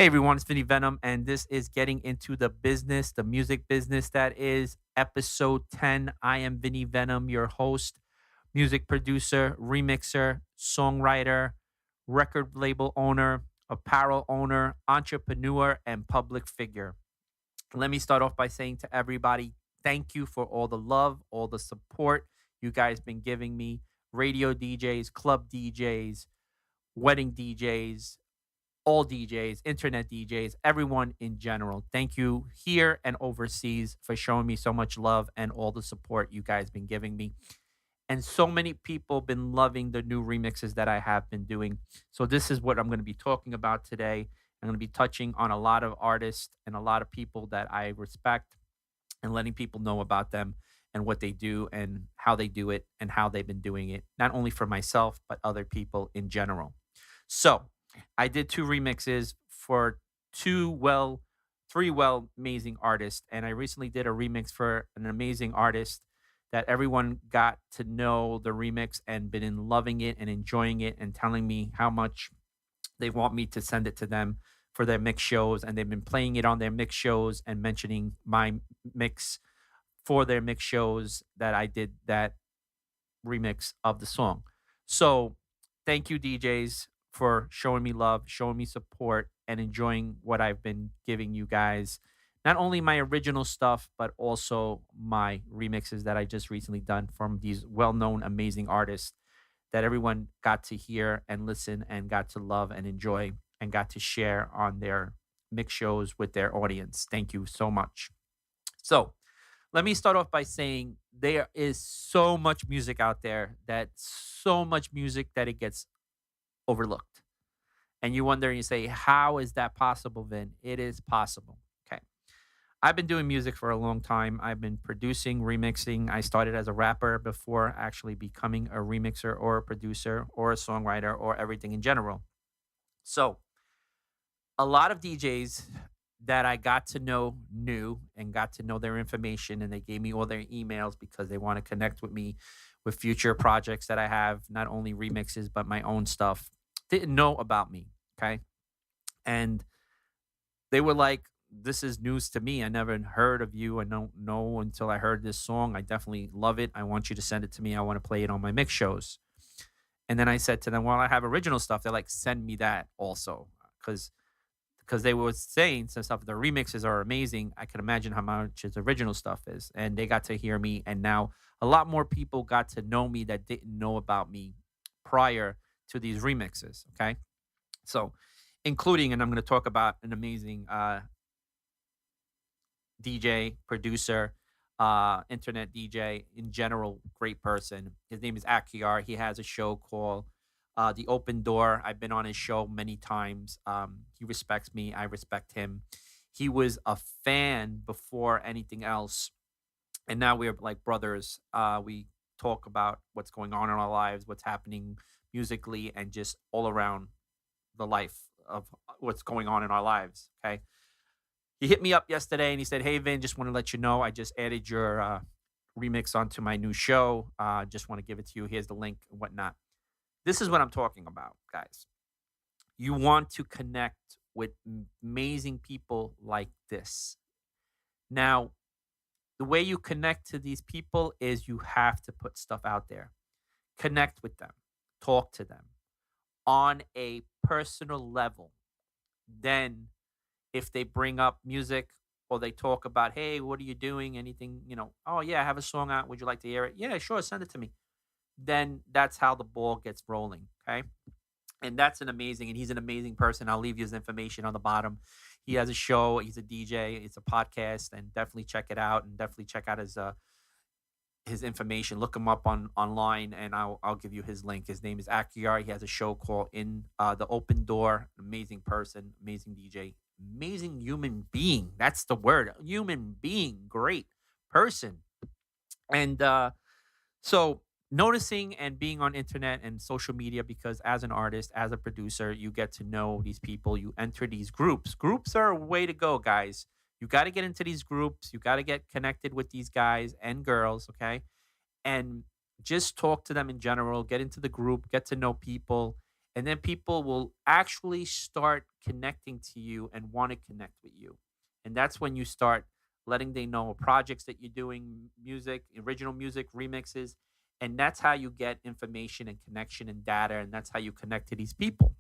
Hey everyone, it's Vinny Venom, and this is Getting Into the Business, the music business that is episode 10. I am Vinny Venom, your host, music producer, remixer, songwriter, record label owner, apparel owner, entrepreneur, and public figure. Let me start off by saying to everybody, thank you for all the love, all the support you guys been giving me. Radio DJs, club DJs, wedding DJs, all DJs, internet DJs, everyone in general. Thank you here and overseas for showing me so much love and all the support you guys been giving me. And so many people been loving the new remixes that I have been doing. So this is what I'm going to be talking about today. I'm going to be touching on a lot of artists and a lot of people that I respect and letting people know about them and what they do and how they do it and how they've been doing it, not only for myself, but other people in general. So I did two remixes for three amazing artists. And I recently did a remix for an amazing artist that everyone got to know the remix and been in loving it and enjoying it and telling me how much they want me to send it to them for their mix shows. And they've been playing it on their mix shows and mentioning my mix for their mix shows that I did that remix of the song. So thank you, DJs, for showing me love, showing me support, and enjoying what I've been giving you guys. Not only my original stuff, but also my remixes that I just recently done from these well-known, amazing artists that everyone got to hear and listen and got to love and enjoy and got to share on their mix shows with their audience. Thank you so much. So let me start off by saying there is so much music out there that it gets overlooked. And you wonder and you say, how is that possible, Vin? It is possible. Okay. I've been doing music for a long time. I've been producing, remixing. I started as a rapper before actually becoming a remixer or a producer or a songwriter or everything in general. So a lot of DJs that I got to know knew and got to know their information, and they gave me all their emails because they want to connect with me with future projects that I have, not only remixes, but my own stuff. Didn't know about me. Okay. And they were like, this is news to me. I never heard of you. I don't know until I heard this song. I definitely love it. I want you to send it to me. I want to play it on my mix shows. And then I said to them, well, I have original stuff. They're like, send me that also. Because they were saying some stuff. The remixes are amazing. I can imagine how much his original stuff is. And they got to hear me. And now a lot more people got to know me that didn't know about me prior to these remixes. Okay. So, including, and I'm going to talk about an amazing DJ, producer, internet DJ in general, great person. His name is Akiar. He has a show called The Open Door. I've been on his show many times. He respects me. I respect him. He was a fan before anything else. And now we're like brothers. We talk about what's going on in our lives, what's happening musically, and just all around the life of what's going on in our lives. Okay. He hit me up yesterday and he said, hey, Vin, just want to let you know I just added your remix onto my new show. Just want to give it to you. Here's the link and whatnot. This is what I'm talking about, guys. You want to connect with amazing people like this. Now, the way you connect to these people is you have to put stuff out there, connect with them, talk to them on a personal level. Then, if they bring up music or they talk about, hey, what are you doing? Anything, oh, yeah, I have a song out. Would you like to hear it? Yeah, sure. Send it to me. Then that's how the ball gets rolling. Okay. And that's and he's an amazing person. I'll leave you his information on the bottom. He has a show. He's a DJ. It's a podcast, and definitely check it out and definitely check out his information. Look him up online, and I'll give you his link. His name is Akiar. He has a show called In the Open Door. Amazing person, amazing DJ, amazing human being. That's the word, human being. Great person. And so noticing and being on internet and social media, because as an artist, as a producer, you get to know these people. You enter these groups. Groups are a way to go, guys. You got to get into these groups. You got to get connected with these guys and girls, okay? And just talk to them in general, get into the group, get to know people, And then people will actually start connecting to you and want to connect with you. And that's when you start letting they know projects that you're doing, music, original music, remixes. And that's how you get information and connection and data. And that's how you connect to these people.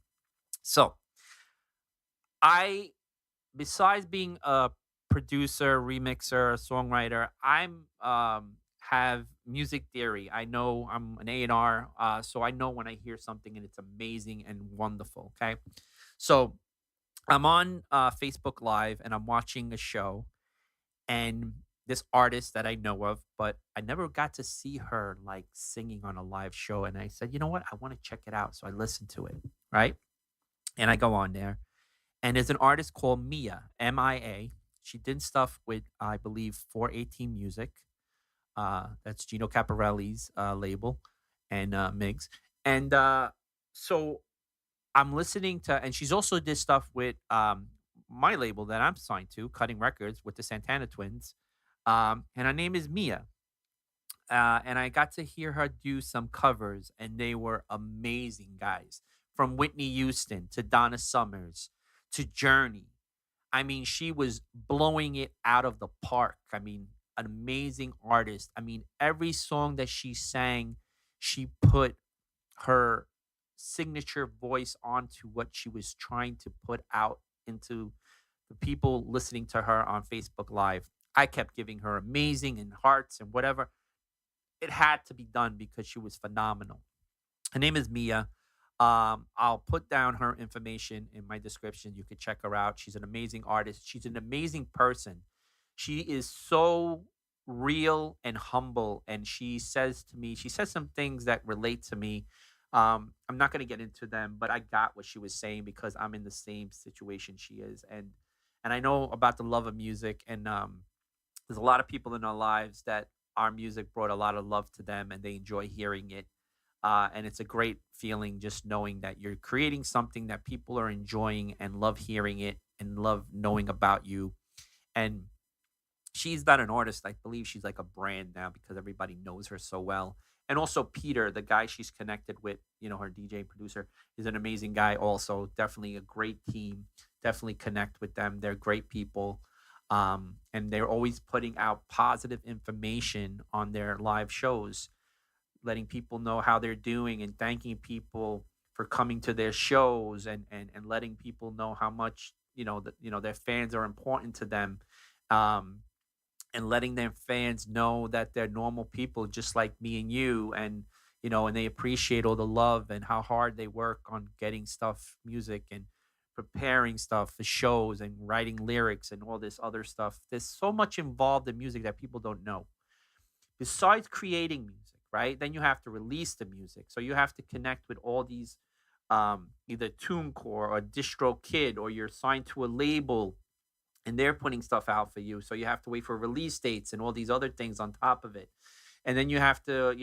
So I, besides being a producer, remixer, songwriter, I'm have music theory. I know I'm an A&R, so I know when I hear something and it's amazing and wonderful. Okay, so I'm on Facebook Live and I'm watching a show, and this artist that I know of, but I never got to see her like singing on a live show. And I said, you know what, I want to check it out. So I listened to it, right? And I go on there and there's an artist called Mia, Mia. She did stuff with, I believe, 418 Music. That's Gino Caparelli's label, and Migs. And so I'm listening to, and she's also did stuff with my label that I'm signed to, Cutting Records, with the Santana Twins. And her name is Mia. And I got to hear her do some covers, and they were amazing, guys. From Whitney Houston to Donna Summers to Journey. I mean, she was blowing it out of the park. I mean, an amazing artist. I mean, every song that she sang, she put her signature voice onto what she was trying to put out into the people listening to her on Facebook Live. I kept giving her amazing and hearts and whatever. It had to be done because she was phenomenal. Her name is Mia. I'll put down her information in my description. You could check her out. She's an amazing artist. She's an amazing person. She is so real and humble. And she says to me, she says some things that relate to me. I'm not going to get into them, but I got what she was saying because I'm in the same situation she is. And I know about the love of music. And there's a lot of people in our lives that our music brought a lot of love to them and they enjoy hearing it. And it's a great feeling just knowing that you're creating something that people are enjoying and love hearing it and love knowing about you. And she's not an artist. I believe she's like a brand now because everybody knows her so well. And also Peter, the guy she's connected with, her DJ producer, is an amazing guy. Also, definitely a great team. Definitely connect with them. They're great people. And they're always putting out positive information on their live shows, letting people know how they're doing and thanking people for coming to their shows, and letting people know how much their fans are important to them, um and letting their fans know that they're normal people just like me and you, and they appreciate all the love and how hard they work on getting stuff, music, and preparing stuff for shows and writing lyrics and all this other stuff. There's so much involved in music that people don't know. Besides creating music, right? Then you have to release the music. So you have to connect with all these, either TuneCore or DistroKid, or you're signed to a label and they're putting stuff out for you. So you have to wait for release dates and all these other things on top of it. And then you have to,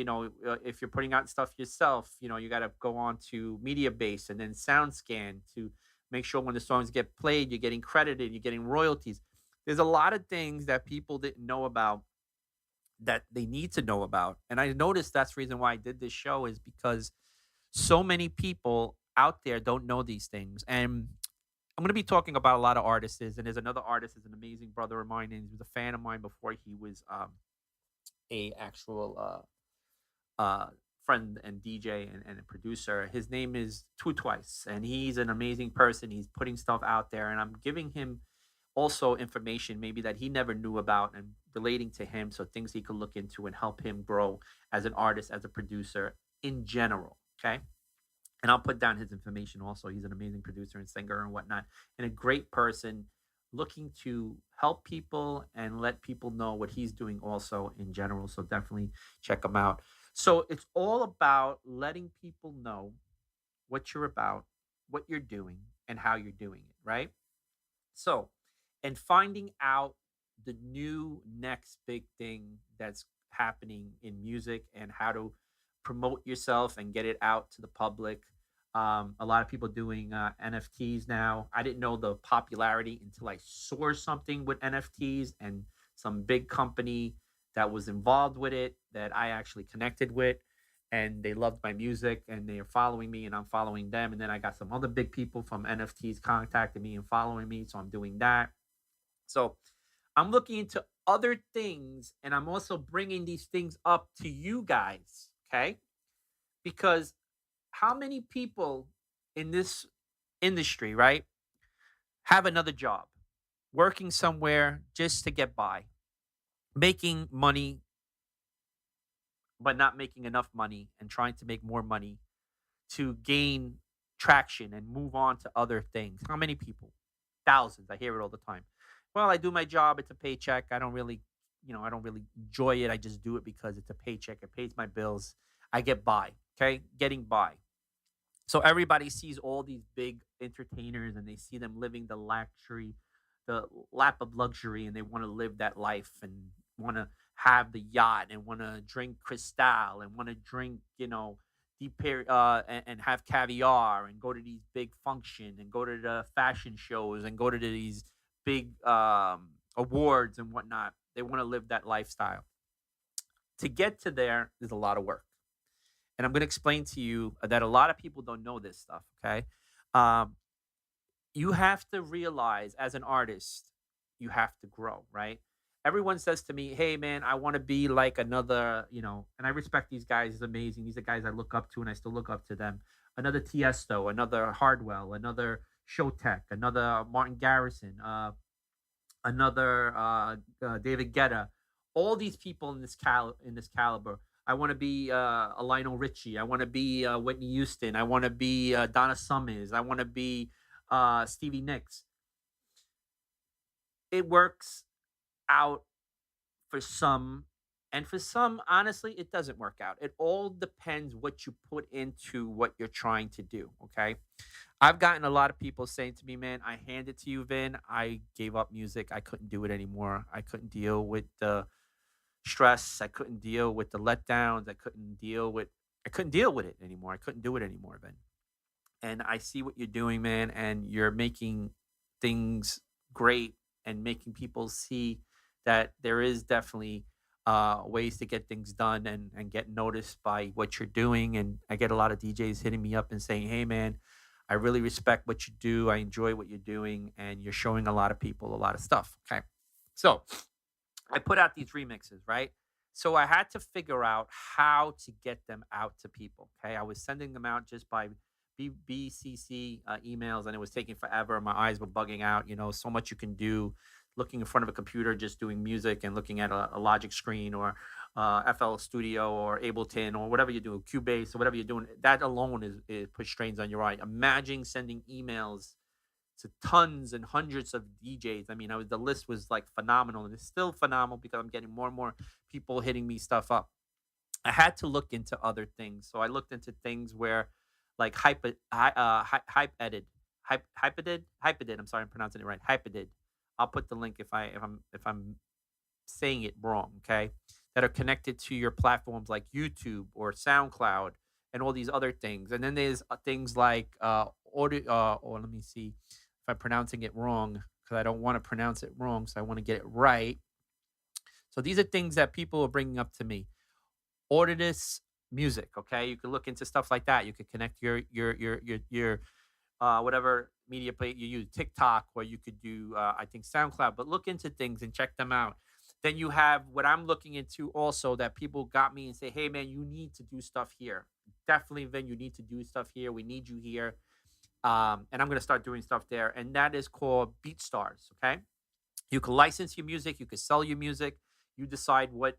if you're putting out stuff yourself, you got to go on to Media Base and then SoundScan to make sure when the songs get played, you're getting credited, you're getting royalties. There's a lot of things that people didn't know about that they need to know about. And I noticed that's the reason why I did this show, is because so many people out there don't know these things. And I'm going to be talking about a lot of artists. And there's another artist, is an amazing brother of mine, and he was a fan of mine before he was a actual friend and DJ and a producer. His name is Two Twice, and he's an amazing person. He's putting stuff out there, and I'm giving him also information maybe that he never knew about and relating to him, so things he could look into and help him grow as an artist, as a producer in general. Okay. And I'll put down his information also. He's an amazing producer and singer and whatnot, and a great person looking to help people and let people know what he's doing also in general. So definitely check him out. So it's all about letting people know what you're about, what you're doing, and how you're doing it, right? So, and finding out the new next big thing that's happening in music and how to promote yourself and get it out to the public. A lot of people doing NFTs now. I didn't know the popularity until I saw something with NFTs and some big company that was involved with it that I actually connected with. and they loved my music and they are following me and I'm following them. And then I got some other big people from NFTs contacting me and following me. So I'm doing that. So I'm looking into other things and I'm also bringing these things up to you guys. Okay. Because how many people in this industry, right, have another job, working somewhere just to get by, making money, but not making enough money and trying to make more money to gain traction and move on to other things? How many people? Thousands. I hear it all the time. Well, I do my job. It's a paycheck. I don't really, I don't really enjoy it. I just do it because it's a paycheck. It pays my bills. I get by. Okay. Getting by. So everybody sees all these big entertainers and they see them living the lap of luxury, and they want to live that life and want to have the yacht and want to drink Cristal and want to drink, and have caviar and go to these big function and go to the fashion shows and go to these big awards and whatnot. They want to live that lifestyle. To get to there is a lot of work, and I'm going to explain to you that a lot of people don't know this stuff. Okay, um, you have to realize as an artist, you have to grow, right? Everyone says to me, "Hey, man, I want to be like another," and I respect these guys. It's amazing. These are guys I look up to, and I still look up to them. Another Tiesto, another Hardwell, another Showtek, another Martin Garrison, another David Guetta. All these people in this caliber. I want to be a Lionel Richie. I want to be Whitney Houston. I want to be Donna Summers. I want to be Stevie Nicks. It works out for some, and for some, honestly, it doesn't work out. It all depends what you put into what you're trying to do. Okay. I've gotten a lot of people saying to me, man, I hand it to you, Vin. I gave up music. I couldn't do it anymore. I couldn't deal with the stress. I couldn't deal with the letdowns. I couldn't deal with it anymore. I couldn't do it anymore, Vin. And I see what you're doing, man, and you're making things great and making people see that there is definitely ways to get things done and get noticed by what you're doing. And I get a lot of DJs hitting me up and saying, "Hey, man, I really respect what you do. I enjoy what you're doing, and you're showing a lot of people a lot of stuff." Okay, so I put out these remixes, right? So I had to figure out how to get them out to people. Okay, I was sending them out just by BCC emails, and it was taking forever. My eyes were bugging out. So much you can do looking in front of a computer, just doing music and looking at a Logic screen or FL Studio or Ableton or whatever you do, Cubase or whatever you're doing. That alone is puts strains on your eye. Imagine sending emails to tons and hundreds of DJs. I mean, the list was like phenomenal, and it's still phenomenal because I'm getting more and more people hitting me stuff up. I had to look into other things, so I looked into things where, like hype edit. I'm sorry, I'm pronouncing it right. Hypedid. I'll put the link if I'm saying it wrong. Okay, that are connected to your platforms like YouTube or SoundCloud and all these other things. And then there's things like audio. Or let me see if I'm pronouncing it wrong because I don't want to pronounce it wrong, so I want to get it right. So these are things that people are bringing up to me. Auditous music. Okay, you can look into stuff like that. You could connect your whatever media play you use, TikTok, or you could do I think SoundCloud. But look into things and check them out. Then you have what I'm looking into also that people got me and say, "Hey, man, you need to do stuff here. Definitely, Vin, you need to do stuff here. We need you here." And I'm going to start doing stuff there. And that is called BeatStars. Okay. You can license your music. You can sell your music. You decide what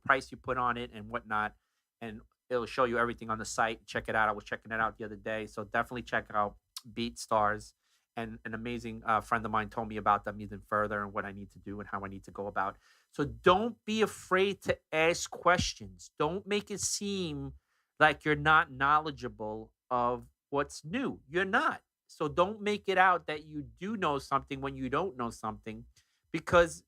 price you put on it and whatnot. And it'll show you everything on the site. Check it out. I was checking it out the other day. So definitely check out BeatStars. And an amazing friend of mine told me about them even further and what I need to do and how I need to go about. So don't be afraid to ask questions. Don't make it seem like you're not knowledgeable of what's new. You're not. So don't make it out that you do know something when you don't know something, because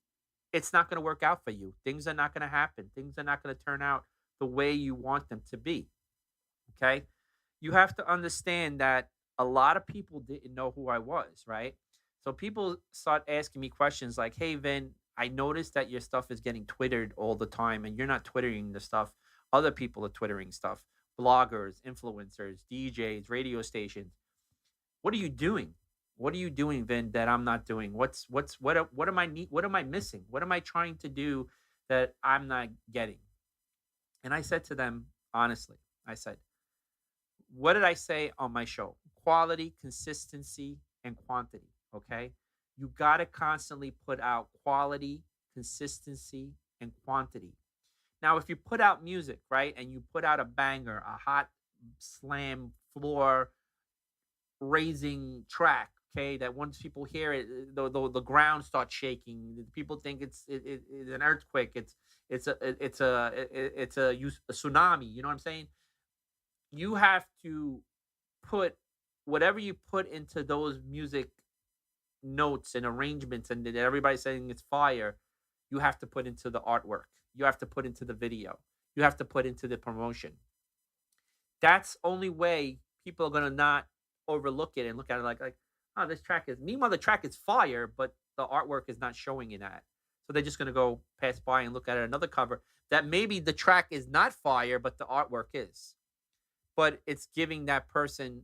it's not going to work out for you. Things are not going to happen. Things are not going to turn out the way you want them to be. Okay. You have to understand that a lot of people didn't know who I was, right? So people start asking me questions like, "Hey, Vin, I noticed that your stuff is getting twittered all the time and you're not twittering the stuff Other people are twittering stuff. Bloggers, influencers, DJs, radio stations. What are you doing? What are you doing, Vin, that I'm not doing? What am I need? What am I missing? What am I trying to do that I'm not getting? And I said to them honestly, I said, what did I say on my show? Quality, consistency, and quantity. Okay. You got to constantly put out quality, consistency, and quantity. Now, if you put out music, right, and you put out a banger, a hot slam floor raising track, okay, that once people hear it, the ground starts shaking. People think it's an earthquake. It's a tsunami. You know what I'm saying? You have to put whatever you put into those music notes and arrangements, and then everybody's saying it's fire. You have to put into the artwork. You have to put into the video. You have to put into the promotion. That's only way people are gonna not overlook it and look at it like, oh, this track is. Meanwhile, the track is fire, but the artwork is not showing in that. So they're just gonna go pass by and look at another cover that maybe the track is not fire, but the artwork is. But it's giving that person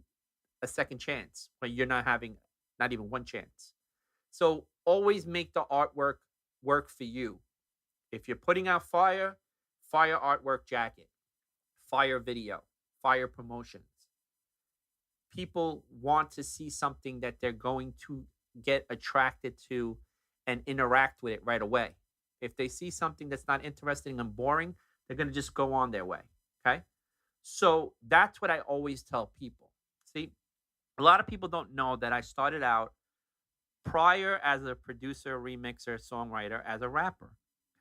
a second chance when you're not having not even one chance. So always make the artwork work for you. If you're putting out fire, fire artwork jacket, fire video, fire promotions. People want to see something that they're going to get attracted to and interact with it right away. If they see something that's not interesting and boring, they're going to just go on their way. Okay. So that's what I always tell people. See, a lot of people don't know that I started out prior as a producer, remixer, songwriter, as a rapper.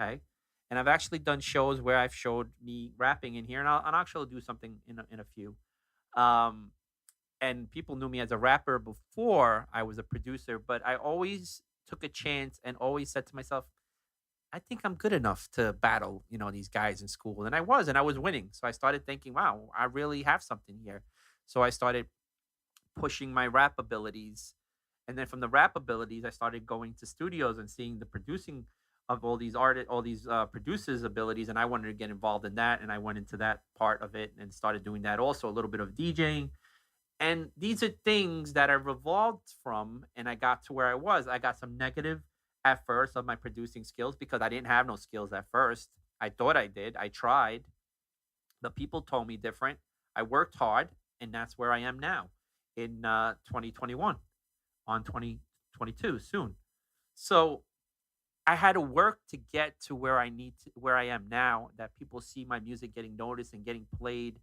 Okay. And I've actually done shows where I've showed me rapping in here, and I'll actually do something in a few. Um, and people knew me as a rapper before I was a producer, but I always took a chance and always said to myself, I think I'm good enough to battle, these guys in school. And I was winning. So I started thinking, wow, I really have something here. So I started pushing my rap abilities. And then from the rap abilities, I started going to studios and seeing the producing of all these producers' abilities. And I wanted to get involved in that. And I went into that part of it and started doing that also, a little bit of DJing. And these are things that I revolved from, and I got to where I was. I got some negative at first of my producing skills because I didn't have no skills at first. I thought I did. I tried, but people told me different. I worked hard, and that's where I am now in 2021 on 2022 soon. So I had to work to get to where I am now, that people see my music getting noticed and getting played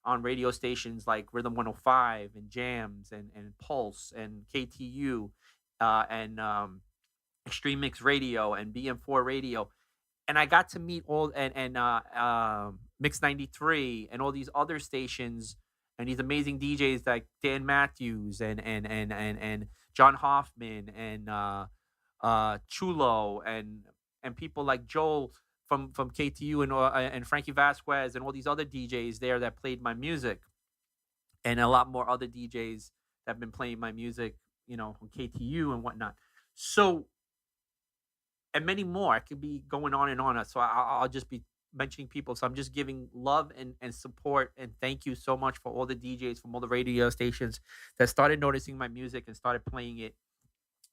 on radio stations like Rhythm 105 and Jams and Pulse and KTU and Extreme Mix Radio and BM4 Radio. And I got to meet all and Mix 93 and all these other stations and these amazing DJs like Dan Matthews and John Hoffman and Chulo and people like Joel from KTU and Frankie Vasquez and all these other DJs there that played my music, and a lot more other DJs that have been playing my music, from KTU and whatnot. So, and many more. I could be going on and on. So I'll just be mentioning people. So I'm just giving love and support and thank you so much for all the DJs from all the radio stations that started noticing my music and started playing it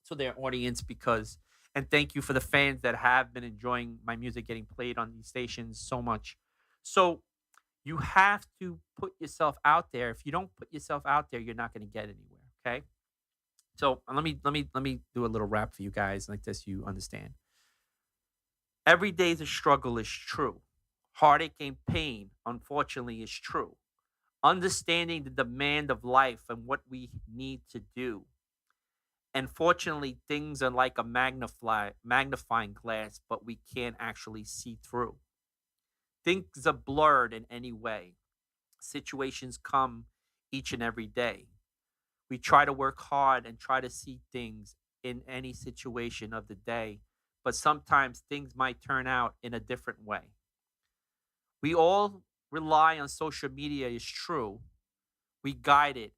to their audience, because and thank you for the fans that have been enjoying my music getting played on these stations so much. So you have to put yourself out there. If you don't put yourself out there, you're not going to get anywhere. Okay. So let me do a little rap for you guys like this. You understand. Every day is a struggle is true. Heartache and pain, unfortunately, is true. Understanding the demand of life and what we need to do. And fortunately, things are like a magnifying glass, but we can't actually see through. Things are blurred in any way. Situations come each and every day. We try to work hard and try to see things in any situation of the day, but sometimes things might turn out in a different way. We all rely on social media, is true. We guide it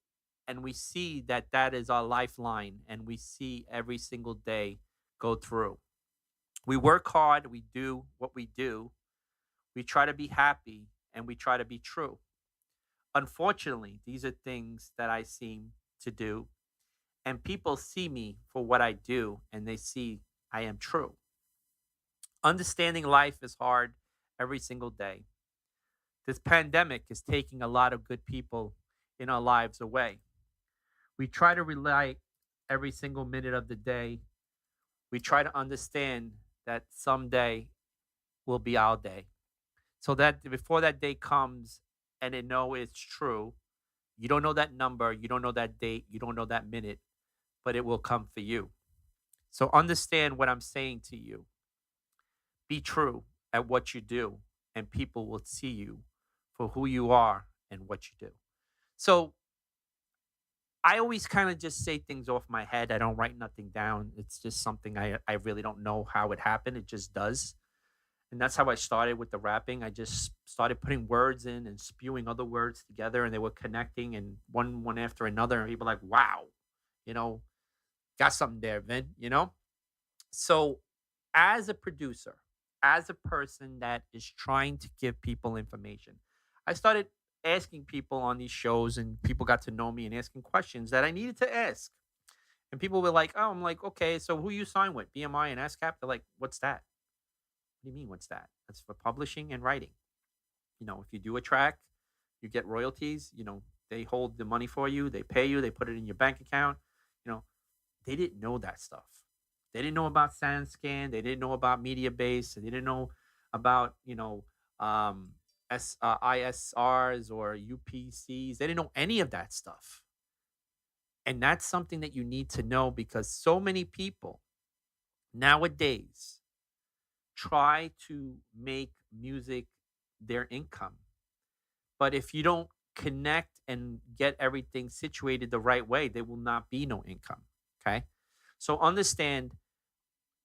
and we see that that is our lifeline, and we see every single day go through. We work hard, we do what we do, we try to be happy, and we try to be true. Unfortunately, these are things that I seem to do, and people see me for what I do and they see I am true. Understanding life is hard every single day. This pandemic is taking a lot of good people in our lives away. We try to rely every single minute of the day. We try to understand that someday will be our day. So that before that day comes and it know it's true, you don't know that number, you don't know that date, you don't know that minute, but it will come for you. So understand what I'm saying to you. Be true at what you do, and people will see you for who you are and what you do. So I always kind of just say things off my head. I don't write nothing down. It's just something I really don't know how it happened. It just does. And that's how I started with the rapping. I just started putting words in and spewing other words together, and they were connecting and one after another. And people were like, wow, you know, got something there, Vin, you know? So, as a producer, as a person that is trying to give people information, I started asking people on these shows, and people got to know me and asking questions that I needed to ask. And people were like, oh, I'm like, okay, so who you sign with? BMI and ASCAP? They're like, what's that? What do you mean, what's that? That's for publishing and writing. You know, if you do a track, you get royalties. You know, they hold the money for you, they pay you, they put it in your bank account. You know, they didn't know that stuff. They didn't know about SoundScan. They didn't know about MediaBase. They didn't know about um, ISRs or UPCs. They didn't know any of that stuff. And that's something that you need to know because so many people nowadays try to make music their income. But if you don't connect and get everything situated the right way, there will not be no income. Okay. So understand,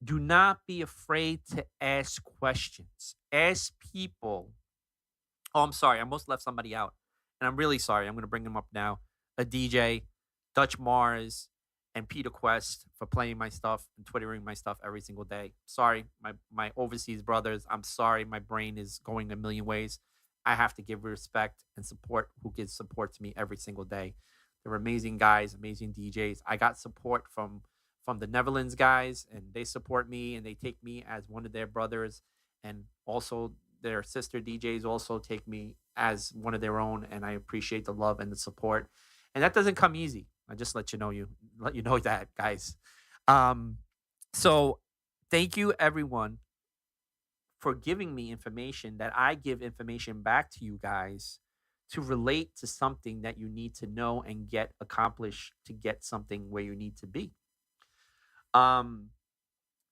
do not be afraid to ask questions. Ask people. Oh, I'm sorry. I almost left somebody out. And I'm really sorry. I'm going to bring them up now. A DJ, Dutch Mars, and Peter Quest for playing my stuff and twittering my stuff every single day. Sorry, my overseas brothers. I'm sorry. My brain is going a million ways. I have to give respect and support who gives support to me every single day. They're amazing guys, amazing DJs. I got support from the Netherlands guys, and they support me and they take me as one of their brothers, and also their sister DJs also take me as one of their own, and I appreciate the love and the support. And that doesn't come easy. I just let you know that, guys. Um, so thank you everyone for giving me information that I give information back to you guys to relate to something that you need to know and get accomplished to get something where you need to be. Um,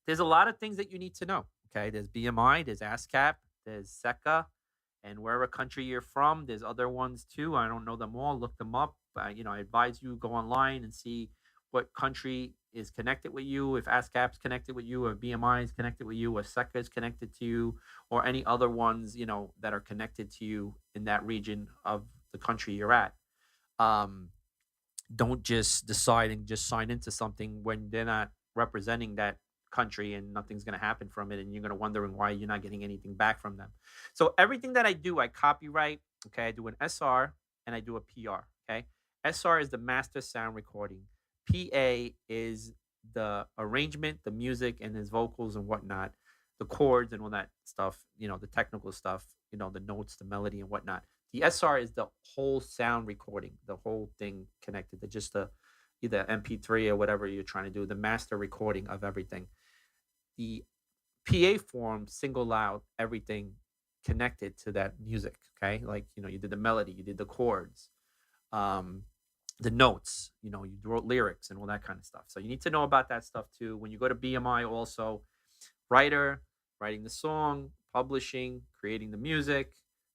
there's a lot of things that you need to know. Okay, there's BMI, there's ASCAP, there's SECA, and wherever country you're from, there's other ones too. I don't know them all. Look them up. I advise you go online and see what country is connected with you. If ASCAP's connected with you, or BMI is connected with you, or SECA is connected to you, or any other ones that are connected to you in that region of the country you're at. Um, don't just decide and just sign into something when they're not representing that country and nothing's going to happen from it, and you're going to wondering why you're not getting anything back from them. So everything that I do, I copyright. Okay, I do an SR and I do a PR. Okay, SR is the master sound recording. PA is the arrangement, the music, and his vocals and whatnot, the chords and all that stuff. The technical stuff. The notes, the melody, and whatnot. The SR is the whole sound recording, the whole thing connected to just the either MP3 or whatever you're trying to do, the master recording of everything. The PA form single out everything connected to that music. Okay, like you did the melody, you did the chords, um, the notes. You wrote lyrics and all that kind of stuff. So you need to know about that stuff too. When you go to BMI, also writer, writing the song, publishing, creating the music.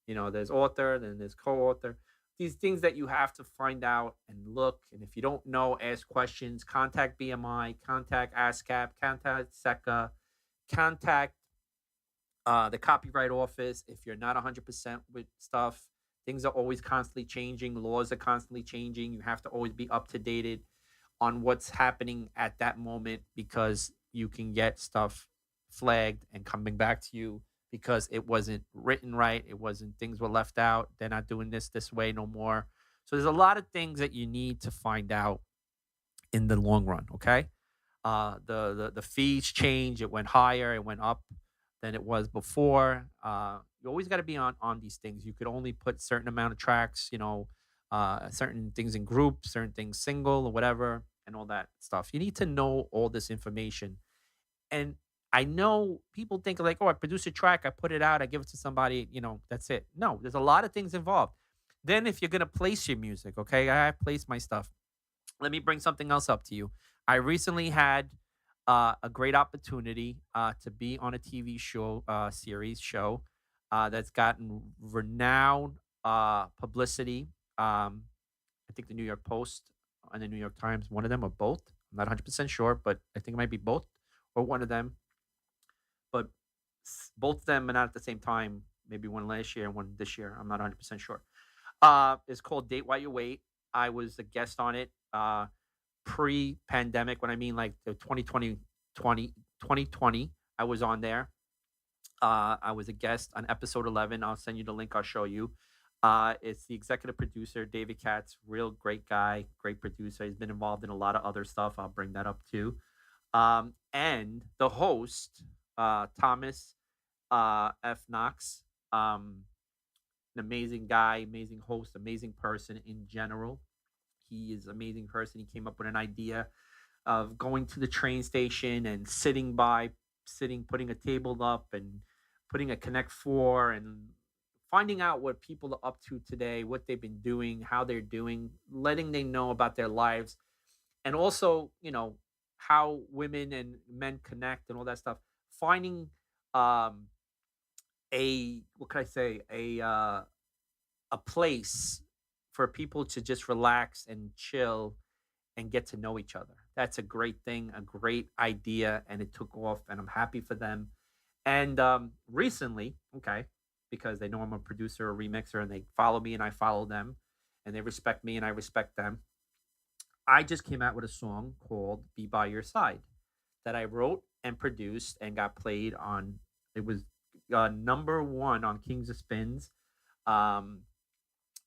There's author, then there's co-author. These things that you have to find out and look. And if you don't know, ask questions. Contact BMI, contact ASCAP, contact SECA, contact the copyright office. If you're not 100% with stuff, things are always constantly changing. Laws are constantly changing. You have to always be up to date on what's happening at that moment because you can get stuff flagged and coming back to you because it wasn't written right. It wasn't, things were left out. They're not doing this way no more. So there's a lot of things that you need to find out in the long run. Okay. The fees changed. It went higher. It went up than it was before. You always got to be on these things. You could only put certain amount of tracks, certain things in groups, certain things single or whatever, and all that stuff. You need to know all this information. And I know people think like, oh, I produce a track, I put it out, I give it to somebody, that's it. No, there's a lot of things involved. Then if you're gonna place your music, okay, I place my stuff. Let me bring something else up to you. I recently had a great opportunity to be on a TV show, series show that's gotten renowned publicity. I think the New York Post and the New York Times, one of them or both. I'm not 100% sure, but I think it might be both or one of them. But both of them are not at the same time. Maybe one last year and one this year. I'm not 100% sure. It's called Date While You Wait. I was a guest on it pre-pandemic. When I mean like the 2020, I was on there. I was a guest on episode 11. I'll send you the link. I'll show you. It's the executive producer, David Katz, real great guy, great producer. He's been involved in a lot of other stuff. I'll bring that up too. And the host, Thomas F. Knox, an amazing guy, amazing host, amazing person in general. He is an amazing person. He came up with an idea of going to the train station and putting a table up and putting a Connect Four and finding out what people are up to today, what they've been doing, how they're doing, letting them know about their lives, and also, how women and men connect and all that stuff. Finding um, a what can I say a place for people to just relax and chill and get to know each other. That's a great thing, a great idea, and it took off, and I'm happy for them. And recently, okay, because they know I'm a producer, a remixer, and they follow me and I follow them, and they respect me and I respect them. I just came out with a song called "Be by Your Side" that I wrote and produced and got played on. It was number one on Kings of Spins. Um,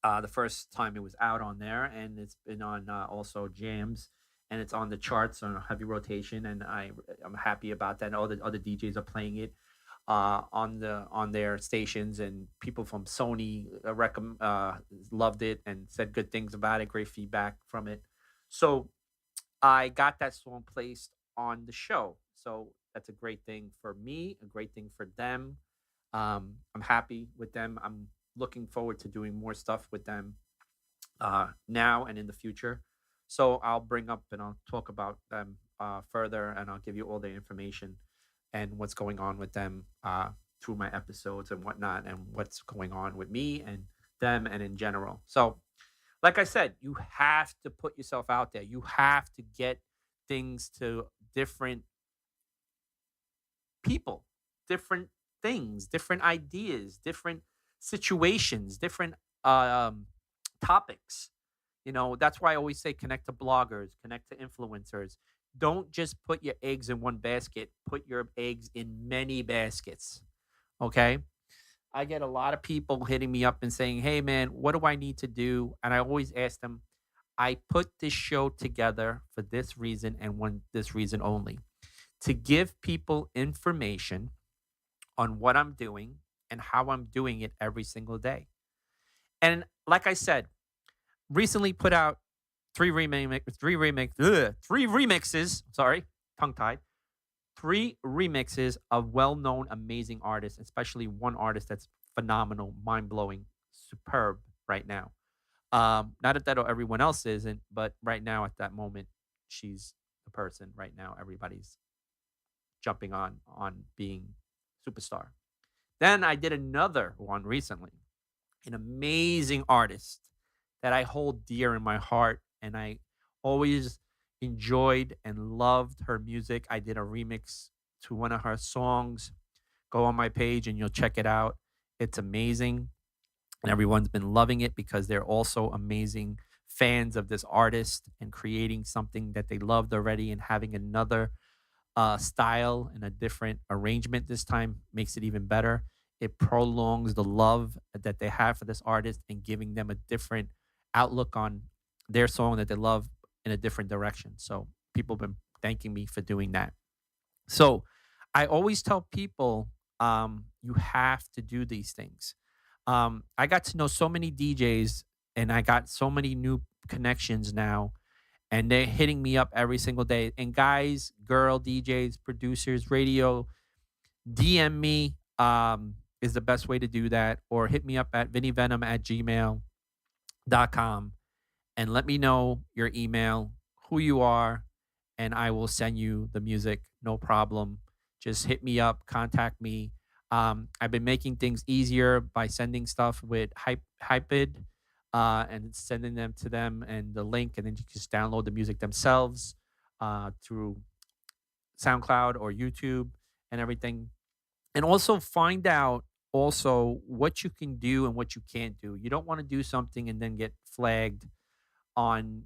the first time it was out on there, and it's been on also jams, and it's on the charts on a heavy rotation, and I'm happy about that. And all the other DJs are playing it on their stations, and people from Sony loved it and said good things about it, great feedback from it. So I got that song placed on the show. So that's a great thing for me, a great thing for them. I'm happy with them. I'm looking forward to doing more stuff with them now and in the future. So I'll bring up and I'll talk about them further, and I'll give you all the information and what's going on with them through my episodes and whatnot, and what's going on with me and them and in general. So, like I said, you have to put yourself out there. You have to get things to different people, different things, different ideas, different situations, different topics. That's why I always say connect to bloggers, connect to influencers. Don't just put your eggs in one basket, put your eggs in many baskets. Okay. I get a lot of people hitting me up and saying, hey, man, what do I need to do? And I always ask them, I put this show together for this reason and one this reason only, to give people information on what I'm doing and how I'm doing it every single day. And like I said, recently put out three remixes. Sorry, tongue tied. Three remixes of well-known, amazing artists, especially one artist that's phenomenal, mind-blowing, superb right now. Not that everyone else isn't, but right now at that moment, she's the person. Right now, everybody's jumping on being superstar. Then I did another one recently, an amazing artist that I hold dear in my heart, and I always enjoyed and loved her music. I did a remix to one of her songs. Go on my page and you'll check it out. It's amazing. And everyone's been loving it because they're also amazing fans of this artist and creating something that they loved already and having another style and a different arrangement this time makes it even better. It prolongs the love that they have for this artist and giving them a different outlook on their song that they love in a different direction. So people have been thanking me for doing that. So I always tell people, you have to do these things. I got to know so many DJs and I got so many new connections now, and they're hitting me up every single day. And guys, girl DJs, producers, radio, DM me is the best way to do that, or hit me up at vinnyvenom at gmail.com and let me know your email, who you are, and I will send you the music. No problem. Just hit me up, contact me. I've been making things easier by sending stuff with Hyped, and sending them to them and the link, and then you can just download the music themselves through SoundCloud or YouTube and everything. And also find out also what you can do and what you can't do. You don't want to do something and then get flagged on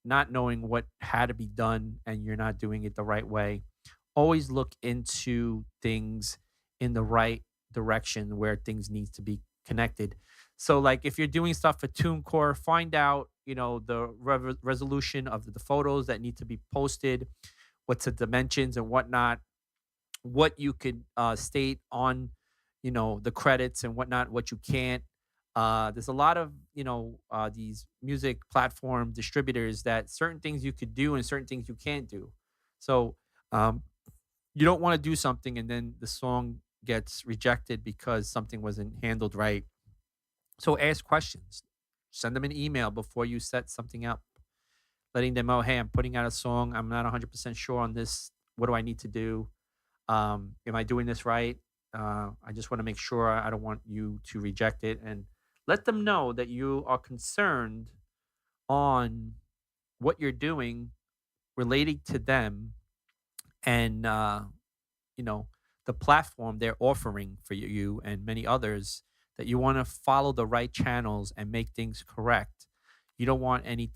not knowing what had to be done and you're not doing it the right way. Always look into things in the right direction where things need to be connected. So like if you're doing stuff for TuneCore, find out, the resolution of the photos that need to be posted, what's the dimensions and whatnot, what you could state on, the credits and whatnot, what you can't. There's a lot of these music platform distributors that certain things you could do and certain things you can't do. So um, you don't want to do something and then the song gets rejected because something wasn't handled right. So ask questions. Send them an email before you set something up, letting them know, hey, I'm putting out a song. I'm not 100% sure on this. What do I need to do? Am I doing this right? I just want to make sure I don't want you to reject it, and let them know that you are concerned on what you're doing relating to them and, you know, the platform they're offering for you and many others, that you want to follow the right channels and make things correct. You don't want any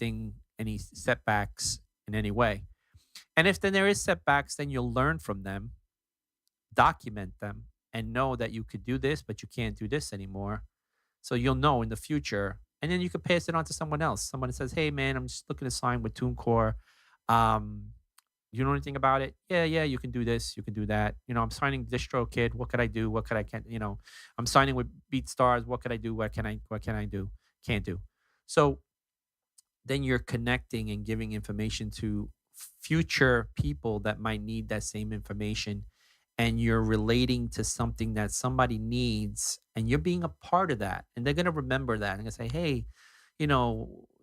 setbacks in any way. And if then there is setbacks, then you'll learn from them, document them, and know that you could do this, but you can't do this anymore. So you'll know in the future, and then you could pass it on to someone else. Someone says, "Hey, man, I'm just looking to sign with TuneCore. Um, you know anything about it? Yeah, yeah, you can do this, you can do that. I'm signing DistroKid. What could I do? What could I can't? I'm signing with BeatStars. What could I do? What can I do? Can't do." So then you're connecting and giving information to future people that might need that same information, and you're relating to something that somebody needs, and you're being a part of that, and they're going to remember that and gonna say, hey,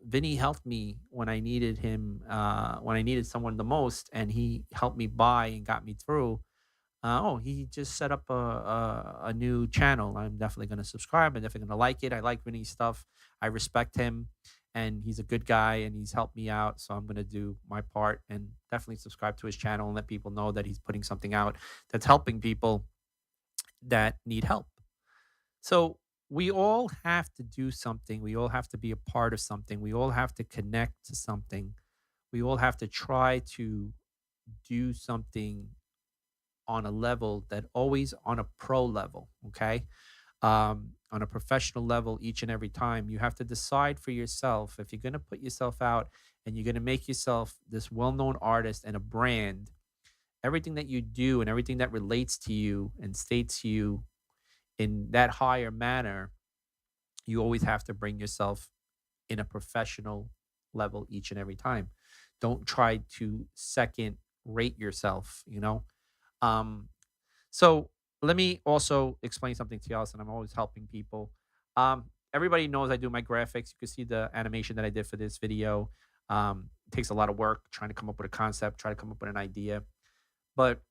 Vinny helped me when I needed him, when I needed someone the most, and he helped me buy and got me through. Oh, he just set up a new channel. I'm definitely going to subscribe. I'm definitely going to like it. I like Vinny's stuff. I respect him, and he's a good guy, and he's helped me out. So I'm going to do my part and definitely subscribe to his channel and let people know that he's putting something out that's helping people that need help. So we all have to do something. We all have to be a part of something. We all have to connect to something. We all have to try to do something on a level that always on a pro level, okay? On a professional level each and every time. You have to decide for yourself if you're going to put yourself out and you're going to make yourself this well known artist and a brand. Everything that you do and everything that relates to you and states you in that higher manner, you always have to bring yourself in a professional level each and every time. Don't try to second rate yourself. Um, so let me also explain something to y'all, and I'm always helping people. Everybody knows I do my graphics. You can see the animation that I did for this video. It takes a lot of work trying to come up with a concept, try to come up with an idea. But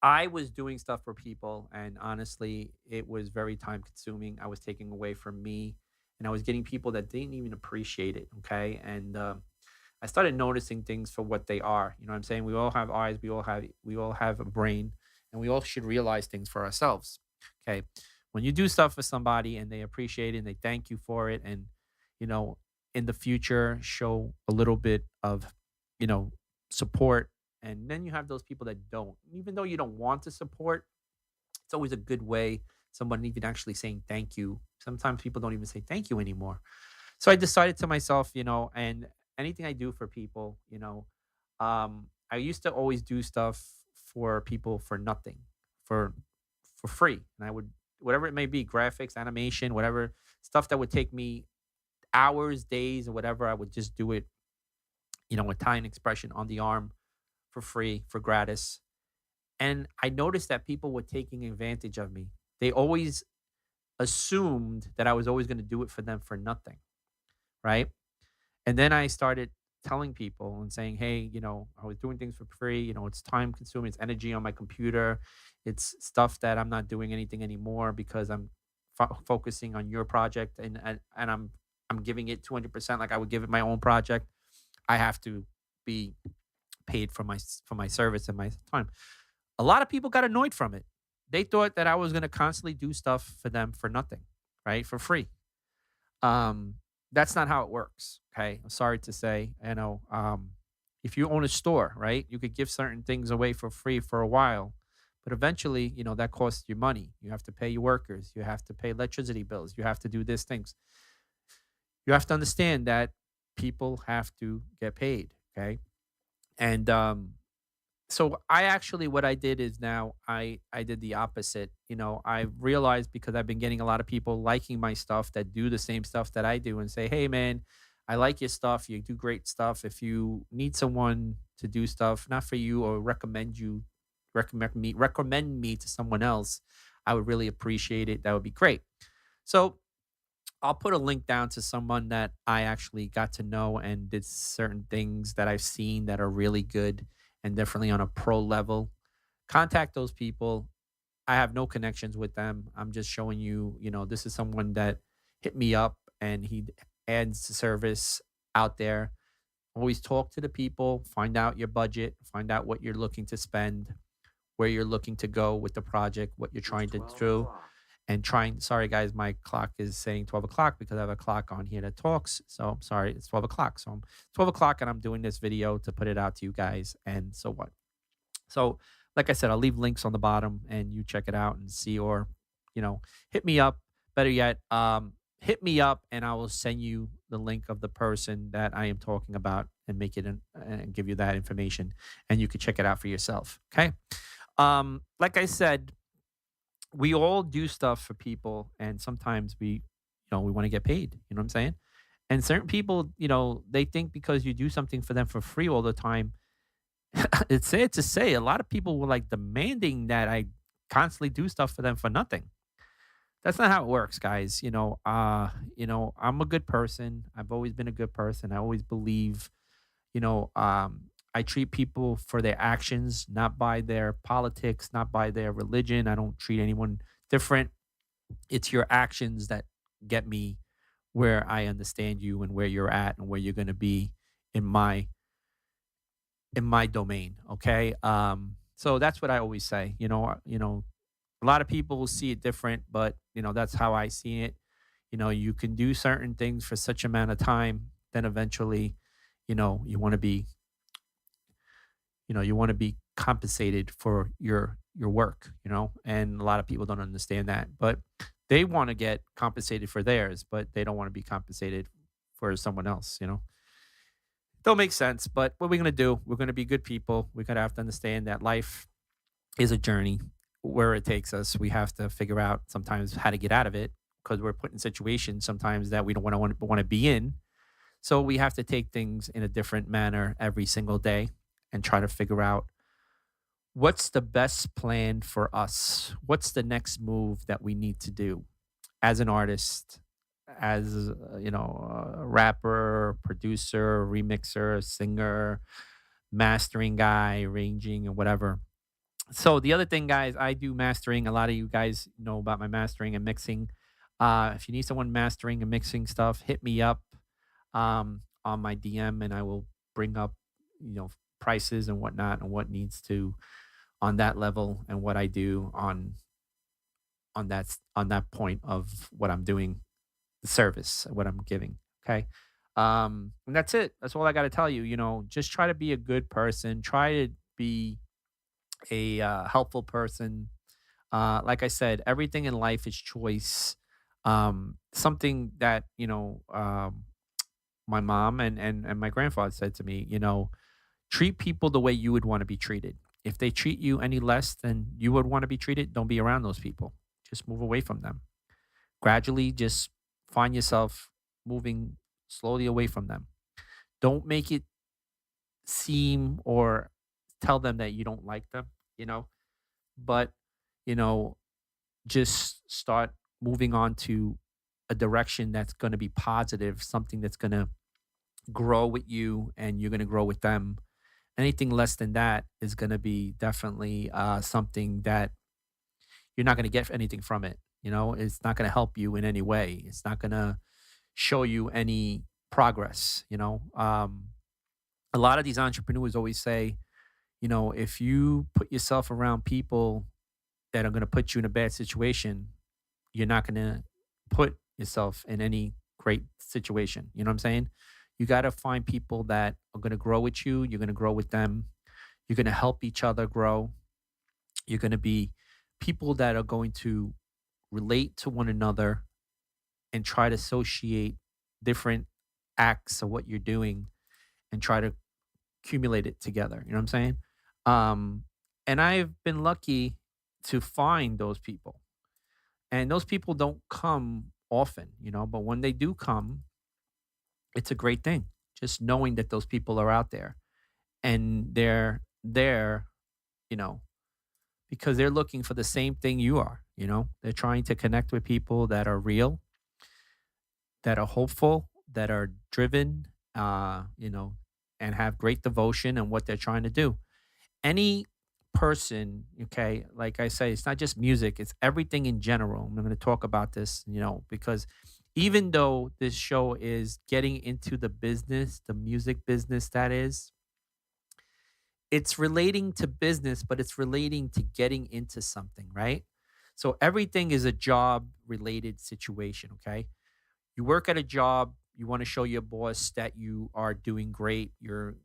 I was doing stuff for people, and honestly, it was very time consuming. I was taking away from me, and I was getting people that didn't even appreciate it. Okay. And I started noticing things for what they are. You know what I'm saying? We all have eyes, we all have a brain, and we all should realize things for ourselves. Okay. When you do stuff for somebody and they appreciate it and they thank you for it, and you know, in the future show a little bit of, you know, support And then you have those people that don't. Even though you don't want to support, it's always a good way. Someone even actually saying thank you. Sometimes people don't even say thank you anymore. So I decided to myself, and anything I do for people, I used to always do stuff for people for nothing, for for free. And I would, whatever it may be, graphics, animation, whatever stuff that would take me hours, days, or whatever, I would just do it, with Italian expression on the arm for free, for gratis. And I noticed that people were taking advantage of me. They always assumed that I was always going to do it for them for nothing, right? And then I started telling people and saying, hey, I was doing things for free. It's time consuming, it's energy on my computer, it's stuff that I'm not doing anything anymore because I'm focusing on your project, and I'm giving it 200% like I would give it my own project. I have to be paid for my service and my time. A lot of people got annoyed from it. They thought that I was going to constantly do stuff for them for nothing, right? For free. Um, that's not how it works. Okay. I'm sorry to say, if you own a store, right, you could give certain things away for free for a while, but eventually, that costs you money. You have to pay your workers. You have to pay electricity bills. You have to do these things. You have to understand that people have to get paid. Okay. And so I actually, what I did is now I did the opposite. I realized, because I've been getting a lot of people liking my stuff that do the same stuff that I do and say, "Hey man, I like your stuff. You do great stuff. If you need someone to do stuff not for you, or recommend me to someone else, I would really appreciate it. That would be great." So I'll put a link down to someone that I actually got to know and did certain things that I've seen that are really good and definitely on a pro level. Contact those people. I have no connections with them. I'm just showing you, this is someone that hit me up and he adds the service out there. Always talk to the people, find out your budget, find out what you're looking to spend, where you're looking to go with the project, what you're It's trying to 12 do, o'clock. and trying. Sorry, guys, my clock is saying 12 o'clock because I have a clock on here that talks. So I'm sorry, it's 12 o'clock. So I'm 12 o'clock and I'm doing this video to put it out to you guys. And so what? So, like I said, I'll leave links on the bottom and you check it out and see, or, hit me up. Better yet, hit me up and I will send you the link of the person that I am talking about and make it and give you that information and you can check it out for yourself. Okay. Like I said, we all do stuff for people and sometimes we want to get paid. You know what I'm saying? And certain people, they think because you do something for them for free all the time, it's sad to say, a lot of people were like demanding that I constantly do stuff for them for nothing. That's not how it works, guys. I'm a good person. I've always been a good person. I always believe, I treat people for their actions, not by their politics, not by their religion. I don't treat anyone different. It's your actions that get me where I understand you and where you're at and where you're going to be in my domain. Okay. So that's what I always say. A lot of people will see it different, but that's how I see it. You can do certain things for such amount of time, then eventually, you want to be, compensated for your work, and a lot of people don't understand that, but they want to get compensated for theirs, but they don't want to be compensated for someone else. Don't make sense, but what are we going to do? We're going to be good people. We're going to have to understand that life is a journey. Where it takes us, we have to figure out sometimes how to get out of it, because we're put in situations sometimes that we don't want to be in. So we have to take things in a different manner every single day and try to figure out what's the best plan for us. What's the next move that we need to do as an artist, as a rapper, producer, remixer, singer, mastering guy, arranging, and whatever. So the other thing, guys, I do mastering. A lot of you guys know about my mastering and mixing. If you need someone mastering and mixing stuff, hit me up on my DM, and I will bring up, prices and whatnot, and what needs to on that level, and what I do on that point of what I'm doing, the service, what I'm giving. Okay. And that's it. That's all I got to tell you. Just try to be a good person. Try to be a helpful person. Like I said, everything in life is choice. Something that my mom and my grandfather said to me, treat people the way you would want to be treated. If they treat you any less than you would want to be treated, don't be around those people. Just move away from them. Gradually, just find yourself moving slowly away from them. Don't make it seem or tell them that you don't like them, but, you know, just start moving on to a direction that's going to be positive, something that's going to grow with you and you're going to grow with them. Anything less than that is going to be definitely something that you're not going to get anything from it. It's not going to help you in any way. It's not going to show you any progress. A lot of these entrepreneurs always say, if you put yourself around people that are going to put you in a bad situation, you're not going to put yourself in any great situation. You know what I'm saying? You got to find people that are going to grow with you. You're going to grow with them. You're going to help each other grow. You're going to be people that are going to relate to one another and try to associate different acts of what you're doing and try to accumulate it together. You know what I'm saying? And I've been lucky to find those people. And those people don't come often, but when they do come, it's a great thing. Just knowing that those people are out there and they're there, you know, because they're looking for the same thing you are, They're trying to connect with people that are real, that are hopeful, that are driven, and have great devotion in what they're trying to do. Any person, okay, like I say, it's not just music, it's everything in general. I'm going to talk about this, because even though this show is getting into the business, the music business, that is, it's relating to business, but it's relating to getting into something, right? So everything is a job related situation, okay? You work at a job, you want to show your boss that you are doing great. You're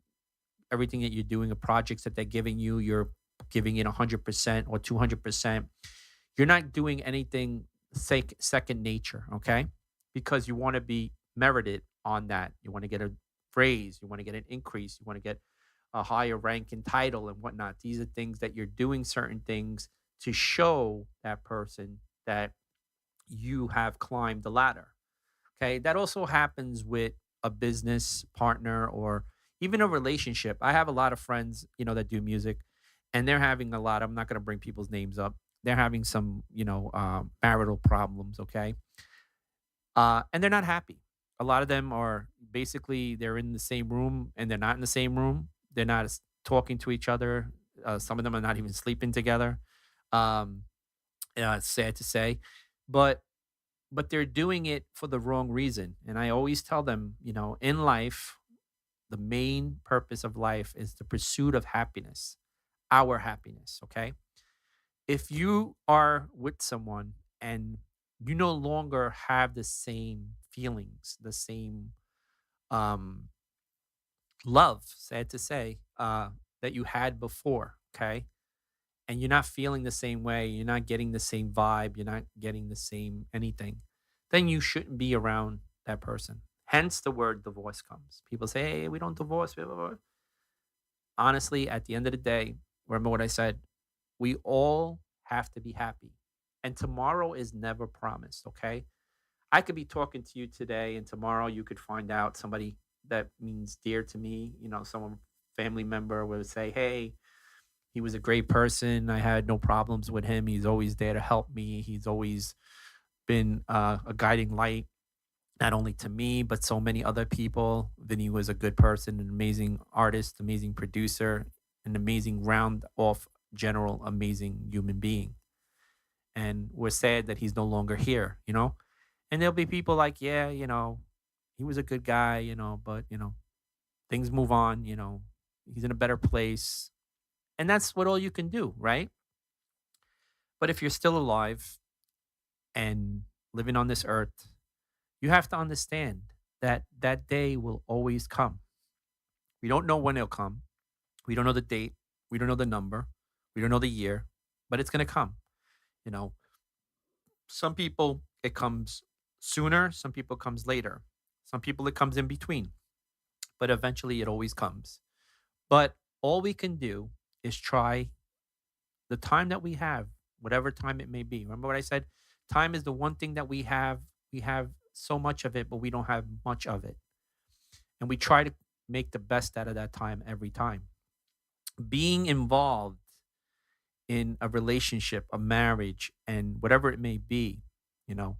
everything that you're doing, the projects that they're giving you, you're giving it 100% or 200%. You're not doing anything second nature, okay? Because you want to be merited on that. You want to get a raise, you want to get an increase, you want to get a higher rank and title and whatnot. These are things that you're doing certain things to show that person that you have climbed the ladder. Okay. That also happens with a business partner or even a relationship. I have a lot of friends, that do music and they're having a lot. I'm not going to bring people's names up. They're having some, marital problems. Okay. And they're not happy. A lot of them are basically they're in the same room and they're not in the same room. They're not talking to each other. Some of them are not even sleeping together. Um, it's sad to say, but they're doing it for the wrong reason. And I always tell them, in life, the main purpose of life is the pursuit of happiness, our happiness. Okay. If you are with someone and you no longer have the same feelings, the same um, love, sad to say, that you had before, okay, and you're not feeling the same way, you're not getting the same vibe, you're not getting the same anything, then you shouldn't be around that person. Hence the word divorce comes. People say, hey, we don't divorce. Blah, blah, blah. Honestly, at the end of the day, remember what I said, we all have to be happy. And tomorrow is never promised, okay? I could be talking to you today, and tomorrow you could find out somebody that means dear to me, someone, family member would say, hey, he was a great person. I had no problems with him. He's always there to help me. He's always been a guiding light, not only to me, but so many other people. Vinny was a good person, an amazing artist, amazing producer, an amazing round off general, amazing human being. And we're sad that he's no longer here. And there'll be people like, yeah, he was a good guy, but, things move on. He's in a better place. And that's what all you can do, right? But if you're still alive and living on this earth, you have to understand that that day will always come. We don't know when it'll come. We don't know the date. We don't know the number. We don't know the year, but it's going to come. You know, some people it comes sooner, some people it comes later. Some people it comes in between, but eventually it always comes. But all we can do is try the time that we have, whatever time it may be. Remember what I said? Time is the one thing that we have. We have so much of it, but we don't have much of it. And we try to make the best out of that time every time. Being involved in a relationship, a marriage, and whatever it may be, you know,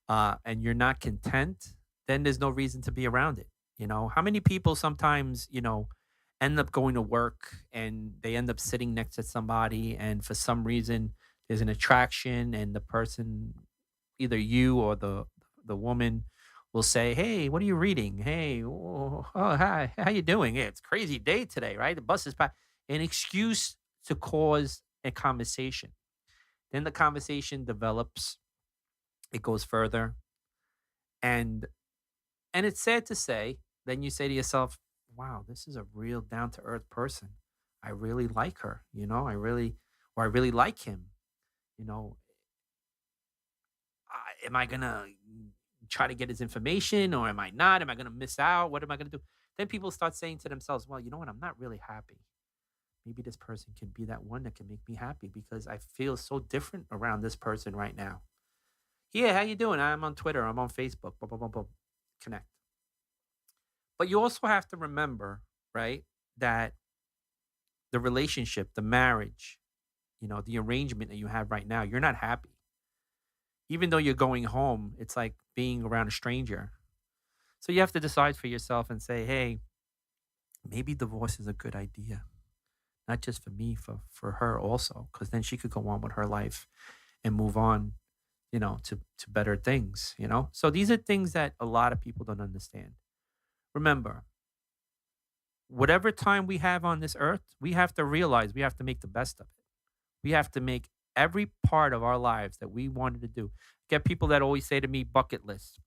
and you're not content, then there's no reason to be around it. How many people sometimes, end up going to work and they end up sitting next to somebody, and for some reason there's an attraction, and the person, either you or the woman, will say, "Hey, what are you reading? Hey, oh, hi, how you doing? Yeah, it's a crazy day today, right? The bus is packed." An excuse to cause a conversation. Then the conversation develops, it goes further, and it's sad to say, then you say to yourself, "Wow, this is a real down to earth person. I really like her, I really like him, you know, am I gonna try to get his information, or am I not? Am I gonna miss out? What am I gonna do?" Then people start saying to themselves, "Well, you know what? I'm not really happy. Maybe this person can be that one that can make me happy, because I feel so different around this person right now. Yeah, how you doing? I'm on Twitter. I'm on Facebook. Blah, blah, blah, blah. Connect." But you also have to remember, right, that the relationship, the marriage, the arrangement that you have right now, you're not happy. Even though you're going home, it's like being around a stranger. So you have to decide for yourself and say, "Hey, maybe divorce is a good idea. Not just for me, for her also, because then she could go on with her life and move on, to better things. So these are things that a lot of people don't understand. Remember, whatever time we have on this earth, we have to realize we have to make the best of it. We have to make every part of our lives that we wanted to do. Get people that always say to me, bucket list.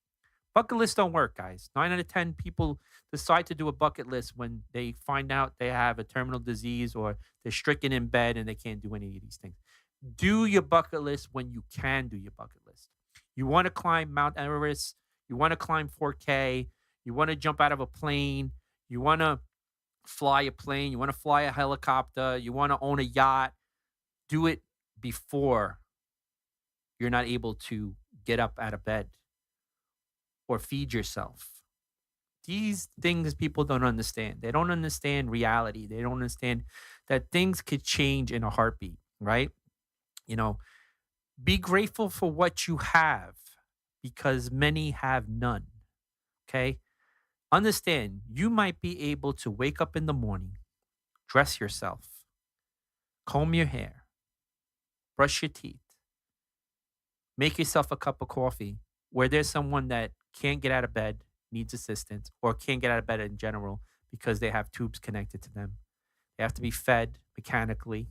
Bucket lists don't work, guys. 9 out of 10 people decide to do a bucket list when they find out they have a terminal disease, or they're stricken in bed and they can't do any of these things. Do your bucket list when you can do your bucket list. You want to climb Mount Everest, you want to climb 4K, you want to jump out of a plane, you want to fly a plane, you want to fly a helicopter, you want to own a yacht. Do it before you're not able to get up out of bed or feed yourself. These things people don't understand. They don't understand reality. They don't understand that things could change in a heartbeat, right? You know, be grateful for what you have, because many have none. Okay? Understand, you might be able to wake up in the morning, dress yourself, comb your hair, brush your teeth, make yourself a cup of coffee, where there's someone that can't get out of bed, needs assistance, or can't get out of bed in general because they have tubes connected to them. They have to be fed mechanically.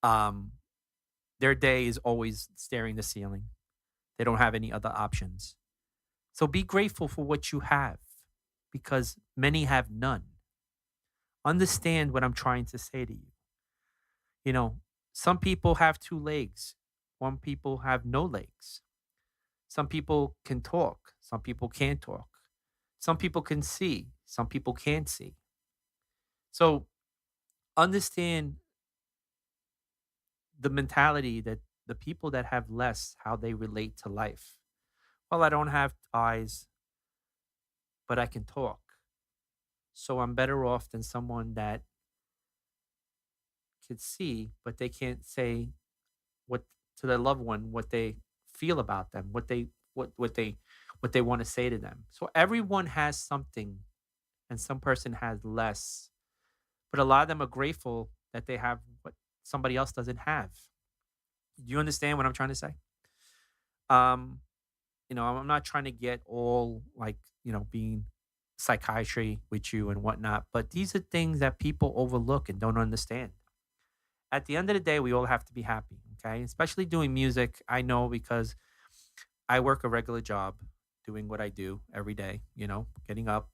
Um, their day is always staring the ceiling. They don't have any other options. So be grateful for what you have, because many have none. Understand what I'm trying to say to you. You know, some people have two legs, some people have no legs. Some people can talk, some people can't talk. Some people can see, some people can't see. So understand the mentality that the people that have less, how they relate to life. Well, I don't have eyes, but I can talk. So I'm better off than someone that could see, but they can't say what to their loved one, what they feel about them, what they want to say to them. So everyone has something, and some person has less. But a lot of them are grateful that they have what somebody else doesn't have. Do you understand what I'm trying to say? Um, I'm not trying to get all like, being psychiatry with you and whatnot, but these are things that people overlook and don't understand. At the end of the day, we all have to be happy, okay? Especially doing music. I know, because I work a regular job doing what I do every day, getting up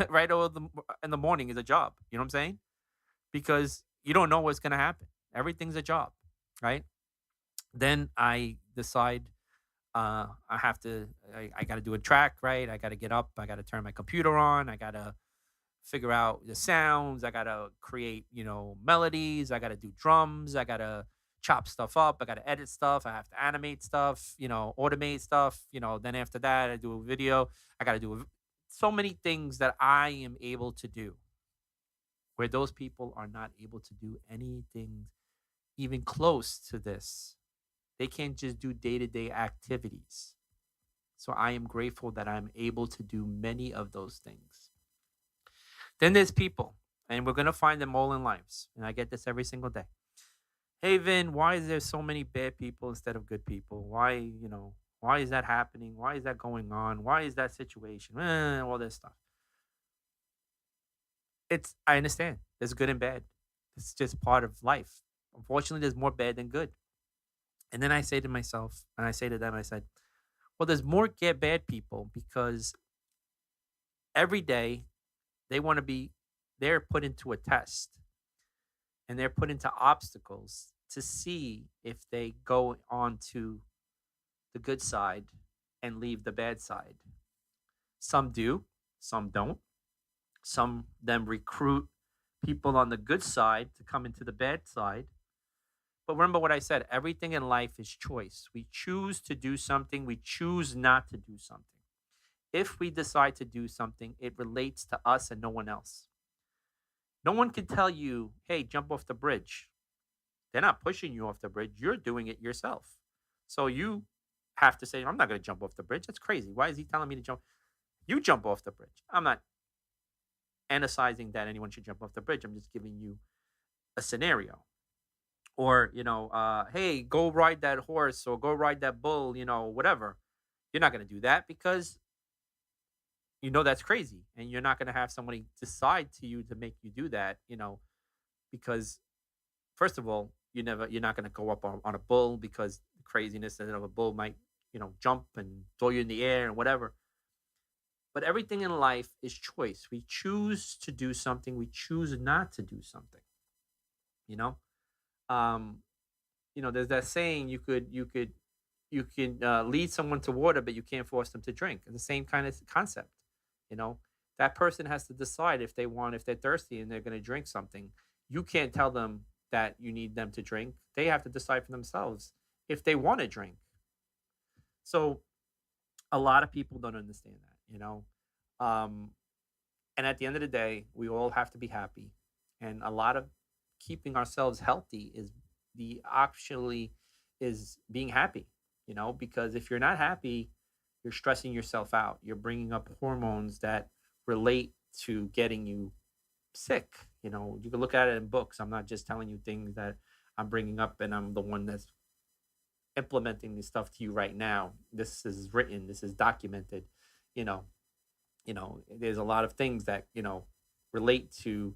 right over in the morning is a job. You know what I'm saying? Because you don't know what's going to happen. Everything's a job, right? Then I decide I have to, I got to do a track, right? I got to get up. I got to turn my computer on. I got to figure out the sounds. I got to create, melodies. I got to do drums. I got to chop stuff up. I got to edit stuff. I have to animate stuff, automate stuff. Then after that, I do a video. I got to do so many things that I am able to do where those people are not able to do anything even close to this. They can't just do day to day activities. So I am grateful that I'm able to do many of those things. Then there's people, and we're going to find them all in lives. And I get this every single day. Hey, Vin, why is there so many bad people instead of good people? Why is that happening? Why is that going on? Why is that situation? All this stuff. I understand. There's good and bad. It's just part of life. Unfortunately, there's more bad than good. And then I say to myself, and I say to them, I said, well, there's more get bad people because every day they want to be, they're put into a test and they're put into obstacles to see if they go on to the good side and leave the bad side. Some do, some don't. Some them recruit people on the good side to come into the bad side. But remember what I said, everything in life is choice. We choose to do something, we choose not to do something. If we decide to do something, it relates to us and no one else. No one can tell you, hey, jump off the bridge. They're not pushing you off the bridge, you're doing it yourself. So you have to say, I'm not going to jump off the bridge. That's crazy. Why is he telling me to jump? You jump off the bridge. I'm not emphasizing that anyone should jump off the bridge. I'm just giving you a scenario. Or, hey, go ride that horse or go ride that bull, whatever. You're not going to do that because that's crazy. And you're not going to have somebody decide to you to make you do that, because first of all, you're not going to go up on a bull because the craziness of a bull might, jump and throw you in the air and whatever. But everything in life is choice. We choose to do something, we choose not to do something, you know? Um, there's that saying you can lead someone to water, but you can't force them to drink. It's the same kind of concept. You know, that person has to decide if they're thirsty and they're going to drink something. You can't tell them that you need them to drink. They have to decide for themselves if they want to drink. So a lot of people don't understand that. Um, and at the end of the day, we all have to be happy. And a lot of keeping ourselves healthy is being happy, because if you're not happy, you're stressing yourself out. You're bringing up hormones that relate to getting you sick. You can look at it in books. I'm not just telling you things that I'm bringing up and I'm the one that's implementing this stuff to you right now. This is written, this is documented. You know, there's a lot of things that, relate to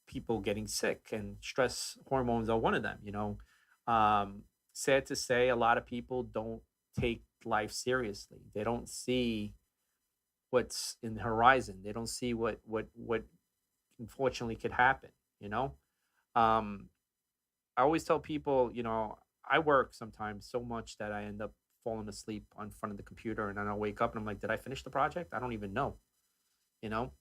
people getting sick, and stress hormones are one of them. Sad to say, a lot of people don't take life seriously. They don't see what's in the horizon. They don't see what unfortunately could happen, you know? Um, I always tell people, I work sometimes so much that I end up falling asleep on front of the computer, and then I'll wake up and I'm like, did I finish the project? I don't even know, you know?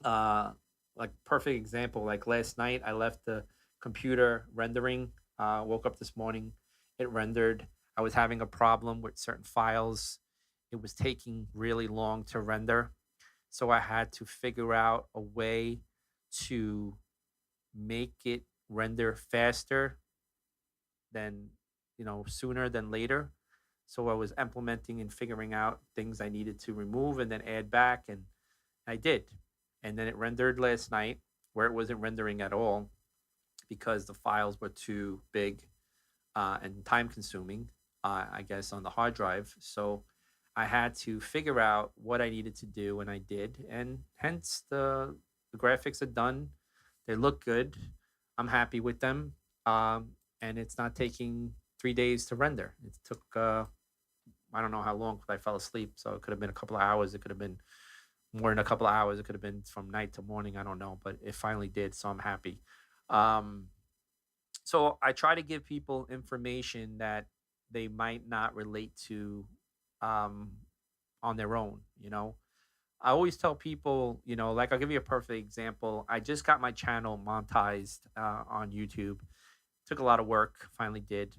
Uh, like perfect example, like last night I left the computer rendering, woke up this morning, it rendered. I was having a problem with certain files. It was taking really long to render. So I had to figure out a way to make it render faster than, sooner than later. So I was implementing and figuring out things I needed to remove and then add back, and I did. And then it rendered last night where it wasn't rendering at all because the files were too big and time consuming, I guess, on the hard drive. So I had to figure out what I needed to do, and I did. And hence the graphics are done. They look good. I'm happy with them. And it's not taking 3 days to render. It took, I don't know how long because I fell asleep. So it could have been a couple of hours. It could have been more than a couple of hours. It could have been from night to morning. I don't know, but it finally did. So I'm happy. Um, so I try to give people information that they might not relate to um, on their own. I always tell people, like I'll give you a perfect example. I just got my channel monetized on YouTube. Took a lot of work, finally did.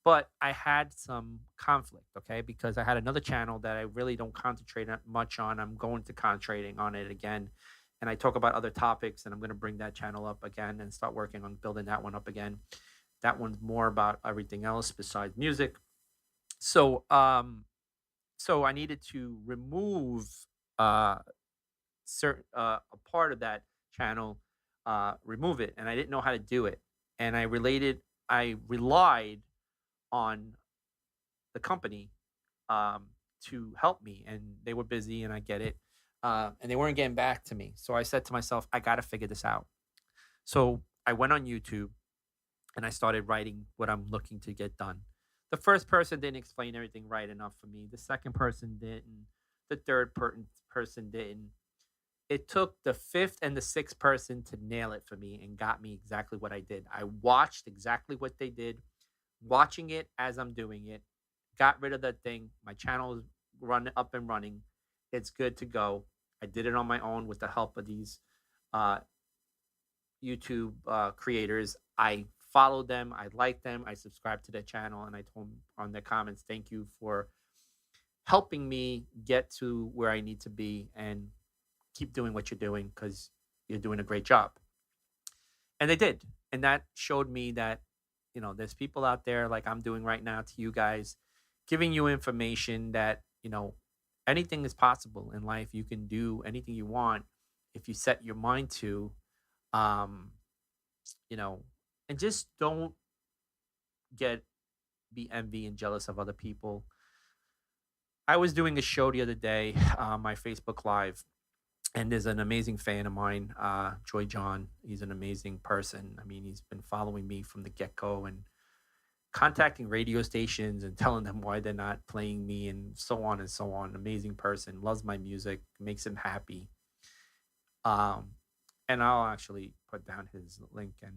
But I had some conflict, okay? Because I had another channel that I really don't concentrate much on. I'm going to concentrating on it again. And I talk about other topics, and I'm going to bring that channel up again and start working on building that one up again. That one's more about everything else besides music. So, so I needed to remove uh certain a part of that channel, remove it, and I didn't know how to do it. And I relied on the company to help me, and they were busy, and I get it. And they weren't getting back to me. So I said to myself, I got to figure this out. So I went on YouTube and I started writing what I'm looking to get done. The first person didn't explain everything right enough for me. The second person didn't. The person didn't. It took the fifth and the sixth person to nail it for me and got me exactly what I did. I watched exactly what they did, watching it as I'm doing it, got rid of that thing. My channel is up and running. It's good to go. I did it on my own with the help of these uh, YouTube creators. I followed them. I liked them. I subscribed to their channel, and I told them on their comments, thank you for helping me get to where I need to be, and keep doing what you're doing because you're doing a great job. And they did. And that showed me that, there's people out there like I'm doing right now to you guys, giving you information that, anything is possible in life. You can do anything you want if you set your mind to, um, you know, and just don't get be envy and jealous of other people. I was doing a show the other day on my Facebook Live, and there's an amazing fan of mine, Joy John. He's an amazing person. I mean, he's been following me from the get go and contacting radio stations and telling them why they're not playing me and so on and so on. Amazing person, loves my music, makes him happy. Um, and I'll actually put down his link and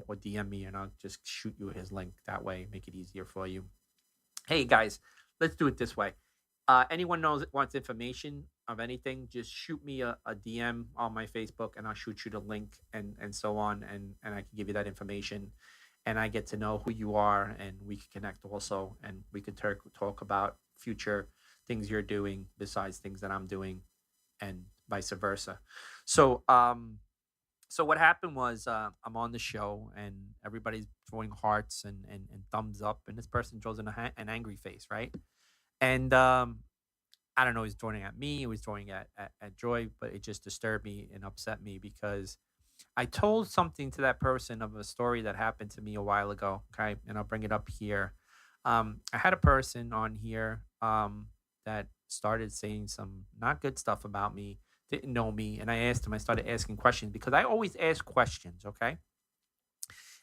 or DM me, and I'll just shoot you his link that way, make it easier for you. Hey guys, let's do it this way. Anyone knows wants information of anything, just shoot me a DM on my Facebook, and I'll shoot you the link and so on, and I can give you that information, and I get to know who you are, and we can connect also, and we could talk about future things you're doing besides things that I'm doing, and vice versa. So, so what happened was I'm on the show, and everybody's throwing hearts and thumbs up, and this person draws an angry face, right? And I don't know, he's throwing at me, he was throwing at Joy, but it just disturbed me and upset me because I told something to that person of a story that happened to me a while ago. Okay. And I'll bring it up here. I had a person on here that started saying some not good stuff about me, didn't know me. And I asked him, I started asking questions because I always ask questions. Okay.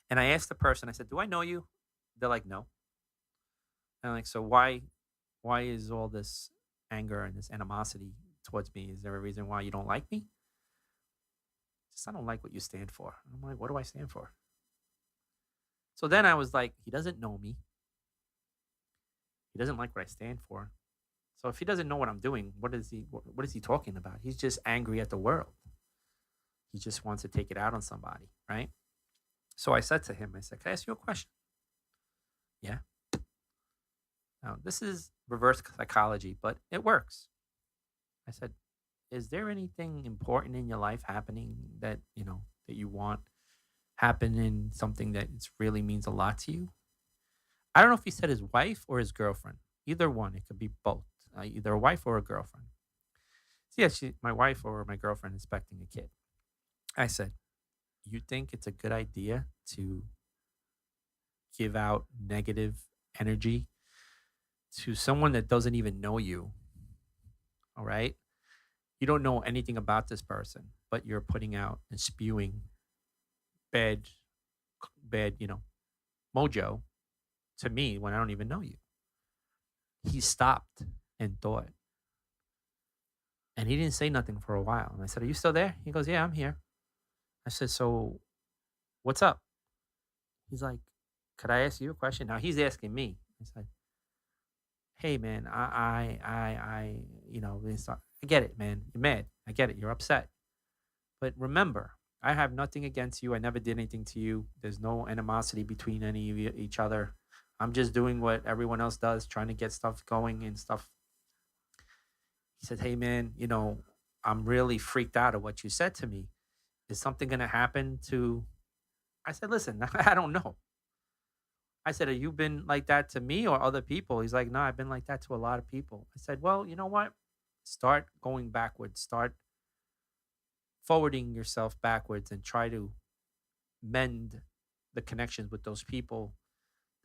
And I asked the person, I said, do I know you? They're like, no. And I'm like, so why is all this anger and this animosity towards me? Is there a reason why you don't like me? Just I don't like what you stand for. I'm like, what do I stand for? So then I was like, he doesn't know me. He doesn't like what I stand for. So if he doesn't know what I'm doing, what is he talking about? He's just angry at the world. He just wants to take it out on somebody, right? So I said to him, I said, can I ask you a question? Yeah. Now this is reverse psychology, but it works. I said, is there anything important in your life happening that, that you want happening, something that really means a lot to you? I don't know if he said his wife or his girlfriend. Either one. It could be both. Either a wife or a girlfriend. So yeah, my wife or my girlfriend is expecting a kid. I said, you think it's a good idea to give out negative energy to someone that doesn't even know you? All right. You don't know anything about this person, but you're putting out and spewing bad, bad, mojo to me when I don't even know you. He stopped and thought. And he didn't say nothing for a while. And I said, "Are you still there?" He goes, "Yeah, I'm here." I said, "So what's up?" He's like, "Could I ask you a question?" Now he's asking me. I said, "Hey, man, I get it, man. You're mad. I get it. You're upset. But remember, I have nothing against you. I never did anything to you. There's no animosity between any of each other. I'm just doing what everyone else does, trying to get stuff going and stuff." He said, "Hey, man, I'm really freaked out at what you said to me. Is something going to happen to?" I said, "Listen, I don't know." I said, "Have you been like that to me or other people?" He's like, "No, I've been like that to a lot of people." I said, "Well, you know what? Start going backwards. Start forwarding yourself backwards and try to mend the connections with those people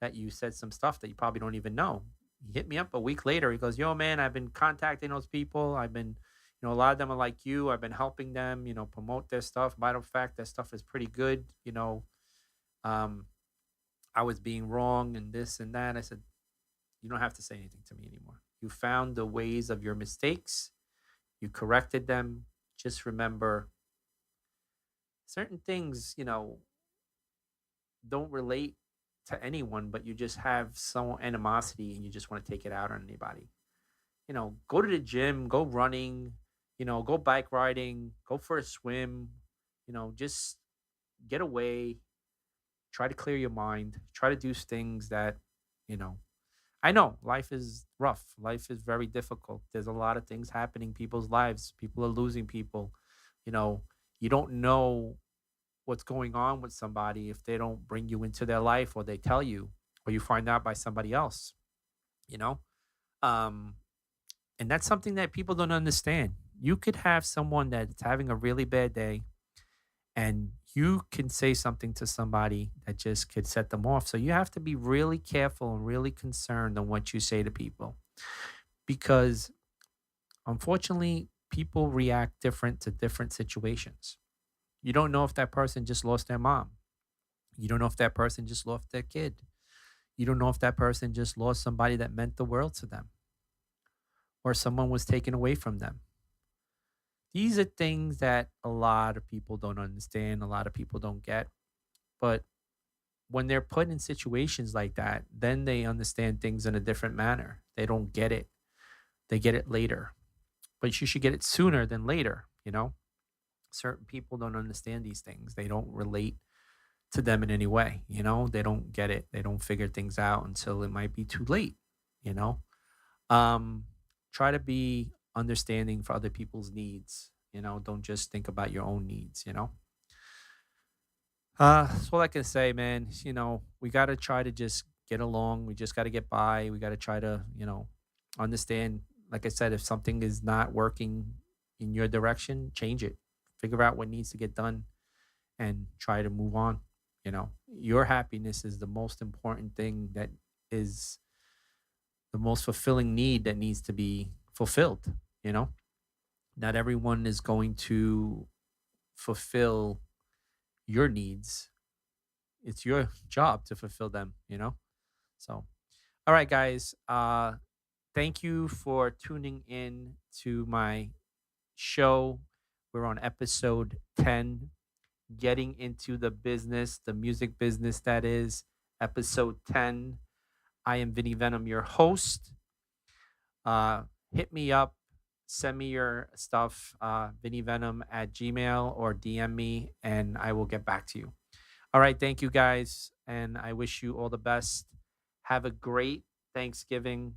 that you said some stuff that you probably don't even know." He hit me up a week later. He goes, "Yo, man, I've been contacting those people. I've been, a lot of them are like you. I've been helping them, promote their stuff. Matter of fact, their stuff is pretty good. Um, I was being wrong and this and that." I said, "You don't have to say anything to me anymore. You found the ways of your mistakes. You corrected them. Just remember certain things, don't relate to anyone, but you just have some animosity and you just want to take it out on anybody. Go to the gym, go running, go bike riding, go for a swim, just get away, try to clear your mind, try to do things that, you know, I know life is rough. Life is very difficult. There's a lot of things happening in people's lives. People are losing people. You know, you don't know what's going on with somebody if they don't bring you into their life or they tell you or you find out by somebody else, you know? Um, and that's something that people don't understand. You could have someone that's having a really bad day and you can say something to somebody that just could set them off. So you have to be really careful and really concerned on what you say to people because unfortunately, people react different to different situations. You don't know if that person just lost their mom. You don't know if that person just lost their kid. You don't know if that person just lost somebody that meant the world to them or someone was taken away from them. These are things that a lot of people don't understand, a lot of people don't get. But when they're put in situations like that, then they understand things in a different manner. They don't get it. They get it later. But you should get it sooner than later. Certain people don't understand these things. They don't relate to them in any way. They don't get it. They don't figure things out until it might be too late, you know? Um, Try to be understanding for other people's needs. Don't just think about your own needs. That's all I can say, man. We got to try to just get along. We just got to get by. We got to try to, understand. Like I said, if something is not working in your direction, change it. Figure out what needs to get done and try to move on. Your happiness is the most important thing that is the most fulfilling need that needs to be fulfilled. You know, not everyone is going to fulfill your needs. It's your job to fulfill them. So, all right, guys. Thank you for tuning in to my show. We're on episode 10, getting into the business, the music business, that is episode 10. I am Vinny Venom, your host. Hit me up, send me your stuff, vinnyvenom at gmail or DM me, and I will get back to you. All right. Thank you, guys. And I wish you all the best. Have a great Thanksgiving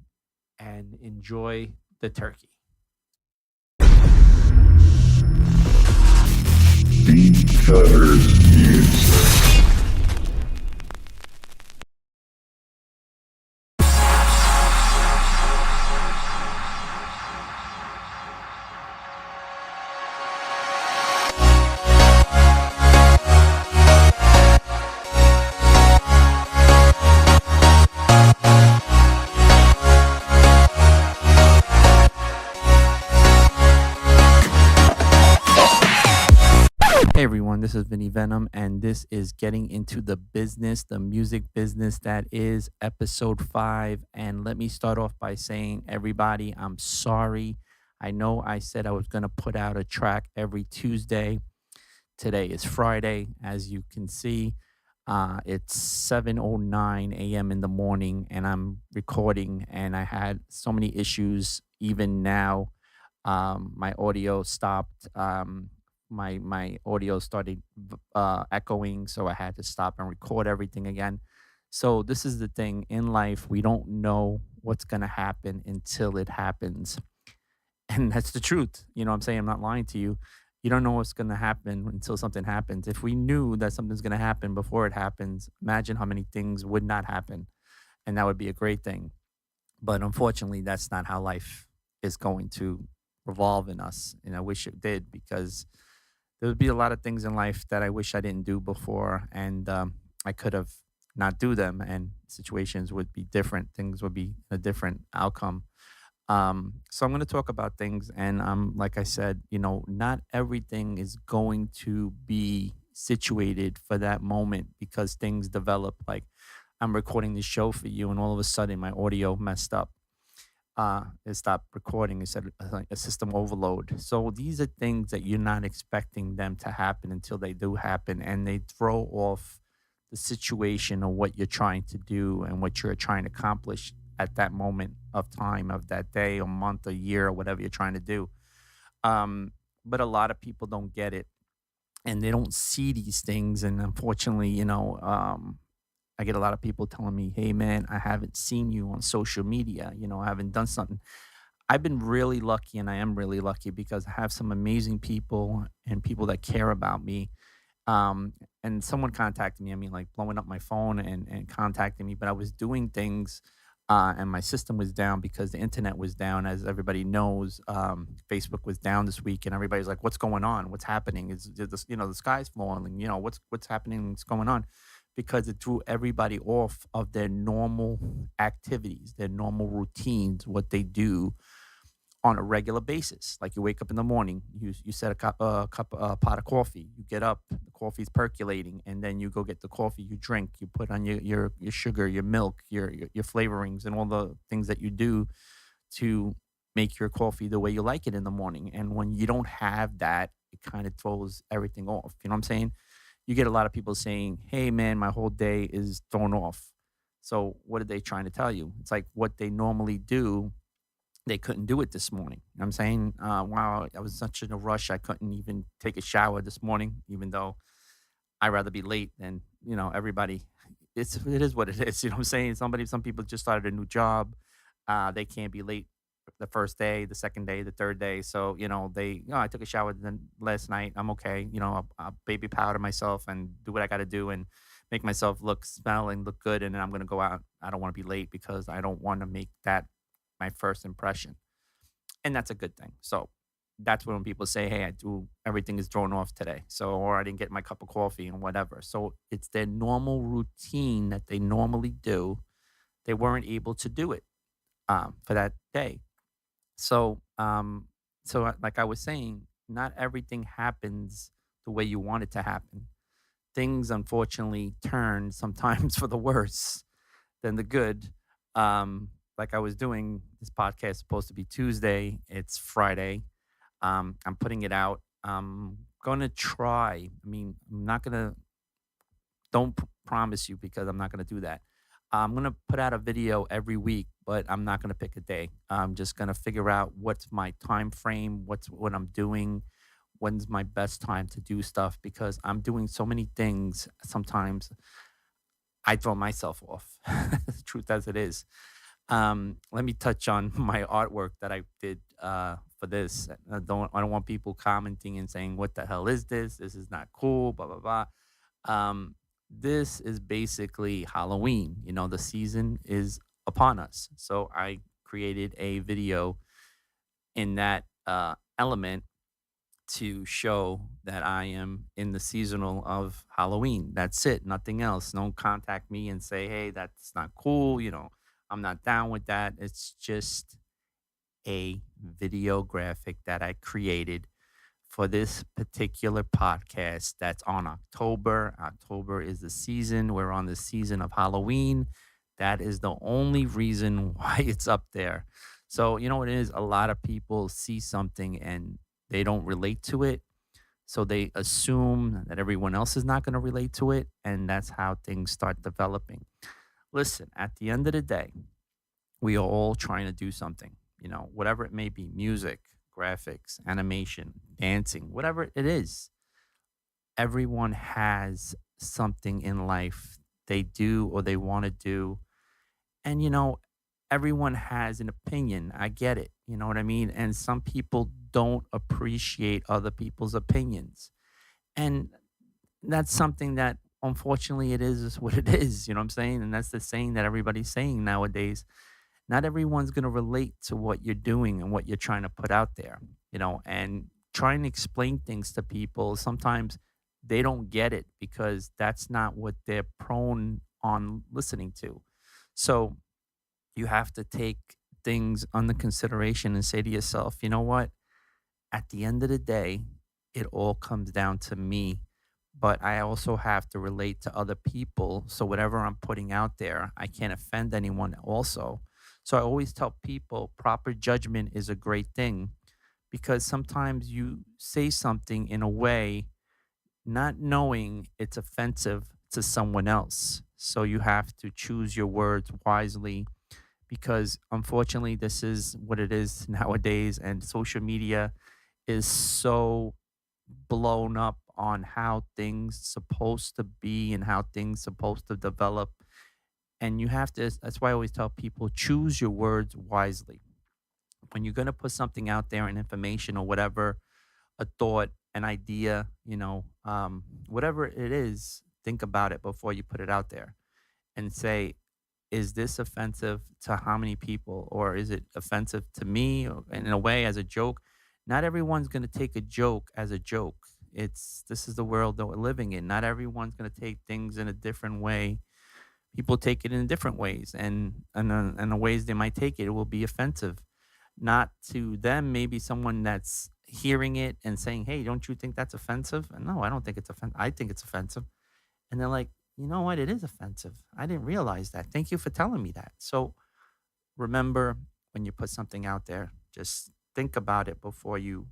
and enjoy the turkey. Beatcutterz music. Hey everyone, this is Vinny Venom, and this is Getting Into the Business, the music business, that is episode 5. And let me start off by saying, everybody, I'm sorry. I know I said I was going to put out a track every Tuesday. Today is Friday, as you can see. It's 7:09 a.m. in the morning, and I'm recording. And I had so many issues. Even now, my audio stopped. My audio started echoing, so I had to stop and record everything again. So this is the thing in life: we don't know what's gonna happen until it happens. And that's the truth. You know what I'm saying? I'm not lying to you. You don't know what's going to happen until something happens. If we knew that something's going to happen before it happens, imagine how many things would not happen. And that would be a great thing. But unfortunately, that's not how life is going to revolve in us. And I wish it did, because there would be a lot of things in life that I wish I didn't do before. And I could have not do them, and situations would be different. Things would be a different outcome. So I'm going to talk about things, and like I said, not everything is going to be situated for that moment, because things develop. Like, I'm recording this show for you, and all of a sudden my audio messed up. It stopped recording. It said like a system overload. So these are things that you're not expecting them to happen until they do happen, and they throw off the situation of what you're trying to do and what you're trying to accomplish at that moment of time, of that day or month or year or whatever you're trying to do. But a lot of people don't get it, and they don't see these things. And unfortunately, I get a lot of people telling me, "Hey, man, I haven't seen you on social media. I haven't done something." I've been really lucky, and I am really lucky, because I have some amazing people and people that care about me. And someone contacted me, I mean, like, blowing up my phone and contacting me, but I was doing things, and my system was down because the internet was down. As everybody knows, Facebook was down this week, and everybody's like, "What's going on? What's happening? Is this, the sky's falling? What's happening? What's going on?" Because it threw everybody off of their normal activities, their normal routines, what they do on a regular basis. Like, you wake up in the morning, you set a pot of coffee, you get up, the coffee's percolating, and then you go get the coffee, you drink, you put on your sugar, your milk, your flavorings, and all the things that you do to make your coffee the way you like it in the morning. And when you don't have that, it kind of throws everything off. You know what I'm saying? You get a lot of people saying, "Hey, man, my whole day is thrown off." So what are they trying to tell you? It's like what they normally do, they couldn't do it this morning. You know what I'm saying? Wow, I was such in a rush. I couldn't even take a shower this morning, even though I'd rather be late than, everybody. It is what it is. You know what I'm saying? Some people just started a new job. They can't be late the first day, the second day, the third day. So, I took a shower then last night. I'm okay. I'll baby powder myself and do what I got to do and make myself smell and look good. And then I'm going to go out. I don't want to be late, because I don't want to make that my first impression. And that's a good thing. So that's when people say, "Hey, everything is thrown off today." So, or I didn't get my cup of coffee and whatever. So it's their normal routine that they normally do. They weren't able to do it for that day. So, like I was saying, not everything happens the way you want it to happen. Things unfortunately turn sometimes for the worse than the good. Like I was doing this podcast, supposed to be Tuesday. It's Friday. I'm putting it out. I'm gonna try. I mean, I'm not gonna. Don't promise you, because I'm not gonna do that. I'm gonna put out a video every week, but I'm not gonna pick a day. I'm just gonna figure out what's my time frame, what I'm doing, when's my best time to do stuff, because I'm doing so many things. Sometimes I throw myself off. The truth as it is. Let me touch on my artwork that I did for this. I don't want people commenting and saying, "What the hell is this? This is not cool." Blah blah blah. This is basically Halloween. The season is upon us. So I created a video in that element to show that I am in the seasonal of Halloween. That's it, nothing else. Don't contact me and say, "Hey, that's not cool." I'm not down with that. It's just a video graphic that I created for this particular podcast that's on October. October is the season. We're on the season of Halloween. That is the only reason why it's up there. So, you know what it is? A lot of people see something and they don't relate to it. So they assume that everyone else is not going to relate to it. And that's how things start developing. Listen, at the end of the day, we are all trying to do something, whatever it may be: music, graphics, animation, dancing, whatever it is. Everyone has something in life they do or they want to do. And, everyone has an opinion. I get it. You know what I mean? And some people don't appreciate other people's opinions. And that's something that, unfortunately, is what it is. You know what I'm saying? And that's the saying that everybody's saying nowadays. Not everyone's going to relate to what you're doing and what you're trying to put out there, and trying to explain things to people. Sometimes they don't get it because that's not what they're prone on listening to. So you have to take things under consideration and say to yourself, you know what? At the end of the day, it all comes down to me, but I also have to relate to other people. So whatever I'm putting out there, I can't offend anyone also. So I always tell people proper judgment is a great thing, because sometimes you say something in a way not knowing it's offensive to someone else. So you have to choose your words wisely, because unfortunately this is what it is nowadays, and social media is so blown up on how things supposed to be and how things supposed to develop. And you have to, that's why I always tell people, choose your words wisely when you're going to put something out there, an information or whatever, a thought, an idea, whatever it is. Think about it before you put it out there and say, is this offensive to how many people, or is it offensive to me, or in a way, as a joke? Not everyone's going to take a joke as a joke. This is the world that we're living in. Not everyone's going to take things in a different way. People take it in different ways, and the ways they might take it, it will be offensive. Not to them, maybe someone that's hearing it and saying, "Hey, don't you think that's offensive?" And no, I don't think it's offensive. I think it's offensive. And they're like, you know what? It is offensive. I didn't realize that. Thank you for telling me that. So remember, when you put something out there, just think about it before you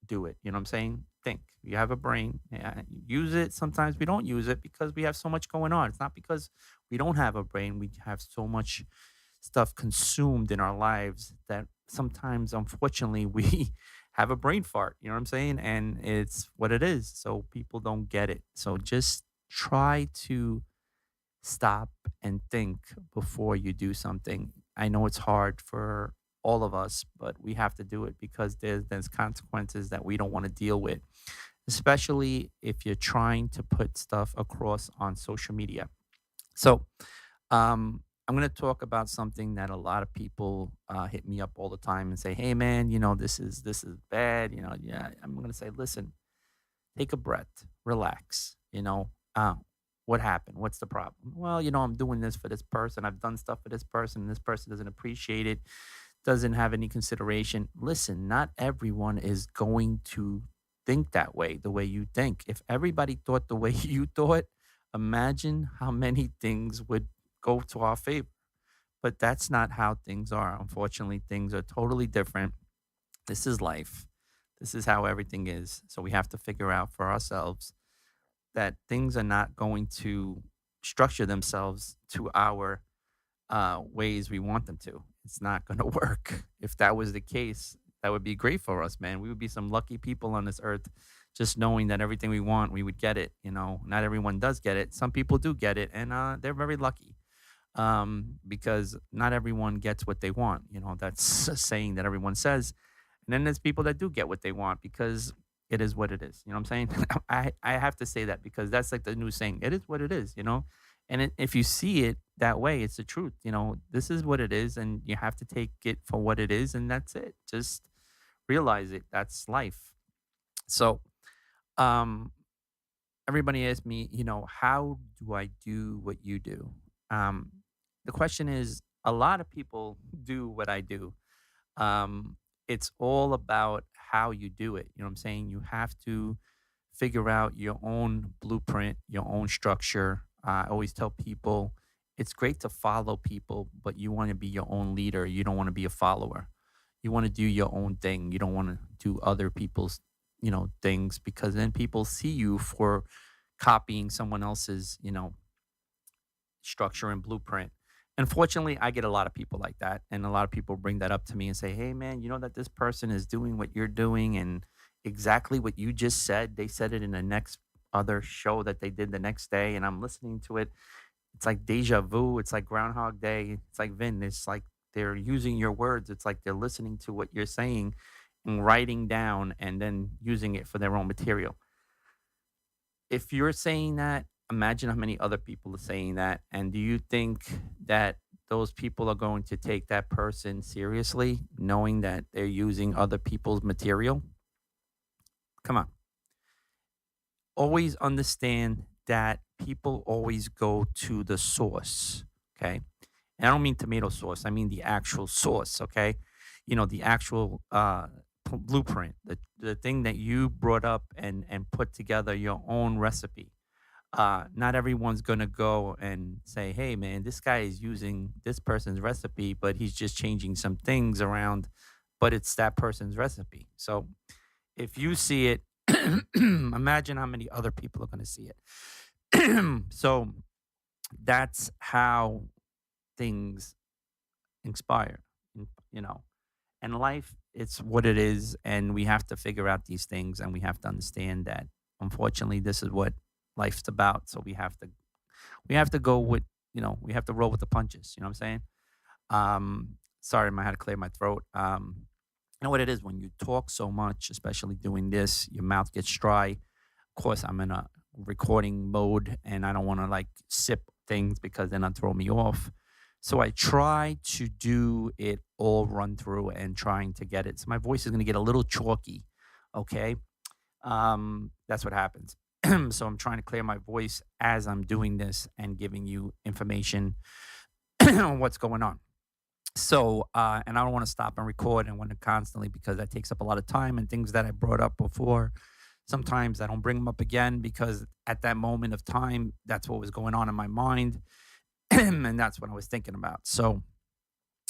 do it. You know what I'm saying? Think. You have a brain. Yeah, use it. Sometimes we don't use it because we have so much going on. It's not because we don't have a brain. We have so much stuff consumed in our lives that sometimes, unfortunately, we have a brain fart. You know what I'm saying? And it's what it is. So people don't get it. So just try to stop and think before you do something. I know it's hard for all of us, but we have to do it because there's consequences that we don't want to deal with, especially if you're trying to put stuff across on social media. So, I'm going to talk about something that a lot of people hit me up all the time and say, "Hey, man, this is bad." Yeah, I'm going to say, "Listen, take a breath, relax. What happened? What's the problem? Well, I'm doing this for this person. I've done stuff for this person, and this person doesn't appreciate it, doesn't have any consideration." Listen, not everyone is going to think that way, the way you think. If everybody thought the way you thought, imagine how many things would go to our favor. But that's not how things are. Unfortunately, things are totally different. This is life. This is how everything is. So we have to figure out for ourselves that things are not going to structure themselves to our ways we want them to. It's not going to work. If that was the case, that would be great for us, man. We would be some lucky people on this earth, just knowing that everything we want, we would get it. Not everyone does get it. Some people do get it, and they're very lucky, because not everyone gets what they want. That's a saying that everyone says. And then there's people that do get what they want, because it is what it is. You know what I'm saying? I have to say that because that's like the new saying. It is what it is. And if you see it that way, it's the truth. This is what it is, and you have to take it for what it is, and that's it. Just realize it. That's life. So, um, everybody asks me, how do I do what you do? Um, the question is, a lot of people do what I do. It's all about how you do it. You know what I'm saying? You have to figure out your own blueprint, your own structure. I always tell people, It's great to follow people, but you want to be your own leader. You don't want to be a follower. You want to do your own thing. You don't want to do other people's, things, because then people see you for copying someone else's, structure and blueprint. Unfortunately, I get a lot of people like that. And a lot of people bring that up to me and say, hey, man, you know that this person is doing what you're doing and exactly what you just said. They said it in the next other show that they did the next day. And I'm listening to it. It's like deja vu. It's like Groundhog Day. It's like Vin. It's like they're using your words. It's like they're listening to what you're saying and writing down and then using it for their own material. If you're saying that, imagine how many other people are saying that. And do you think that those people are going to take that person seriously, knowing that they're using other people's material? Come on. Always understand that people always go to the source. Okay. And I don't mean tomato sauce, I mean the actual source. Okay. The actual blueprint, the thing that you brought up and put together your own recipe. Not everyone's gonna go and say, "Hey, man, this guy is using this person's recipe, but he's just changing some things around, but it's that person's recipe." So if you see it, imagine how many other people are gonna see it. So that's how things inspire, mm, you know. And life, it's what it is, and we have to figure out these things, and we have to understand that, unfortunately, this is what life's about. So we have to go with, we have to roll with the punches. You know what I'm saying? Sorry, I had to clear my throat. You know what it is when you talk so much, especially doing this, your mouth gets dry. Of course, I'm in a recording mode, and I don't want to like sip things because then it throw me off. So I try to do it all run through and trying to get it. So my voice is going to get a little chalky. Okay. That's what happens. So I'm trying to clear my voice as I'm doing this and giving you information on what's going on. So, and I don't want to stop and record and want to constantly because that takes up a lot of time and things that I brought up before. Sometimes I don't bring them up again because at that moment of time, that's what was going on in my mind. And that's what I was thinking about. So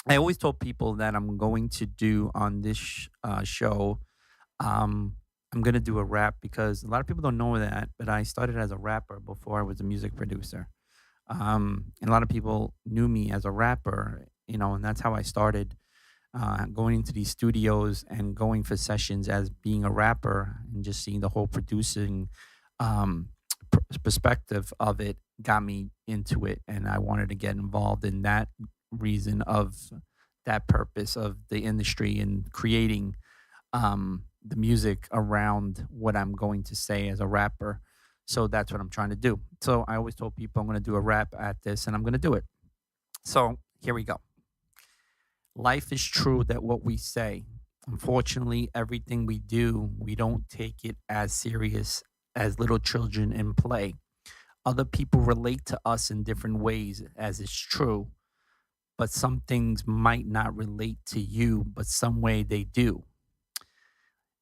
I always told people that I'm going to do on this show. Um, I'm gonna do a rap because a lot of people don't know that, but I started as a rapper before I was a music producer. And a lot of people knew me as a rapper, and that's how I started going into these studios and going for sessions as being a rapper and just seeing the whole producing um, perspective of it got me into it. And I wanted to get involved in that reason of that purpose of the industry and creating the music around what I'm going to say as a rapper. So that's what I'm trying to do. So I always told people I'm going to do a rap at this and I'm going to do it. So here we go. Life is true that what we say. Unfortunately, everything we do, we don't take it as serious as little children in play. Other people relate to us in different ways, as is true, but some things might not relate to you, but some way they do.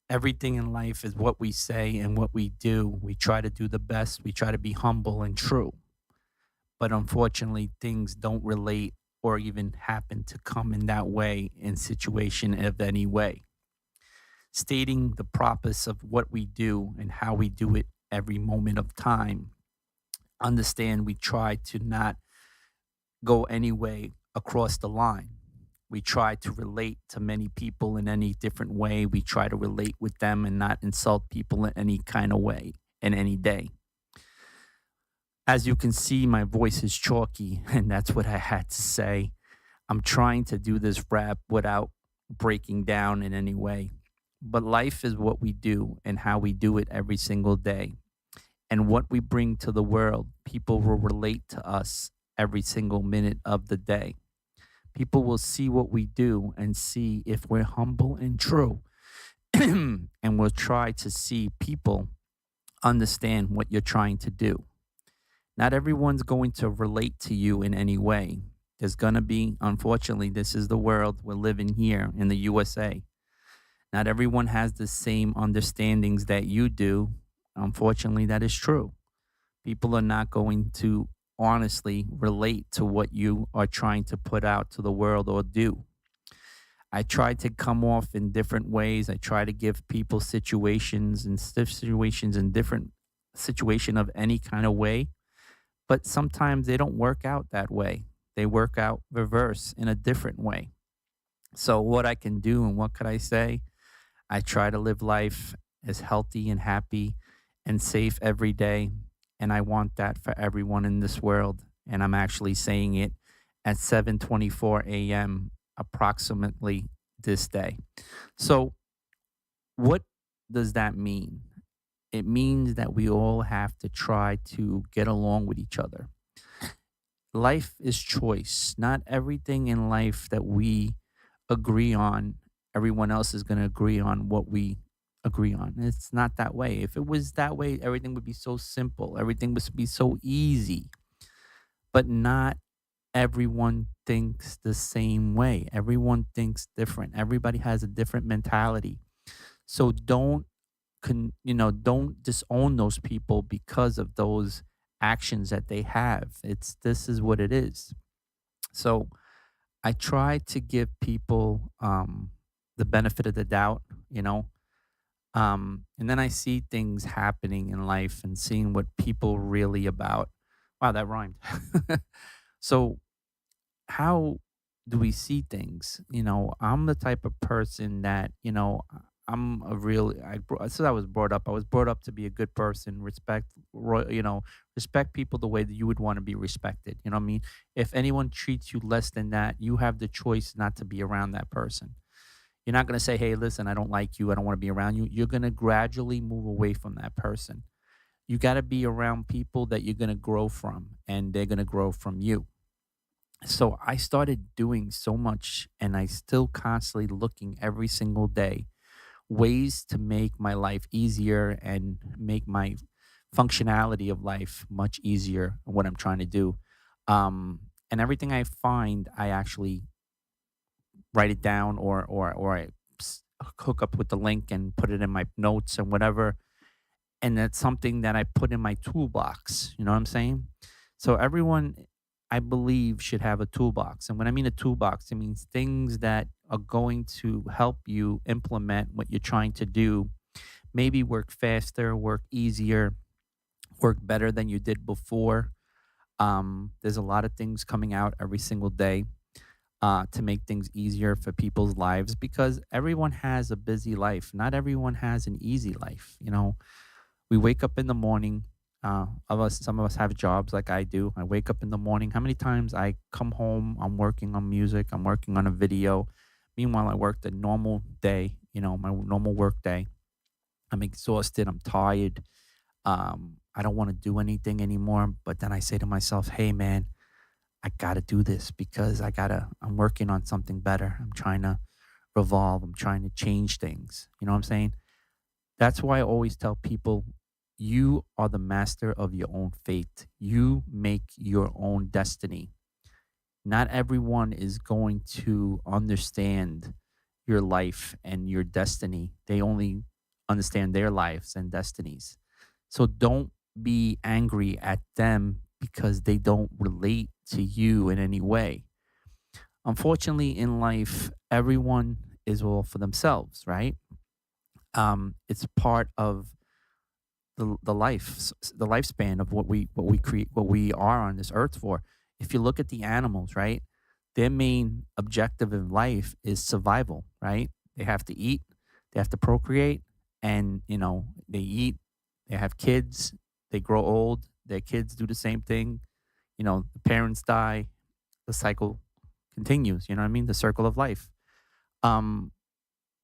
Everything in life is what we say and what we do. We try to do the best. We try to be humble and true. But unfortunately, things don't relate or even happen to come in that way in situation of any way. Stating the purpose of what we do and how we do it every moment of time. Understand we try to not go any way across the line. We try to relate to many people in any different way. We try to relate with them and not insult people in any kind of way in any day. As you can see, my voice is chalky, and that's what I had to say. I'm trying to do this rap without breaking down in any way. But life is what we do and how we do it every single day. And what we bring to the world, people will relate to us every single minute of the day. People will see what we do and see if we're humble and true. And we'll try to see people understand what you're trying to do. Not everyone's going to relate to you in any way. There's going to be, unfortunately, this is the world we're living here in the USA. Not everyone has the same understandings that you do. Unfortunately, that is true. People are not going to honestly relate to what you are trying to put out to the world or do. I try to come off in different ways. I try to give people situations and stiff situations in different situation of any kind of way, but sometimes they don't work out that way. They work out reverse in a different way. So what I can do and what could I say? I try to live life as healthy and happy and safe every day. And I want that for everyone in this world. And I'm actually saying it at 7:24 a.m. approximately this day. So what does that mean? It means that we all have to try to get along with each other. Life is choice. Not everything in life that we agree on, everyone else is going to agree on what we agree on. It's not that way. If it was that way, everything would be so simple, everything would be so easy. But not everyone thinks the same way. Everyone thinks different. Everybody has a different mentality. So don't disown those people because of those actions that they have. It's This is what it is. So I try to give people the benefit of the doubt, you know, and then I see things happening in life and seeing what people really about. Wow, that rhymed. So how do we see things? I'm the type of person that, I'm a real, since I was brought up, I was brought up to be a good person, respect people the way that you would want to be respected. You know what I mean? If anyone treats you less than that, you have the choice not to be around that person. You're not going to say, hey, listen, I don't like you. I don't want to be around you. You're going to gradually move away from that person. You got to be around people that you're going to grow from and they're going to grow from you. So I started doing so much and I still constantly looking every single day ways to make my life easier and make my functionality of life much easier what I'm trying to do. And everything I find, I actually write it down or hook up with the link and put it in my notes and whatever. And that's something that I put in my toolbox. You know what I'm saying? So everyone, I believe, should have a toolbox. And when I mean a toolbox, it means things that are going to help you implement what you're trying to do. Maybe work faster, work easier, work better than you did before. There's a lot of things coming out every single day to make things easier for people's lives because everyone has a busy life. Not everyone has an easy life. We wake up in the morning. Some of us have jobs like I do. I wake up in the morning. How many times I come home? I'm working on music. I'm working on a video. Meanwhile, I work the normal day. My normal work day. I'm exhausted. I'm tired. I don't want to do anything anymore. But then I say to myself, "Hey, man, I gotta do this because I'm working on something better. I'm trying to revolve. I'm trying to change things." You know what I'm saying? That's why I always tell people you are the master of your own fate. You make your own destiny. Not everyone is going to understand your life and your destiny. They only understand their lives and destinies. So don't be angry at them because they don't relate to you in any way. Unfortunately, in life, everyone is all for themselves, right? It's part of the lifespan of what we create, what we are on this earth for. If you look at the animals, right, their main objective in life is survival, right? They have to eat, they have to procreate, and they eat, they have kids, they grow old, their kids do the same thing. The parents die, the cycle continues. You know what I mean? The circle of life. um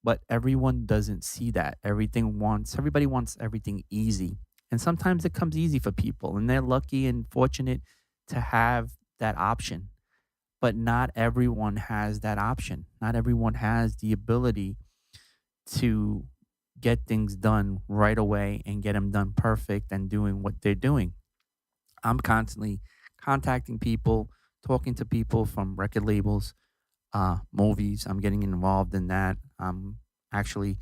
but everyone doesn't see that. Everybody wants everything easy. And sometimes it comes easy for people and they're lucky and fortunate to have that option. But not everyone has that option. Not everyone has the ability to get things done right away and get them done perfect and doing what they're doing. I'm constantly contacting people, talking to people from record labels, movies. I'm getting involved in that. I'm actually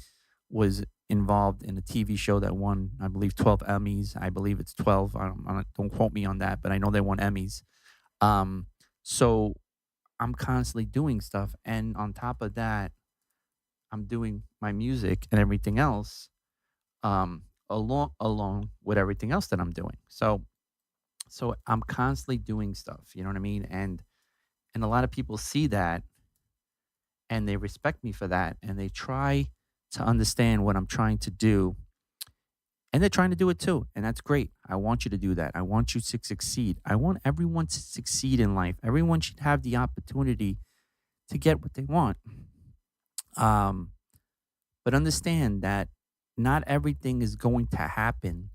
was involved in a TV show that won, I believe, 12 Emmys. I believe it's 12. Don't quote me on that, but I know they won Emmys. So I'm constantly doing stuff. And on top of that, I'm doing my music and everything else along with everything else that I'm doing. So I'm constantly doing stuff, you know what I mean? And a lot of people see that and they respect me for that and they try to understand what I'm trying to do and they're trying to do it too. And that's great. I want you to do that. I want you to succeed. I want everyone to succeed in life. Everyone should have the opportunity to get what they want. Um, but understand that not everything is going to happen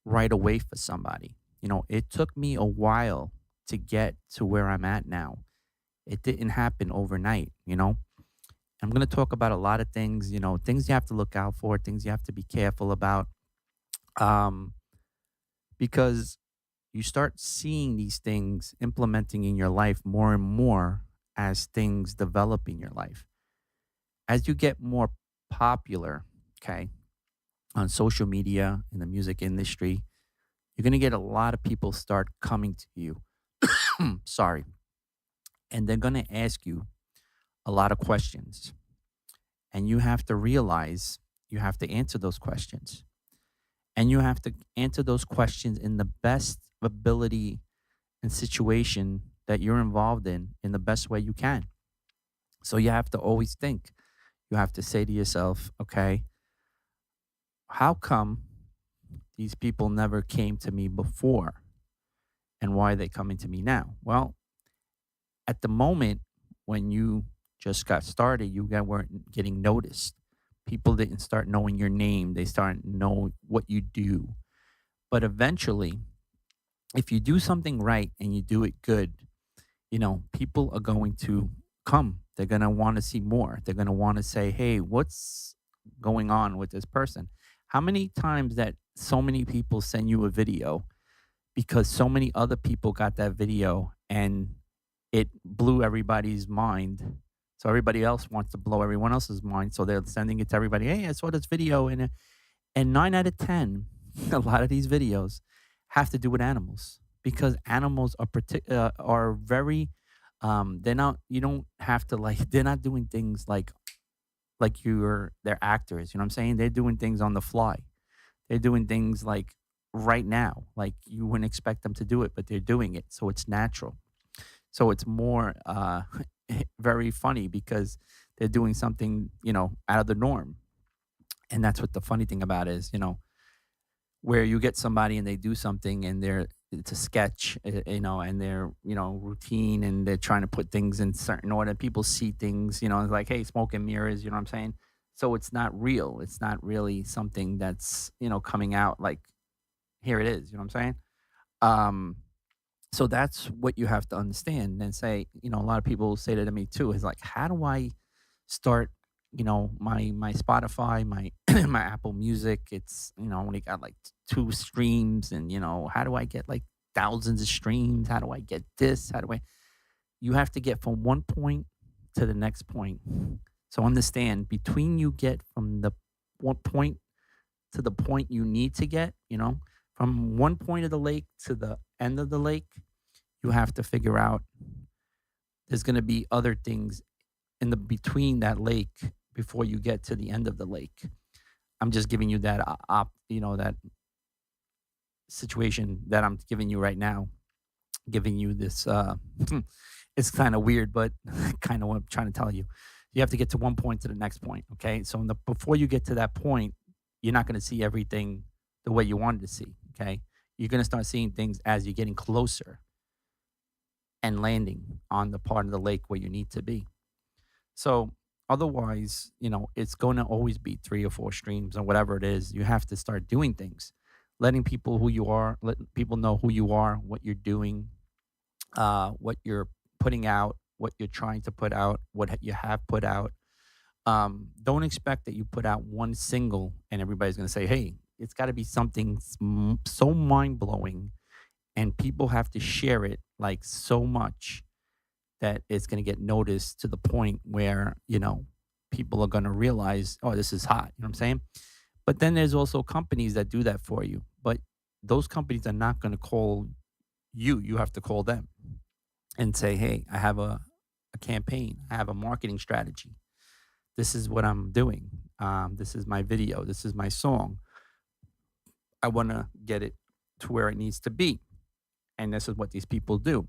right away for somebody. You know, it took me a while to get to where I'm at now. It didn't happen overnight, you know. I'm going to talk about a lot of things, you know, things you have to look out for, things you have to be careful about. Um, because you start seeing these things implementing in your life more and more as things develop in your life. As you get more popular, okay, on social media in the music industry, you're going to get a lot of people start coming to you. Sorry. And they're going to ask you a lot of questions. And you have to realize you have to answer those questions. And you have to answer those questions in the best ability and situation that you're involved in the best way you can. So you have to always think. You have to say to yourself, okay, how come these people never came to me before? And why are they coming to me now? Well, at the moment when you just got started, weren't getting noticed. People didn't start knowing your name. They start know what you do. But eventually, if you do something right and you do it good, you know, people are going to come. They're going to want to see more. They're going to want to say, hey, what's going on with this person? How many times that so many people send you a video because so many other people got that video and it blew everybody's mind. So everybody else wants to blow everyone else's mind. So they're sending it to everybody. Hey, I saw this video, and 9 out of 10, a lot of these videos have to do with animals because animals are very. They're not. You don't have to like. They're not doing things like they're actors. You know what I'm saying? They're doing things on the fly. They're doing things like right now, like you wouldn't expect them to do it, but they're doing it. So it's natural. So it's more very funny because they're doing something, you know, out of the norm. And that's what the funny thing about it is, you know, where you get somebody and they do something and it's a sketch, you know, and they're, you know, routine and they're trying to put things in certain order. People see things, you know, it's like, hey, smoke and mirrors, you know what I'm saying? So it's not real. It's not really something that's, you know, coming out like, here it is, you know what I'm saying? Um, so that's what you have to understand and say, you know, a lot of people say that to me too, is like, how do I start, you know, my Spotify, my my Apple Music, it's, you know, only got like two streams and, you know, how do I get like thousands of streams? How do I get this? How do I You have to get from one point to the next point. So understand between you get from the one point to the point you need to get, you know, from one point of the lake to the end of the lake, you have to figure out there's going to be other things in the between that lake before you get to the end of the lake. I'm just giving you that you know, that situation that I'm giving you right now, giving you this it's kind of weird, but kind of what I'm trying to tell you. You have to get to one point to the next point, okay? So before you get to that point, you're not going to see everything the way you wanted to see, okay? You're going to start seeing things as you're getting closer and landing on the part of the lake where you need to be. So otherwise, you know, it's going to always be three or four streams or whatever it is. You have to start doing things, letting people who you are, let people know who you are, what you're doing, what you're putting out, what you're trying to put out, what you have put out. Don't expect that you put out one single and everybody's going to say, hey, it's got to be something so mind blowing and people have to share it like so much that it's going to get noticed to the point where, you know, people are going to realize, oh, this is hot. You know what I'm saying? But then there's also companies that do that for you. But those companies are not going to call you. You have to call them and say, hey, I have a campaign, I have a marketing strategy. This is what I'm doing. This is my video. This is my song. I want to get it to where it needs to be. And this is what these people do.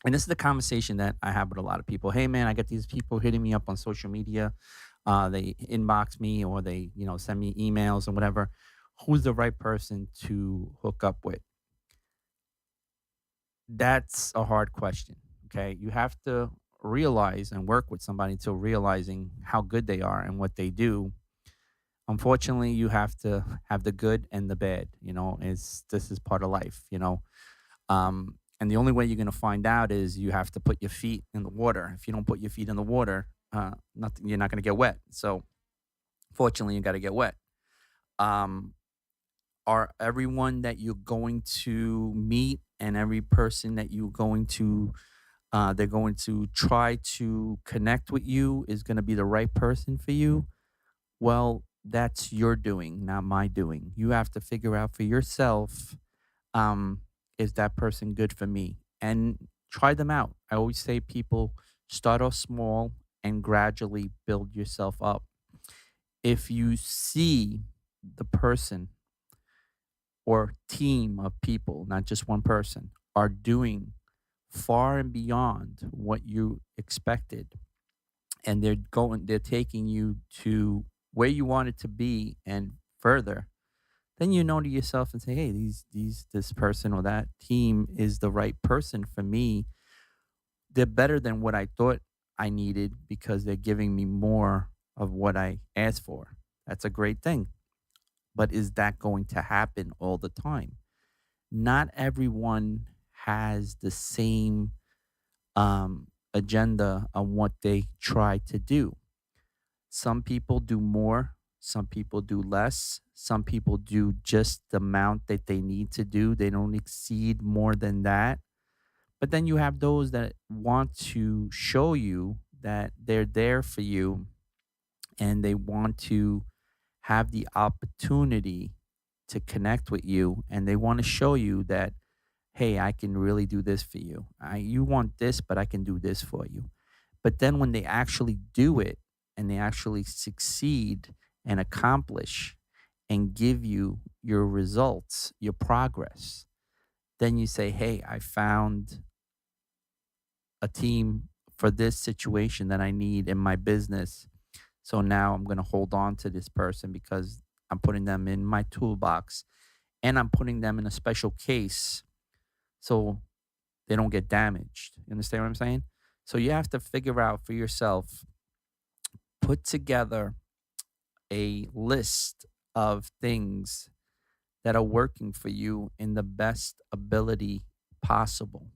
And this is the conversation that I have with a lot of people. Hey, man, I get these people hitting me up on social media. They inbox me or they, send me emails and whatever. Who's the right person to hook up with? That's a hard question. Okay. You have to realize and work with somebody until realizing how good they are and what they do. Unfortunately, you have to have the good and the bad. It's this is part of life. And the only way you're going to find out is you have to put your feet in the water. If you don't put your feet in the water, nothing, you're not going to get wet. So, fortunately, you got to get wet. Um, are everyone that you're going to meet and every person that you're going to they're going to try to connect with you is going to be the right person for you? Well, that's your doing, not my doing. You have to figure out for yourself, um, is that person good for me? And try them out. I always say people start off small and gradually build yourself up. If you see the person or team of people, not just one person, are doing far and beyond what you expected, and they're taking you to where you want it to be and further, then you know to yourself and say, hey, this person or that team is the right person for me. They're better than what I thought I needed because they're giving me more of what I asked for. That's a great thing. But is that going to happen all the time? Not everyone has the same agenda on what they try to do. Some people do more, some people do less, some people do just the amount that they need to do. They don't exceed more than that. But then you have those that want to show you that they're there for you and they want to have the opportunity to connect with you and they want to show you that, hey, I can really do this for you. You want this, but I can do this for you. But then when they actually do it and they actually succeed and accomplish and give you your results, your progress, then you say, hey, I found a team for this situation that I need in my business. So now I'm going to hold on to this person because I'm putting them in my toolbox and I'm putting them in a special case so they don't get damaged. You understand what I'm saying? So you have to figure out for yourself, put together a list of things that are working for you in the best ability possible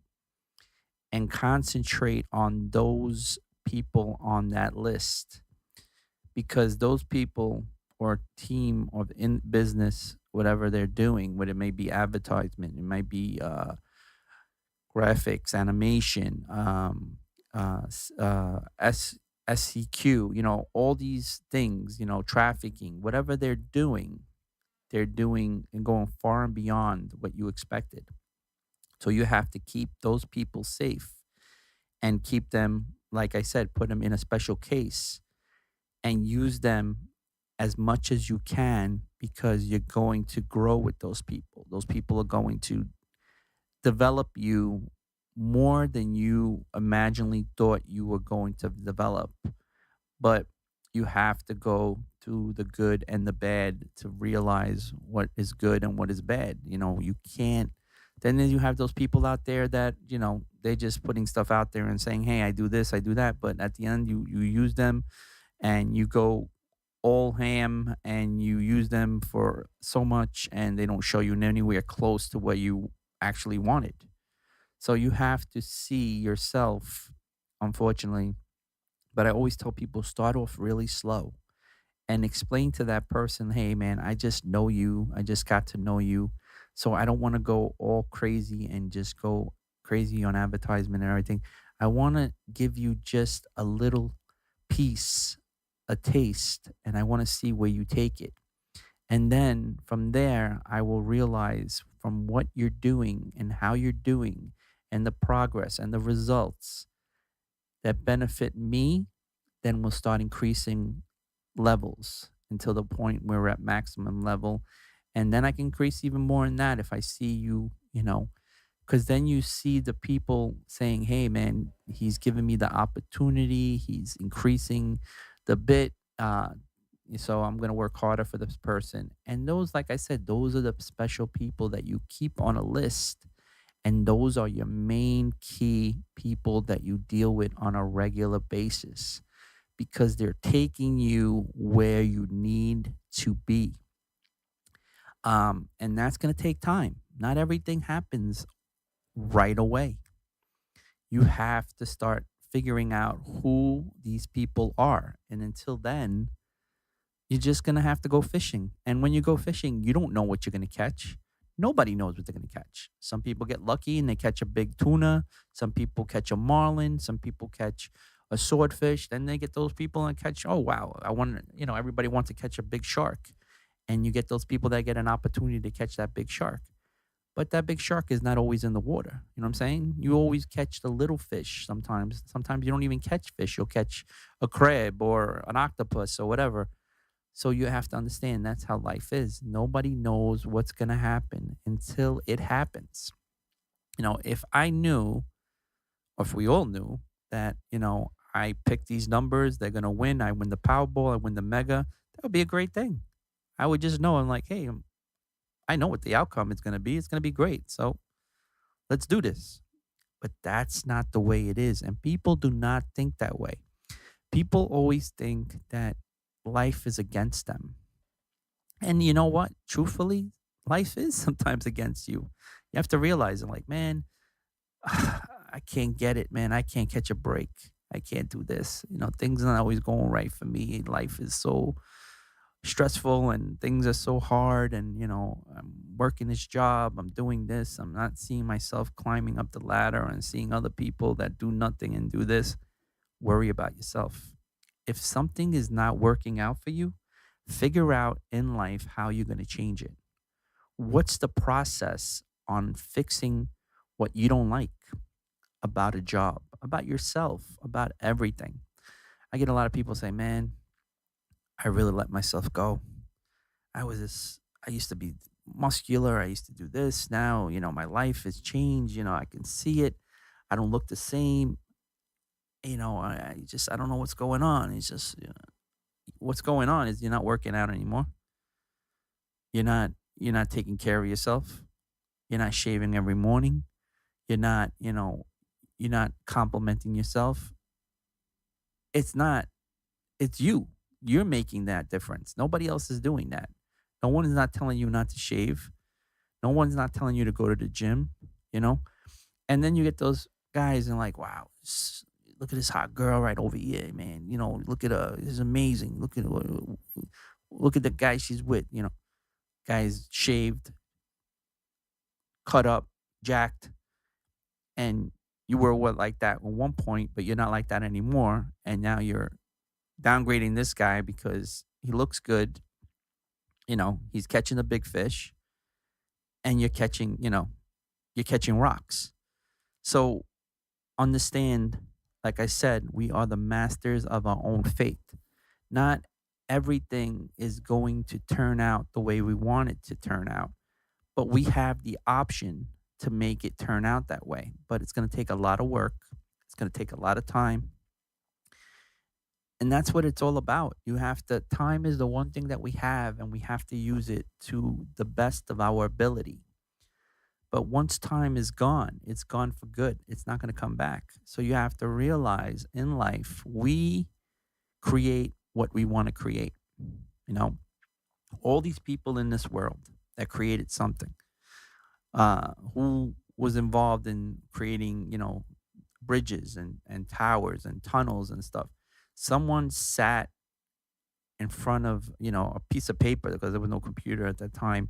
and concentrate on those people on that list because those people or team or in business, whatever they're doing, what it may be advertisement, it might be graphics, animation, SCQ, all these things, trafficking, whatever they're doing and going far and beyond what you expected. So you have to keep those people safe and keep them, like I said, put them in a special case and use them as much as you can because you're going to grow with those people. Those people are going to develop you more than you originally thought you were going to develop. But you have to go through the good and the bad to realize what is good and what is bad. You can't. Then you have those people out there that they're just putting stuff out there and saying, "Hey, I do this, I do that," but at the end, you use them and you go all ham and you use them for so much, and they don't show you anywhere close to what you actually wanted. So you have to see yourself, unfortunately. But I always tell people start off really slow and explain to that person, hey, man, I just know you. I just got to know you. So I don't want to go all crazy and just go crazy on advertisement and everything. I want to give you just a little piece a taste and I want to see where you take it. And then from there, I will realize from what you're doing and how you're doing and the progress and the results that benefit me, then we'll start increasing levels until the point where we're at maximum level. And then I can increase even more in that if I see you, because then you see the people saying, hey, man, he's giving me the opportunity, he's increasing the bit. So I'm going to work harder for this person. And those, like I said, those are the special people that you keep on a list. And those are your main key people that you deal with on a regular basis because they're taking you where you need to be. And that's going to take time. Not everything happens right away. You have to start figuring out who these people are. And until then, you're just going to have to go fishing. And when you go fishing, you don't know what you're going to catch. Nobody knows what they're going to catch. Some people get lucky and they catch a big tuna. Some people catch a marlin. Some people catch a swordfish. Then they get those people and catch, oh, wow, everybody wants to catch a big shark. And you get those people that get an opportunity to catch that big shark. But that big shark is not always in the water. You know what I'm saying? You always catch the little fish sometimes. Sometimes you don't even catch fish. You'll catch a crab or an octopus or whatever. So you have to understand that's how life is. Nobody knows what's going to happen until it happens. If I knew, or if we all knew that, I pick these numbers, they're going to win. I win the Powerball, I win the Mega. That would be a great thing. I would just know. I'm like, hey, I know what the outcome is going to be. It's going to be great. So let's do this. But that's not the way it is. And people do not think that way. People always think that life is against them. And you know what? Truthfully, life is sometimes against you. You have to realize it like, man, I can't get it, man. I can't catch a break. I can't do this. Things are not always going right for me. Life is so stressful and things are so hard. And, I'm working this job. I'm doing this. I'm not seeing myself climbing up the ladder and seeing other people that do nothing and do this. Worry about yourself. If something is not working out for you, figure out in life how you're going to change it. What's the process on fixing what you don't like about a job, about yourself, about everything? I get a lot of people say, man, I really let myself go. I used to be muscular. I used to do this. Now, my life has changed. I can see it. I don't look the same. I don't know what's going on. It's just, what's going on is you're not working out anymore. You're not taking care of yourself. You're not shaving every morning. You're not complimenting yourself. It's not, it's you. You're making that difference. Nobody else is doing that. No one is not telling you not to shave. No one's not telling you to go to the gym, you know? And then you get those guys and like, wow, look at this hot girl right over here, man. Look at her. This is amazing. Look at the guy she's with, Guy's shaved, cut up, jacked, and you were what like that at one point, but you're not like that anymore. And now you're downgrading this guy because he looks good. He's catching the big fish, and you're catching rocks. So understand, like I said, we are the masters of our own fate. Not everything is going to turn out the way we want it to turn out, but we have the option to make it turn out that way. But it's going to take a lot of work, it's going to take a lot of time. And that's what it's all about. Time is the one thing that we have, and we have to use it to the best of our ability. But once time is gone, it's gone for good. It's not going to come back. So you have to realize in life, we create what we want to create. You know, all these people in this world that created something, who was involved in creating, bridges and towers and tunnels and stuff. Someone sat in front of, a piece of paper because there was no computer at that time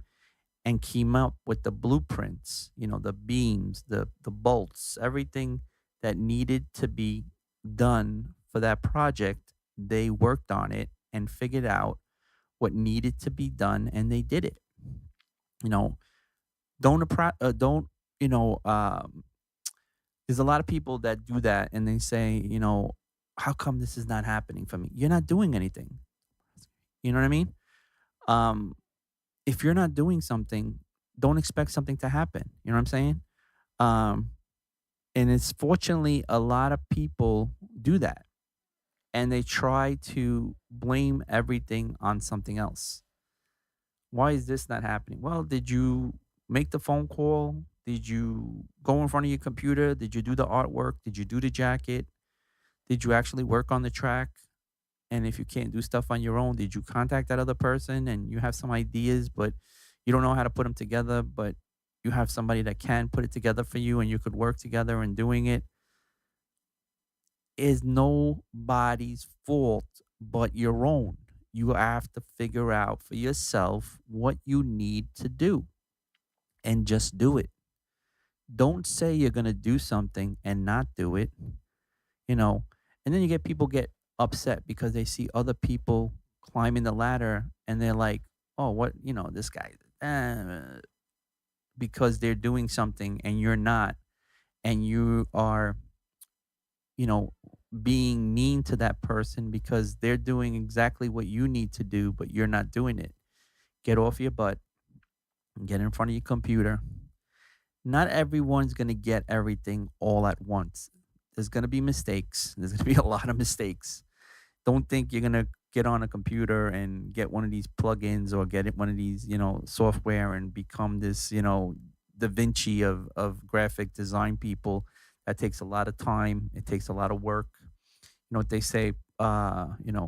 and came up with the blueprints, the beams, the bolts, everything that needed to be done for that project. They worked on it and figured out what needed to be done, and they did it. You know, don't you know? There's a lot of people that do that, and they say, how come this is not happening for me? You're not doing anything. You know what I mean? Um, if you're not doing something, don't expect something to happen. You know what I'm saying? Um, and it's fortunately a lot of people do that, and they try to blame everything on something else. Why is this not happening? Well, did you make the phone call? Did you go in front of your computer? Did you do the artwork? Did you do the jacket? Did you actually work on the track? And if you can't do stuff on your own, did you contact that other person and you have some ideas, but you don't know how to put them together, but you have somebody that can put it together for you and you could work together in doing it? Is nobody's fault but your own. You have to figure out for yourself what you need to do and just do it. Don't say you're going to do something and not do it, you know. And then you get people get upset because they see other people climbing the ladder and they're like, "Oh, what, this guy because they're doing something and you're not, and you are, you know, being mean to that person because they're doing exactly what you need to do, but you're not doing it. Get off your butt, get in front of your computer. Not everyone's going to get everything all at once. There's going to be mistakes. There's going to be a lot of mistakes. Don't think you're going to get on a computer and get one of these plugins or get it one of these, software and become this, Da Vinci of graphic design people. That takes a lot of time. It takes a lot of work. You know what they say, Rome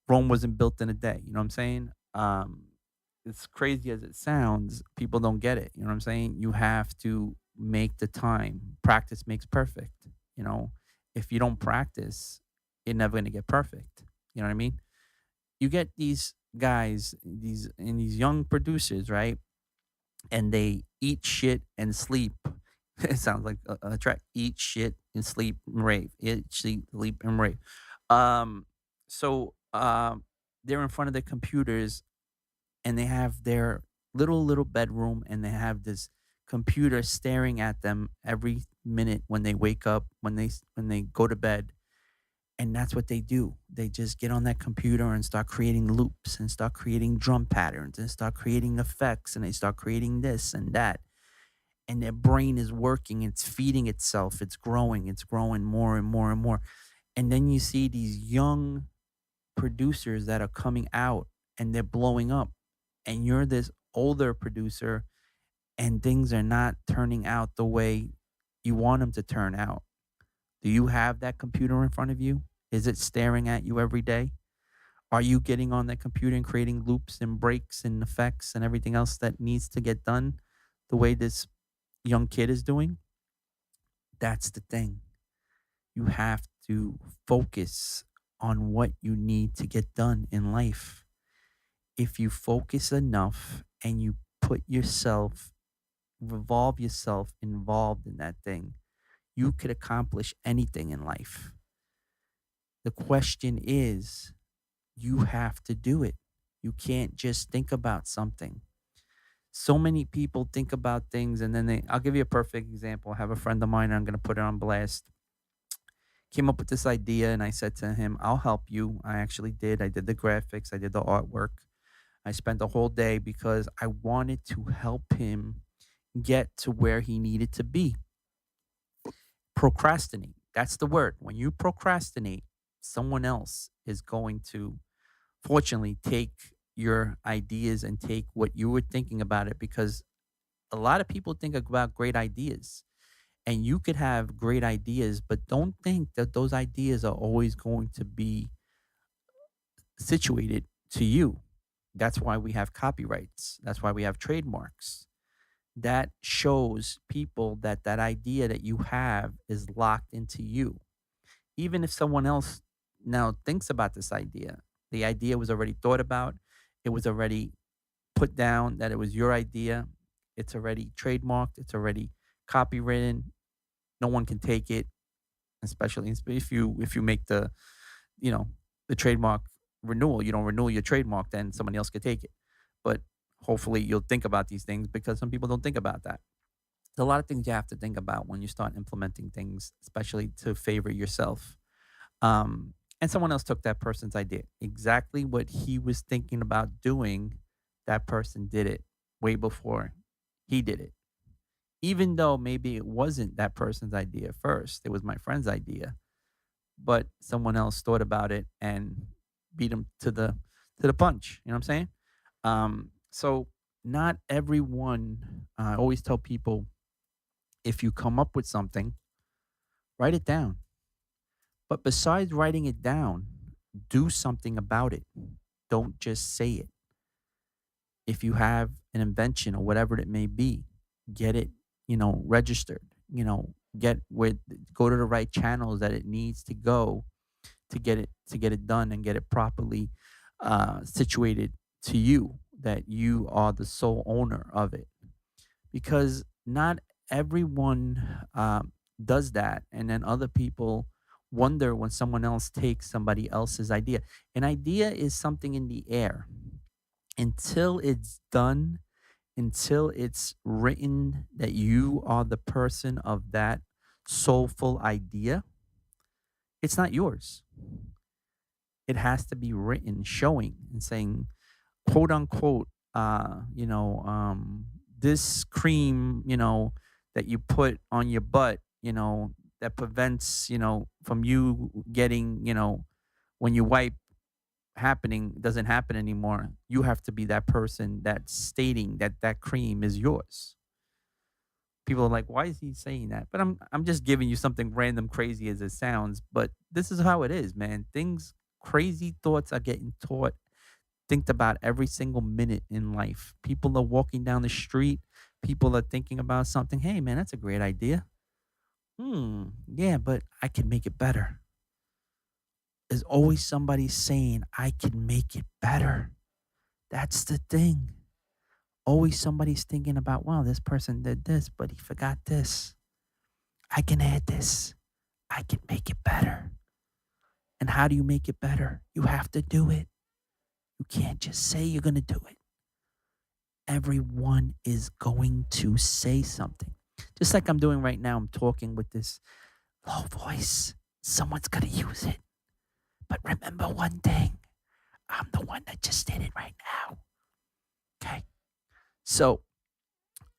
wasn't built in a day. You know what I'm saying? As crazy as it sounds, people don't get it. You know what I'm saying? You have to make the time. Practice makes perfect. You know, if you don't practice, you're never going to get perfect. You know what I mean? You get these guys, these young producers, right? And they eat shit and sleep. It sounds like a track. Eat shit and sleep and rave. Eat, sleep and rave. Um, so they're in front of their computers and they have their little bedroom and they have this computer staring at them every minute when they wake up, when they go to bed. And that's what they do. They just get on that computer and start creating loops and start creating drum patterns and start creating effects and they start creating this and that. And their brain is working, it's feeding itself, it's growing more and more and more. And then you see these young producers that are coming out and they're blowing up. And you're this older producer and things are not turning out the way you want them to turn out. Do you have that computer in front of you? Is it staring at you every day? Are you getting on that computer and creating loops and breaks and effects and everything else that needs to get done the way this young kid is doing? That's the thing. You have to focus on what you need to get done in life. If you focus enough and you put yourself, revolve yourself involved in that thing, you could accomplish anything in life. The question is, you have to do it. You can't just think about something. So many people think about things and then I'll give you a perfect example. I have a friend of mine, I'm going to put it on blast. Came up with this idea and I said to him, I'll help you. I actually did. I did the graphics, I did the artwork. I spent the whole day because I wanted to help him get to where he needed to be. Procrastinate. That's the word. When you procrastinate, someone else is going to fortunately take your ideas and take what you were thinking about it because a lot of people think about great ideas and you could have great ideas, but don't think that those ideas are always going to be situated to you. That's why we have copyrights. That's why we have trademarks. That shows people that that idea that you have is locked into you. Even if someone else now thinks about this idea, the idea was already thought about, it was already put down that it was your idea, it's already trademarked, it's already copywritten. No one can take it, especially if you make you know, the trademark renewal. You don't renew your trademark, then somebody else could take it. But hopefully you'll think about these things because some people don't think about that. There's a lot of things you have to think about when you start implementing things, especially to favor yourself. And someone else took that person's idea. Exactly what he was thinking about doing, that person did it way before he did it. Even though maybe it wasn't that person's idea first, it was my friend's idea, but someone else thought about it and beat him to the punch. You know what I'm saying? So not everyone. I always tell people, if you come up with something, write it down. But besides writing it down, do something about it. Don't just say it. If you have an invention or whatever it may be, get it, registered, get with go to the right channels that it needs to go to get it done and get it properly situated to you, that you are the sole owner of it. Because not everyone does that, and then other people wonder when someone else takes somebody else's idea. An idea is something in the air until it's done, until it's written that you are the person of that soulful idea. It's not yours. It has to be written, showing and saying, quote unquote, this cream, that you put on your butt, that prevents, from you getting, when you wipe, happening doesn't happen anymore. You have to be that person that's stating that that cream is yours. People are like, why is he saying that? But I'm just giving you something random, crazy as it sounds. But this is how it is, man. Things, crazy thoughts are getting taught, think about every single minute in life. People are walking down the street. People are thinking about something. Hey, man, that's a great idea. Yeah, but I can make it better. There's always somebody saying, I can make it better. That's the thing. Always somebody's thinking about, wow, this person did this, but he forgot this. I can add this. I can make it better. And how do you make it better? You have to do it. You can't just say you're going to do it. Everyone is going to say something. Just like I'm doing right now, I'm talking with this low voice. Someone's going to use it. But remember one thing, I'm the one that just did it right now. Okay? So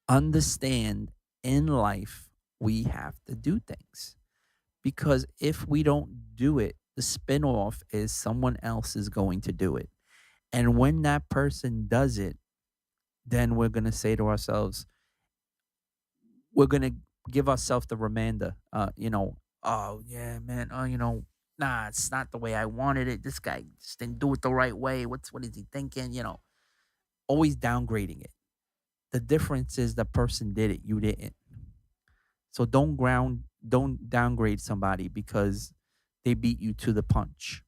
understand, in life, we have to do things. Because if we don't do it, the spinoff is someone else is going to do it. And when that person does it, then we're going to say to ourselves, we're going to give ourselves the reminder, oh, yeah, man, nah, it's not the way I wanted it. This guy just didn't do it the right way. What is he thinking? Always downgrading it. The difference is the person did it, you didn't. So don't downgrade somebody because they beat you to the punch.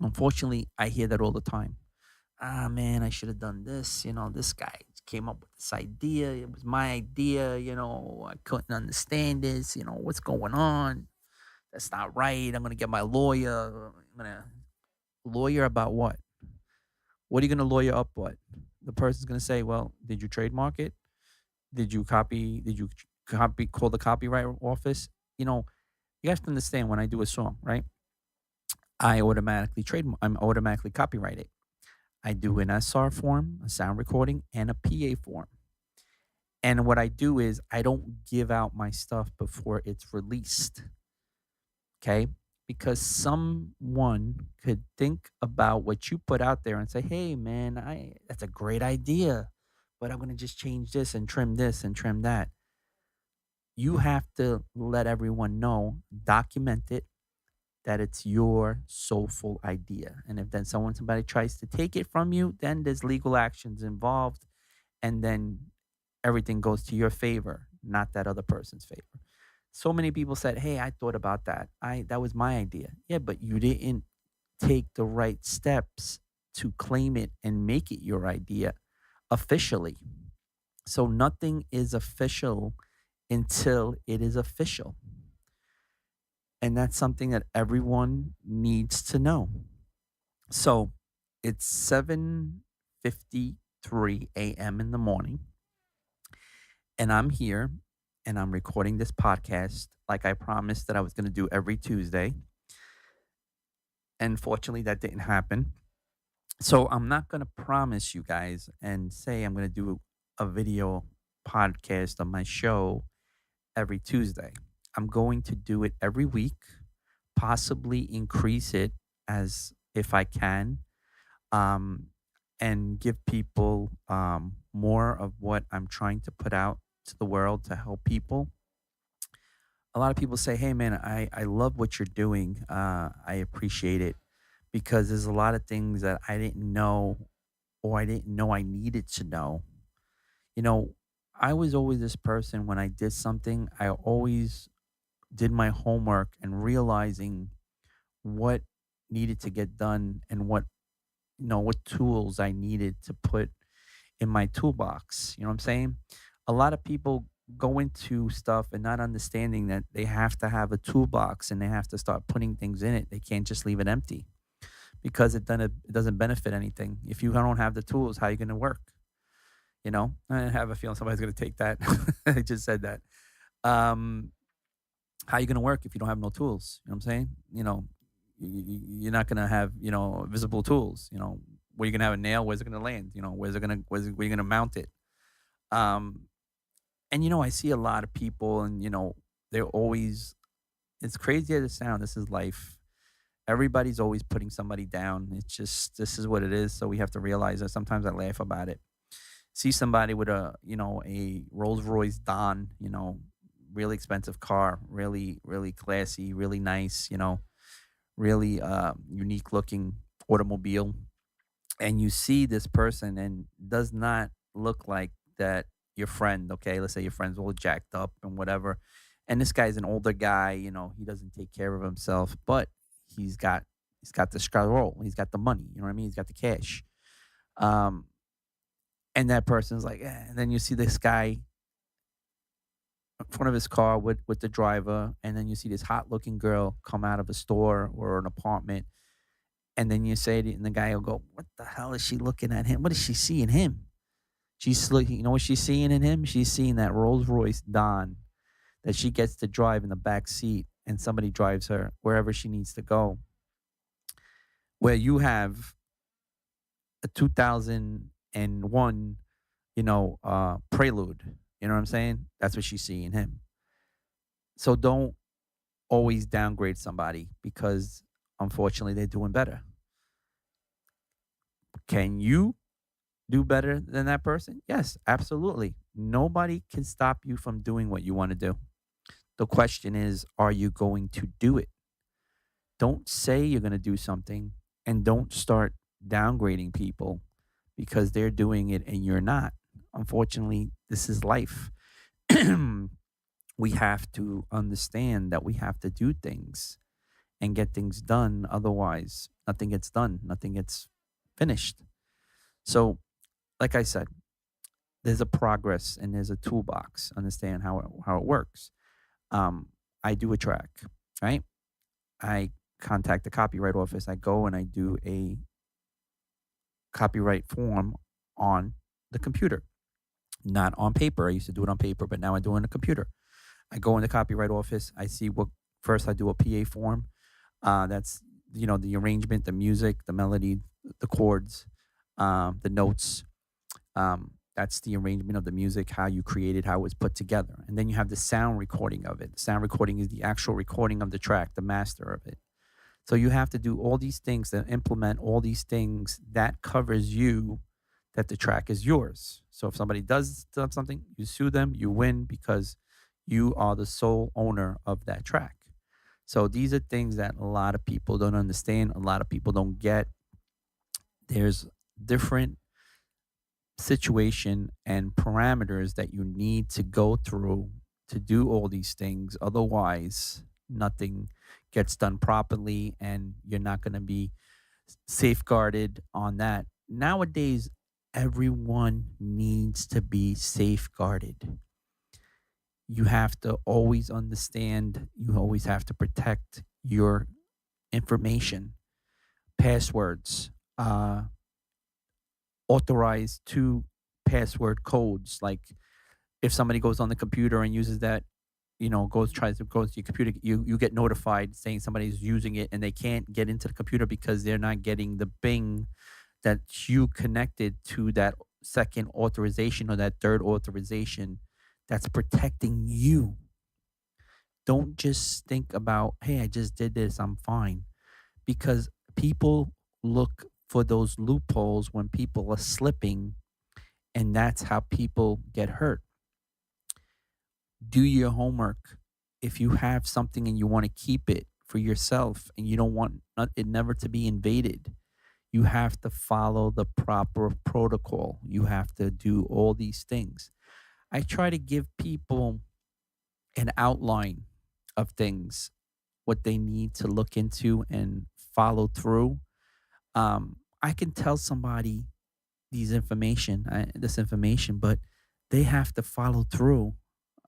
Unfortunately, I hear that all the time. Ah, man, I should have done this. This guy came up with this idea. It was my idea. I couldn't understand this. What's going on? That's not right. I'm going to get my lawyer. I'm going to lawyer about what? What are you going to lawyer up what? The person's going to say, well, did you trademark it? Did you copy? Did you call the copyright office? You have to understand, when I do a song, right? I'm automatically copyright it. I do an SR form, a sound recording, and a PA form. And what I do is I don't give out my stuff before it's released. Okay? Because someone could think about what you put out there and say, "Hey man, I that's a great idea, but I'm going to just change this and trim that." You have to let everyone know, document it, that it's your soulful idea. And if then somebody tries to take it from you, then there's legal actions involved, and then everything goes to your favor, not that other person's favor. So many people said, "Hey, I thought about that. That was my idea." Yeah, but you didn't take the right steps to claim it and make it your idea officially. So nothing is official until it is official. And that's something that everyone needs to know. So it's 7:53 a.m. in the morning, and I'm here and I'm recording this podcast like I promised that I was going to do every Tuesday. And fortunately, that didn't happen. So I'm not going to promise you guys and say I'm going to do a video podcast on my show every Tuesday. I'm going to do it every week, possibly increase it as if I can, um, and give people more of what I'm trying to put out to the world to help people. A lot of people say, "Hey, man, I love what you're doing. I appreciate it," because there's a lot of things that I didn't know or I didn't know I needed to know. You know, I was always this person when I did something, I always did my homework and realizing what needed to get done and what tools I needed to put in my toolbox. You know what I'm saying? A lot of people go into stuff and not understanding that they have to have a toolbox and they have to start putting things in it. They can't just leave it empty because it doesn't benefit anything. If you don't have the tools, how are you going to work? I have a feeling somebody's going to take that. I just said that. Um, how are you going to work if you don't have no tools? You know what I'm saying? You're not going to have visible tools. Where you going to have a nail? Where's it going to land? Where you going to mount it? Um, and I see a lot of people, and they're always. It's crazy as it sounds. This is life. Everybody's always putting somebody down. It's just this is what it is. So we have to realize that. Sometimes I laugh about it. See somebody with a Rolls Royce Don, really expensive car, really really classy, really nice, really unique looking automobile, and you see this person and does not look like that your friend. Okay, let's say your friend's all jacked up and whatever, and this guy's an older guy. He doesn't take care of himself, but he's got he's got the scroll, he's got the money. You know what I mean? He's got the cash. Um, and that person's like, and then you see this guy in front of his car with the driver, and then you see this hot looking girl come out of a store or an apartment, and then you say and the guy will go, "What the hell is she looking at him? What does she see in him?" She's looking, you know what she's seeing in him? She's seeing that Rolls Royce Don that she gets to drive in the back seat, and somebody drives her wherever she needs to go. Where you have a 2001, Prelude. You know what I'm saying? That's what she's seeing in him. So don't always downgrade somebody because unfortunately they're doing better. Can you do better than that person? Yes, absolutely. Nobody can stop you from doing what you want to do. The question is, are you going to do it? Don't say you're going to do something and don't start downgrading people because they're doing it and you're not. Unfortunately, this is life. We have to understand that we have to do things and get things done. Otherwise, nothing gets done, nothing gets finished. So, like I said, there's a progress and there's a toolbox. Understand how it works. I do a track, right? I contact the copyright office. I go and I do a copyright form on the computer, not on paper. I used to do it on paper, but now I do it on the computer. I go in the copyright office. I see what first I do a PA form. That's the arrangement, the music, the melody, the chords, the notes. That's the arrangement of the music, how you created, how it was put together, and then you have the sound recording of it. The sound recording is the actual recording of the track, the master of it. So you have to do all these things to implement all these things that covers you, that the track is yours. So if somebody does something, you sue them, you win because you are the sole owner of that track. So these are things that a lot of people don't understand, a lot of people don't get. There's different situation and parameters that you need to go through to do all these things. Otherwise, nothing gets done properly and you're not going to be safeguarded on that. Nowadays, everyone needs to be safeguarded. You have to always understand, you always have to protect your information, passwords, authorized to password codes. Like if somebody goes on the computer and uses that, tries to go to your computer, you get notified saying somebody's using it and they can't get into the computer because they're not getting the bing that you connected to that second authorization or that third authorization that's protecting you. Don't just think about, hey, I just did this, I'm fine. Because people look for those loopholes when people are slipping, and that's how people get hurt. Do your homework. If you have something and you want to keep it for yourself and you don't want it never to be invaded, you have to follow the proper protocol. You have to do all these things. I try to give people an outline of things, what they need to look into and follow through. I can tell somebody this information, but they have to follow through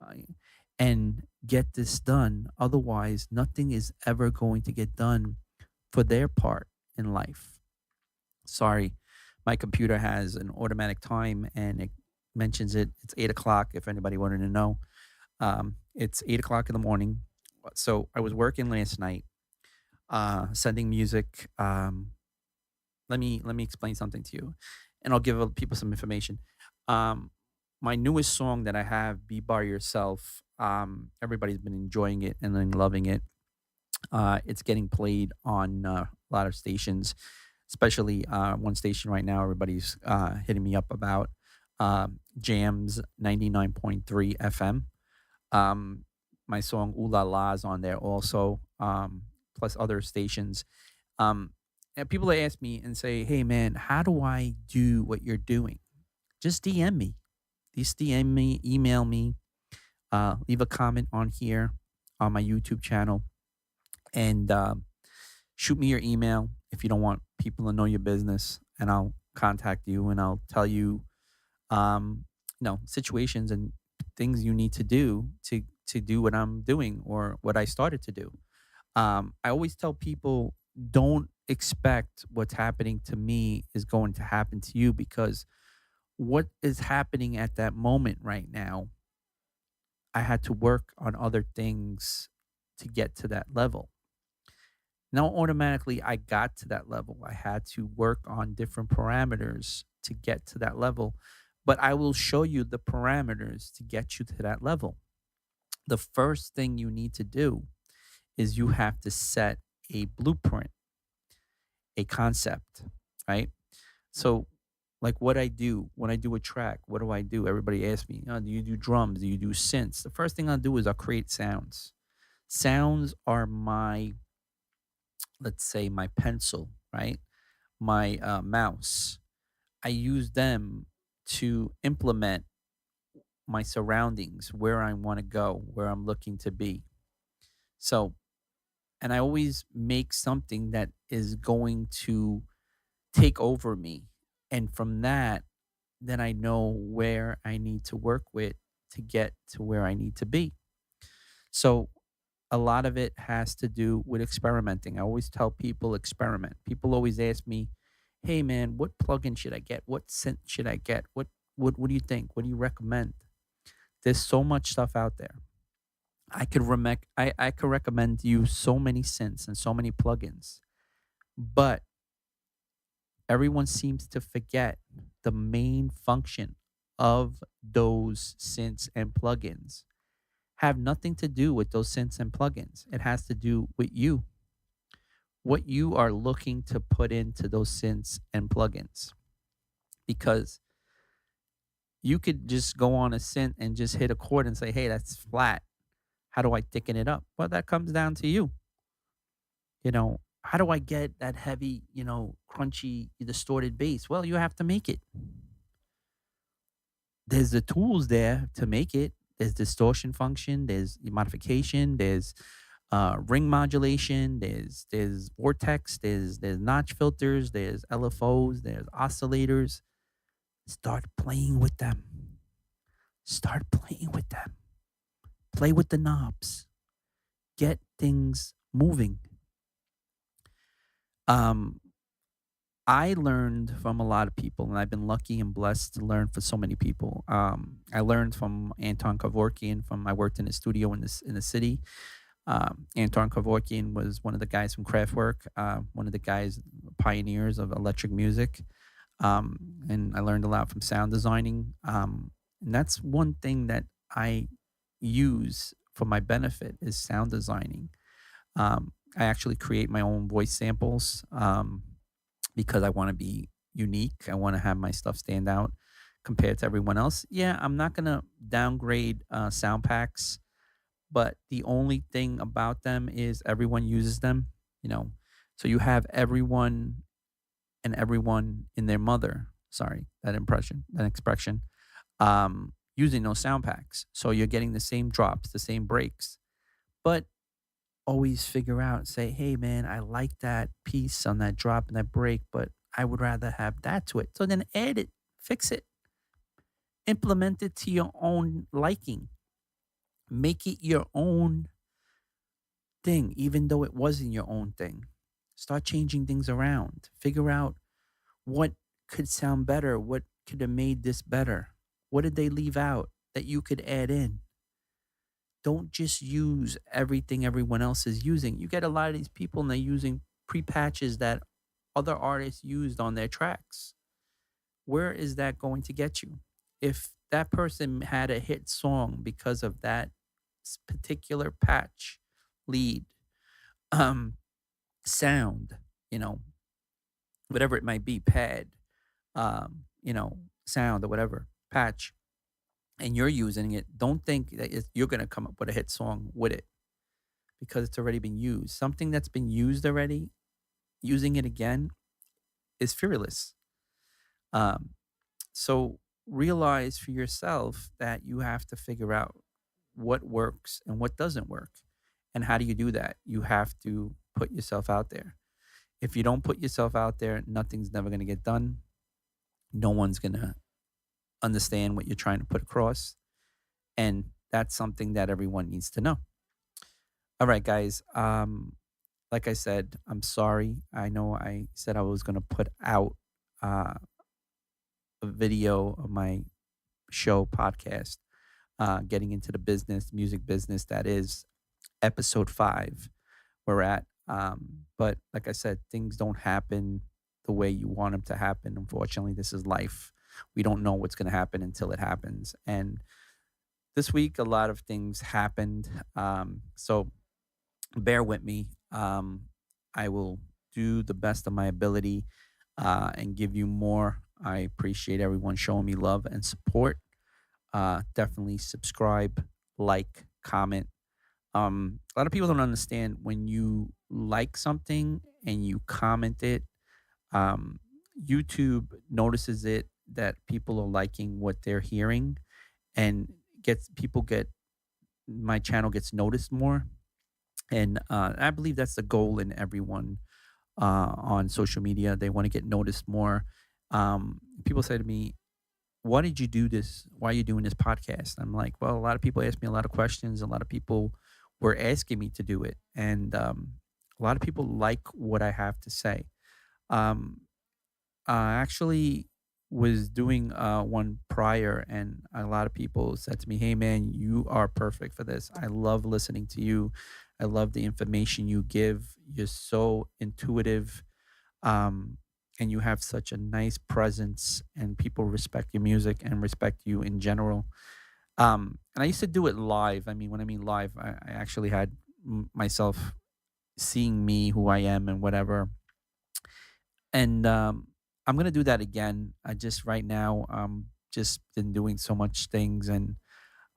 uh, and get this done. Otherwise, nothing is ever going to get done for their part in life. Sorry, my computer has an automatic time and it mentions it. It's 8 o'clock. If anybody wanted to know, it's 8 o'clock in the morning. So I was working last night, sending music. Let me explain something to you, and I'll give people some information. Um, my newest song that I have, "Be by Yourself." Everybody's been enjoying it and then loving it. It's getting played on a lot of stations, especially one station right now. Everybody's hitting me up about Jams 99.3 FM. Um, my song "Ooh La La" is on there also, plus other stations. Um, and people that ask me and say, "Hey, man, how do I do what you're doing?" Just DM me. Just DM me, email me, leave a comment on here on my YouTube channel, and shoot me your email if you don't want people to know your business, and I'll contact you and I'll tell you, situations and things you need to do to do what I'm doing or what I started to do. I always tell people, don't expect what's happening to me is going to happen to you, because what is happening at that moment right now, I had to work on other things to get to that level. Now, automatically, I got to that level. I had to work on different parameters to get to that level, but I will show you the parameters to get you to that level. The first thing you need to do is you have to set a blueprint, a concept, right? So, like what I do when I do a track, what do I do? Everybody asks me, do you do drums? Do you do synths? The first thing I'll do is I'll create sounds. Sounds are my, let's say, my pencil, right? My mouse. I use them to implement my surroundings, where I want to go, where I'm looking to be. So, and I always make something that is going to take over me. And from that, then I know where I need to work with to get to where I need to be. So a lot of it has to do with experimenting. I always tell people experiment. People always ask me, "Hey man, what plugin should I get? What synth should I get? What do you think? What do you recommend?" There's so much stuff out there. I could recommend you so many synths and so many plugins, but everyone seems to forget the main function of those synths and plugins have nothing to do with those synths and plugins. It has to do with you, what you are looking to put into those synths and plugins. Because you could just go on a synth and just hit a chord and say, "Hey, that's flat. How do I thicken it up?" Well, that comes down to you. How do I get that heavy, crunchy, distorted bass? Well, you have to make it. There's the tools there to make it. There's distortion function, there's modification, there's ring modulation, there's vortex, there's notch filters, there's LFOs, there's oscillators. Start playing with them. Start playing with them. Play with the knobs. Get things moving. Um, I learned from a lot of people, and I've been lucky and blessed to learn from so many people. I learned from Anton Kevorkian. From I worked in a studio in the city. Anton Kevorkian was one of the guys from Kraftwerk, one of the guys pioneers of electric music, and I learned a lot from sound designing. And that's one thing that I use for my benefit is sound designing. I actually create my own voice samples. Because I want to be unique. I want to have my stuff stand out compared to everyone else. Yeah, I'm not going to downgrade sound packs, but the only thing about them is everyone uses them, you know. So you have everyone and everyone in their mother, sorry, that expression, using those sound packs. So you're getting the same drops, the same breaks. But always figure out, say, hey man, I like that piece on that drop and that break, but I would rather have that to it. So then add it, fix it, implement it to your own liking, make it your own thing, even though it wasn't your own thing. Start changing things around, figure out what could sound better, what could have made this better, what did they leave out that you could add in. Don't just use everything everyone else is using. You get a lot of these people and they're using pre-patches that other artists used on their tracks. Where is that going to get you? If that person had a hit song because of that particular patch, lead, um, sound, you know, whatever it might be, pad, sound or whatever, patch, and you're using it, don't think that you're going to come up with a hit song with it because it's already been used. Something that's been used already, using it again is fearless. Um, so realize for yourself that you have to figure out what works and what doesn't work. And how do you do that? You have to put yourself out there. If you don't put yourself out there, nothing's never going to get done. No one's going to understand what you're trying to put across. And that's something that everyone needs to know. All right, guys. Like I said, I'm sorry. I know I said I was going to put out uh, a video of my show podcast, getting into the business, music business. That is episode 5. We're at. But like I said, things don't happen the way you want them to happen. Unfortunately, this is life. We don't know what's going to happen until it happens. And this week, a lot of things happened. So bear with me. I will do the best of my ability and give you more. I appreciate everyone showing me love and support. Definitely subscribe, like, comment. A lot of people don't understand when you like something and you comment it, YouTube notices it that people are liking what they're hearing and get my channel gets noticed more. And I believe that's the goal in everyone on social media. They want to get noticed more. People say to me, why did you do this? Why are you doing this podcast? I'm like, well, a lot of people ask me a lot of questions. A lot of people were asking me to do it. And a lot of people like what I have to say. Um, I actually was doing one prior, and a lot of people said to me, hey, man, you are perfect for this. I love listening to you. I love the information you give. You're so intuitive. Um, and you have such a nice presence, and people respect your music and respect you in general. And I used to do it live. I mean, when I mean live, I actually had myself seeing me, who I am, and whatever. And I'm gonna do that again. I just right now, just been doing so much things, and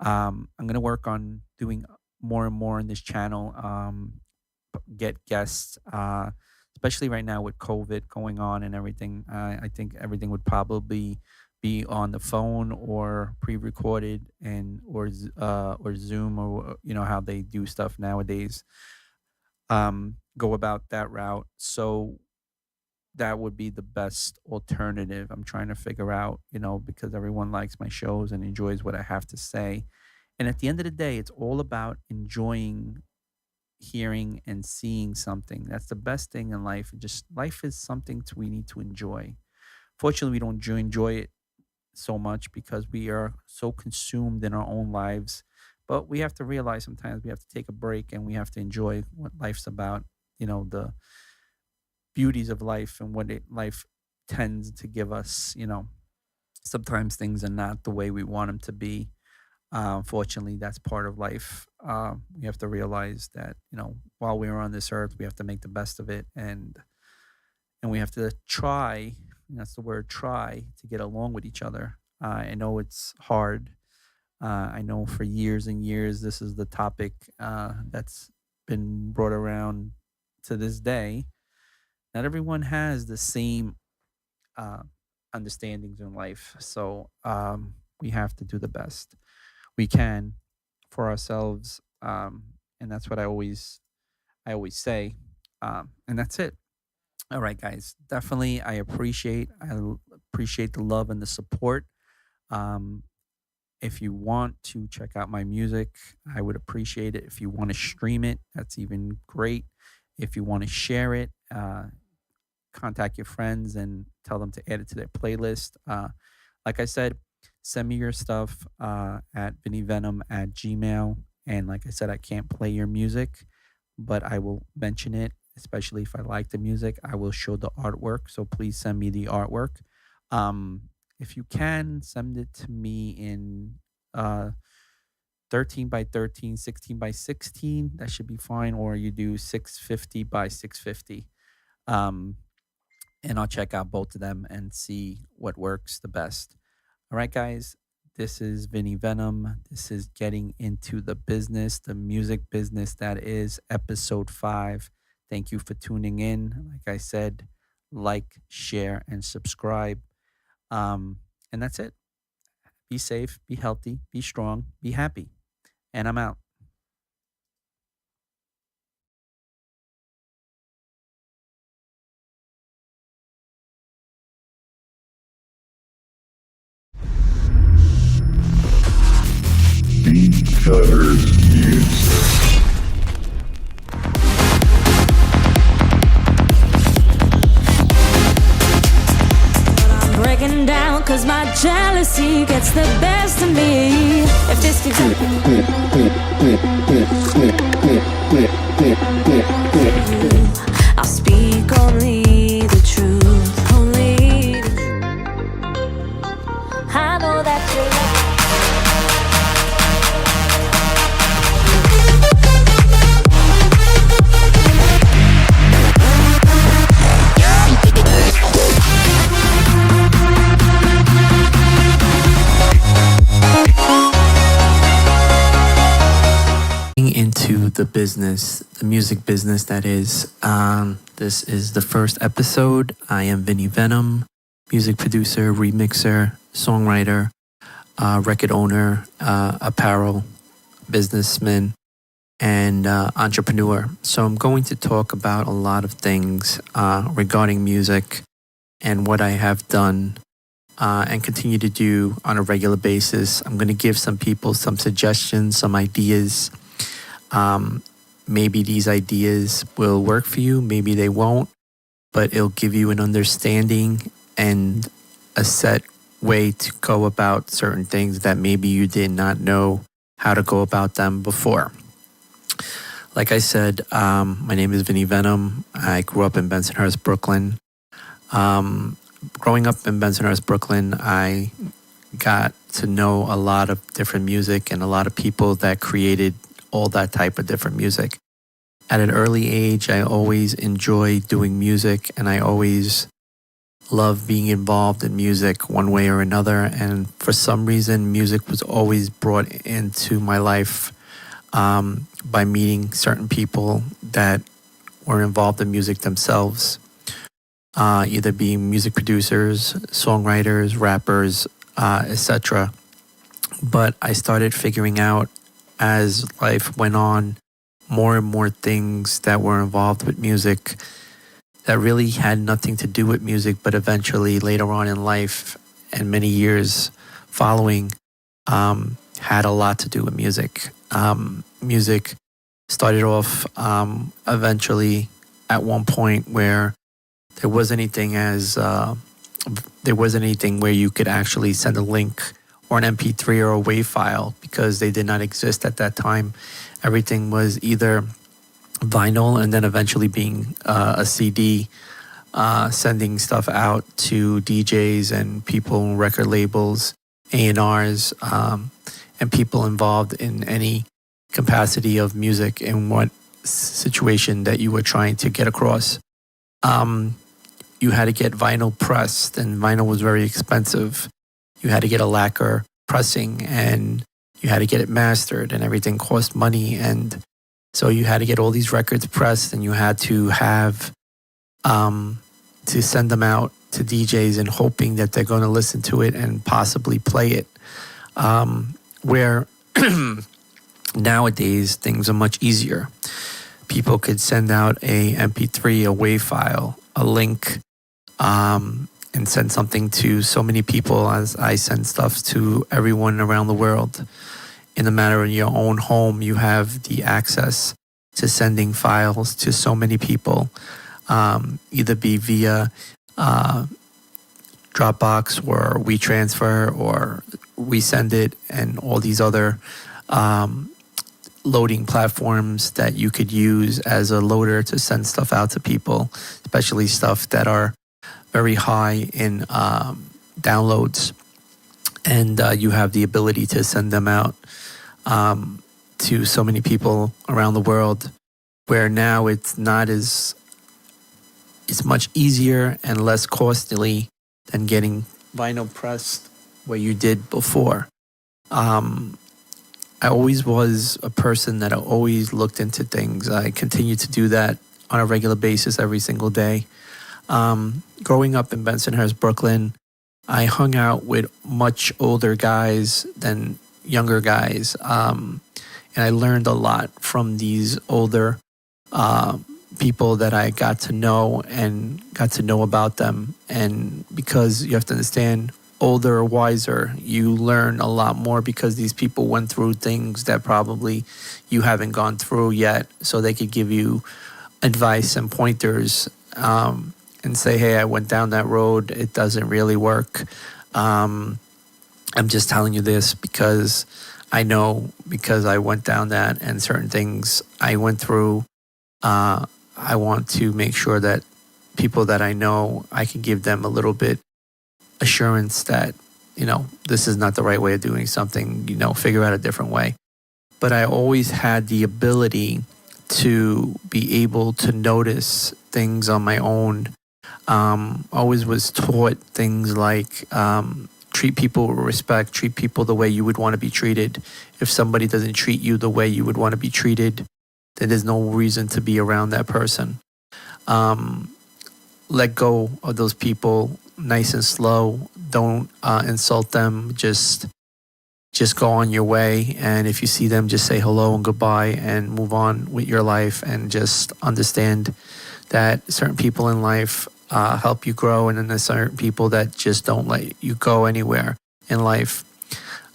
I'm gonna work on doing more and more in this channel. Get guests, especially right now with COVID going on and everything. I think everything would probably be on the phone or pre-recorded and or Zoom or how they do stuff nowadays. Go about that route. So that would be the best alternative. I'm trying to figure out, because everyone likes my shows and enjoys what I have to say. And at the end of the day, it's all about enjoying hearing and seeing something. That's the best thing in life. Just life is something we need to enjoy. Fortunately, we don't enjoy it so much because we are so consumed in our own lives. But we have to realize sometimes we have to take a break and we have to enjoy what life's about. The beauties of life and what life tends to give us. Sometimes things are not the way we want them to be. Unfortunately, that's part of life. We have to realize that while we're on this earth, we have to make the best of it, and we have to try. And that's the word, try, to get along with each other. I know it's hard. I know for years and years this is the topic that's been brought around to this day. Not everyone has the same uh, understandings in life, so we have to do the best we can for ourselves, and that's what I always say, and that's it. All right, guys, definitely I appreciate the love and the support. Um, if you want to check out my music, I would appreciate it. If you want to stream it, that's even great. If you want to share it, contact your friends and tell them to add it to their playlist. Like I said, send me your stuff at Venom at Gmail. And like I said, I can't play your music, but I will mention it, especially if I like the music. I will show the artwork. So please send me the artwork. Um, if you can, send it to me in 13 by 13, 16 by 16. That should be fine. Or you do 650 by 650. Um, and I'll check out both of them and see what works the best. All right, guys. This is Vinny Venom. This is Getting Into the Business, the music business that is episode 5. Thank you for tuning in. Like I said, like, share, and subscribe. And that's it. Be safe, be healthy, be strong, be happy. And I'm out. Beatcutterz music. Breaking down cause my jealousy gets the best of me. If this keeps I'll speak only the truth. Only the truth. I know that you're into the business, the music business that is. This is the first episode. I am Vinny Venom, music producer, remixer, songwriter, record owner, apparel businessman, and entrepreneur. So I'm going to talk about a lot of things regarding music and what I have done and continue to do on a regular basis. I'm going to give some people some suggestions, some ideas. Maybe these ideas will work for you, maybe they won't, but it'll give you an understanding and a set way to go about certain things that maybe you did not know how to go about them before. Like I said, my name is Vinny Venom. I grew up in Bensonhurst, Brooklyn. Growing up in Bensonhurst, Brooklyn, I got to know a lot of different music and a lot of people that created all that type of different music. At an early age, I always enjoyed doing music and I always loved being involved in music one way or another. And for some reason, music was always brought into my life by meeting certain people that were involved in music themselves, either being music producers, songwriters, rappers, etc. But I started figuring out as life went on, more and more things that were involved with music that really had nothing to do with music, but eventually later on in life and many years following, had a lot to do with music. Music started off eventually at one point where there wasn't anything where you could actually send a link or an MP3 or a WAV file, because they did not exist at that time. Everything was either vinyl and then eventually being a CD, sending stuff out to DJs and people, record labels, A&Rs, and people involved in any capacity of music in what situation that you were trying to get across. You had to get vinyl pressed, and vinyl was very expensive. You had to get a lacquer pressing, and you had to get it mastered, and everything cost money. And so you had to get all these records pressed, and you had to have to send them out to DJs and hoping that they're going to listen to it and possibly play it. Where nowadays things are much easier. People could send out a MP3, a WAV file, a link, and send something to so many people, as I send stuff to everyone around the world. In the matter of your own home, you have the access to sending files to so many people, either be via Dropbox or WeTransfer or WeSendIt and all these other loading platforms that you could use as a loader to send stuff out to people, especially stuff that are very high in downloads. And you have the ability to send them out to so many people around the world, where now it's much easier and less costly than getting vinyl pressed where you did before. I always was a person that always looked into things. I continue to do that on a regular basis every single day. Growing up in Bensonhurst, Brooklyn, I hung out with much older guys than younger guys. And I learned a lot from these older people that I got to know and got to know about them. And because you have to understand, older, wiser, you learn a lot more because these people went through things that probably you haven't gone through yet. So they could give you advice and pointers, and say, hey, I went down that road. It doesn't really work. I'm just telling you this because I know, because I went down that, and certain things I went through. I want to make sure that people that I know, I can give them a little bit assurance that, this is not the right way of doing something, figure out a different way. But I always had the ability to be able to notice things on my own. Always was taught things like treat people with respect, treat people the way you would want to be treated. If somebody doesn't treat you the way you would want to be treated, then there's no reason to be around that person. Let go of those people nice and slow. Don't insult them. Just go on your way. And if you see them, just say hello and goodbye and move on with your life. And just understand that certain people in life help you grow, and then there's certain people that just don't let you go anywhere in life.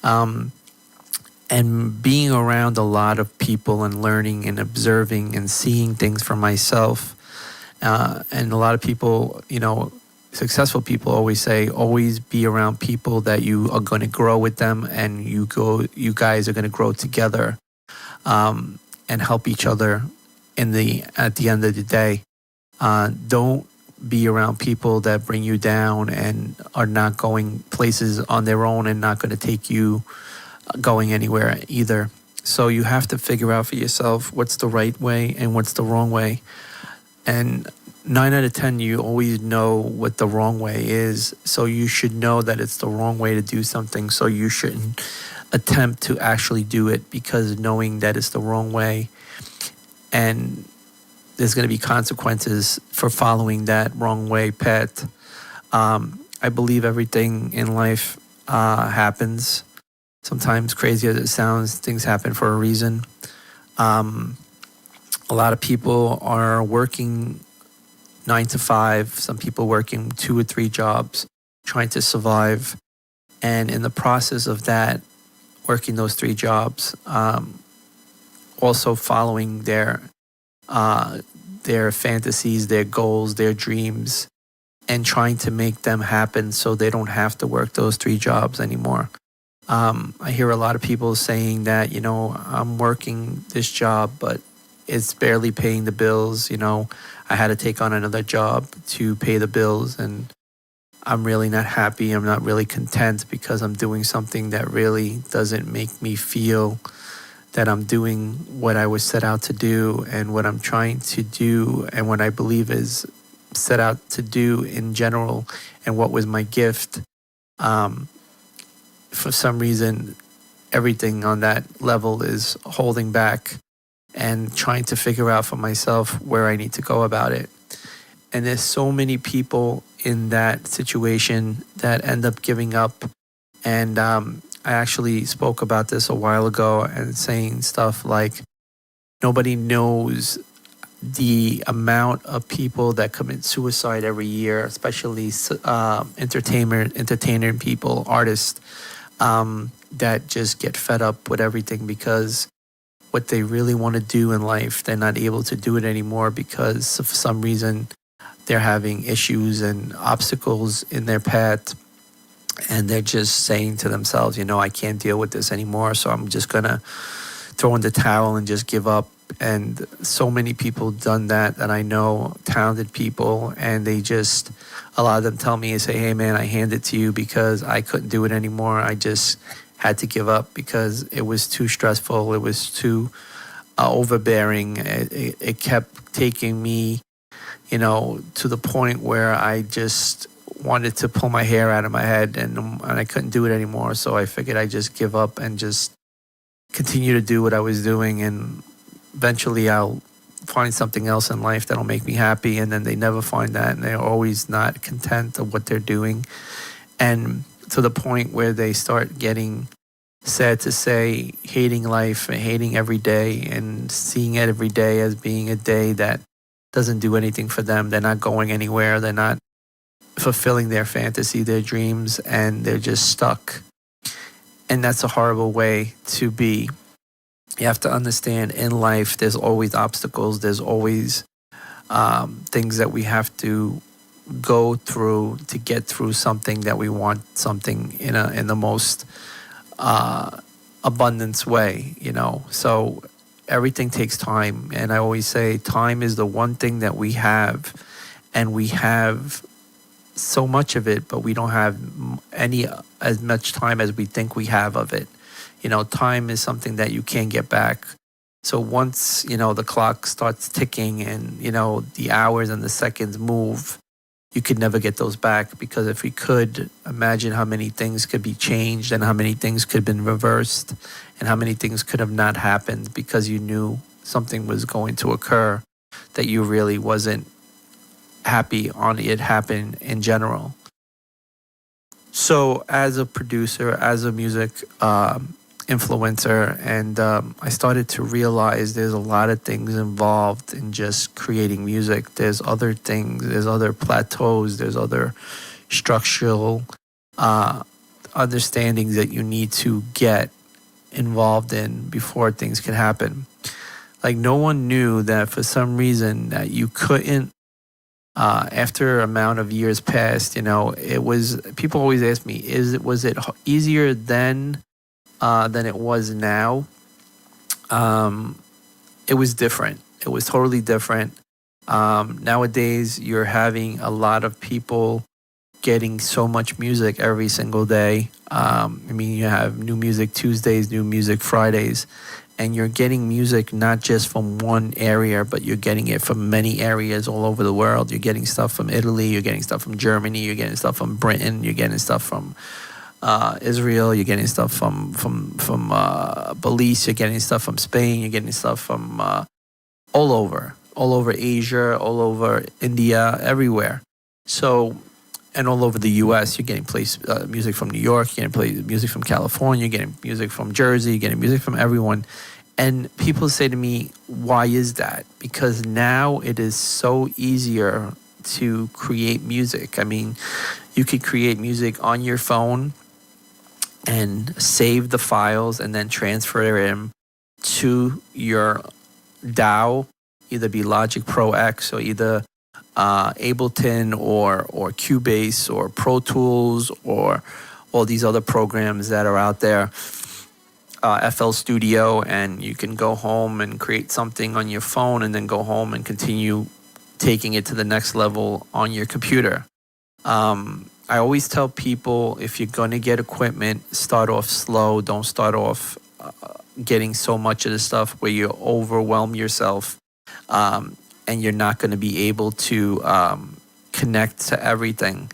And being around a lot of people and learning and observing and seeing things for myself, and a lot of people, successful people always say, always be around people that you are going to grow with them, and you guys are going to grow together, and help each other at the end of the day. Don't be around people that bring you down and are not going places on their own and not going to take you going anywhere either. So you have to figure out for yourself what's the right way and what's the wrong way. And 9 out of 10, you always know what the wrong way is. So you should know that it's the wrong way to do something. So you shouldn't attempt to actually do it, because knowing that it's the wrong way, and there's going to be consequences for following that wrong way path. I believe everything in life happens. Sometimes, crazy as it sounds, things happen for a reason. A lot of people are working 9 to 5. Some people working 2 or 3 jobs, trying to survive. And in the process of that, working those 3 jobs, also following their fantasies, their goals, their dreams, and trying to make them happen so they don't have to work those 3 jobs anymore. I hear a lot of people saying that, I'm working this job, but it's barely paying the bills. I had to take on another job to pay the bills, and I'm really not happy. I'm not really content because I'm doing something that really doesn't make me feel that I'm doing what I was set out to do and what I'm trying to do and what I believe is set out to do in general and what was my gift. For some reason, everything on that level is holding back and trying to figure out for myself where I need to go about it. And there's so many people in that situation that end up giving up. And I actually spoke about this a while ago and saying stuff like, nobody knows the amount of people that commit suicide every year, especially entertainer people, artists, that just get fed up with everything because what they really want to do in life, they're not able to do it anymore because for some reason they're having issues and obstacles in their path. And they're just saying to themselves, I can't deal with this anymore, so I'm just going to throw in the towel and just give up. And so many people done that I know, talented people, and they just, a lot of them tell me and say, hey man, I hand it to you because I couldn't do it anymore. I just had to give up because it was too stressful. It was too overbearing. It kept taking me, to the point where I just wanted to pull my hair out of my head and I couldn't do it anymore. So I figured I'd just give up and just continue to do what I was doing, and eventually I'll find something else in life that'll make me happy. And then they never find that, and they're always not content of what they're doing. And to the point where they start getting, sad to say, hating life and hating every day and seeing it every day as being a day that doesn't do anything for them. They're not going anywhere. They're not fulfilling their fantasy, their dreams, and they're just stuck. And that's a horrible way to be. You have to understand, in life, there's always obstacles. There's always things that we have to go through to get through something that we want, something in the most abundance way, So everything takes time. And I always say time is the one thing that we have, and we have so much of it, but we don't have as much time as we think we have of it. Time is something that you can't get back. So once, the clock starts ticking and, the hours and the seconds move, you could never get those back, because if we could, imagine how many things could be changed and how many things could have been reversed and how many things could have not happened because you knew something was going to occur that you really wasn't happy on it happen in general. So as a producer, as a music influencer, and I started to realize there's a lot of things involved in just creating music. There's other things, there's other plateaus, there's other structural understandings that you need to get involved in before things can happen. Like, no one knew that for some reason that you couldn't, after amount of years passed, it was, people always ask me, was it easier then than it was now? It was different. It was totally different. Nowadays, you're having a lot of people getting so much music every single day. You have new music Tuesdays, new music Fridays, and you're getting music not just from one area, but you're getting it from many areas all over the world. You're getting stuff from Italy, you're getting stuff from Germany, you're getting stuff from Britain, you're getting stuff from Israel, you're getting stuff from Belize, you're getting stuff from Spain, you're getting stuff from all over Asia, all over India, everywhere. So, and all over the U.S., you're getting music from New York, you're getting music from California, you're getting music from Jersey, you're getting music from everyone. And people say to me, why is that? Because now it is so easier to create music. You could create music on your phone and save the files and then transfer them to your DAW, either be Logic Pro X or either Ableton or Cubase or Pro Tools or all these other programs that are out there, FL Studio, and you can go home and create something on your phone and then go home and continue taking it to the next level on your computer. I always tell people, if you're going to get equipment, start off slow. Don't start off getting so much of the stuff where you overwhelm yourself, and you're not going to be able to connect to everything.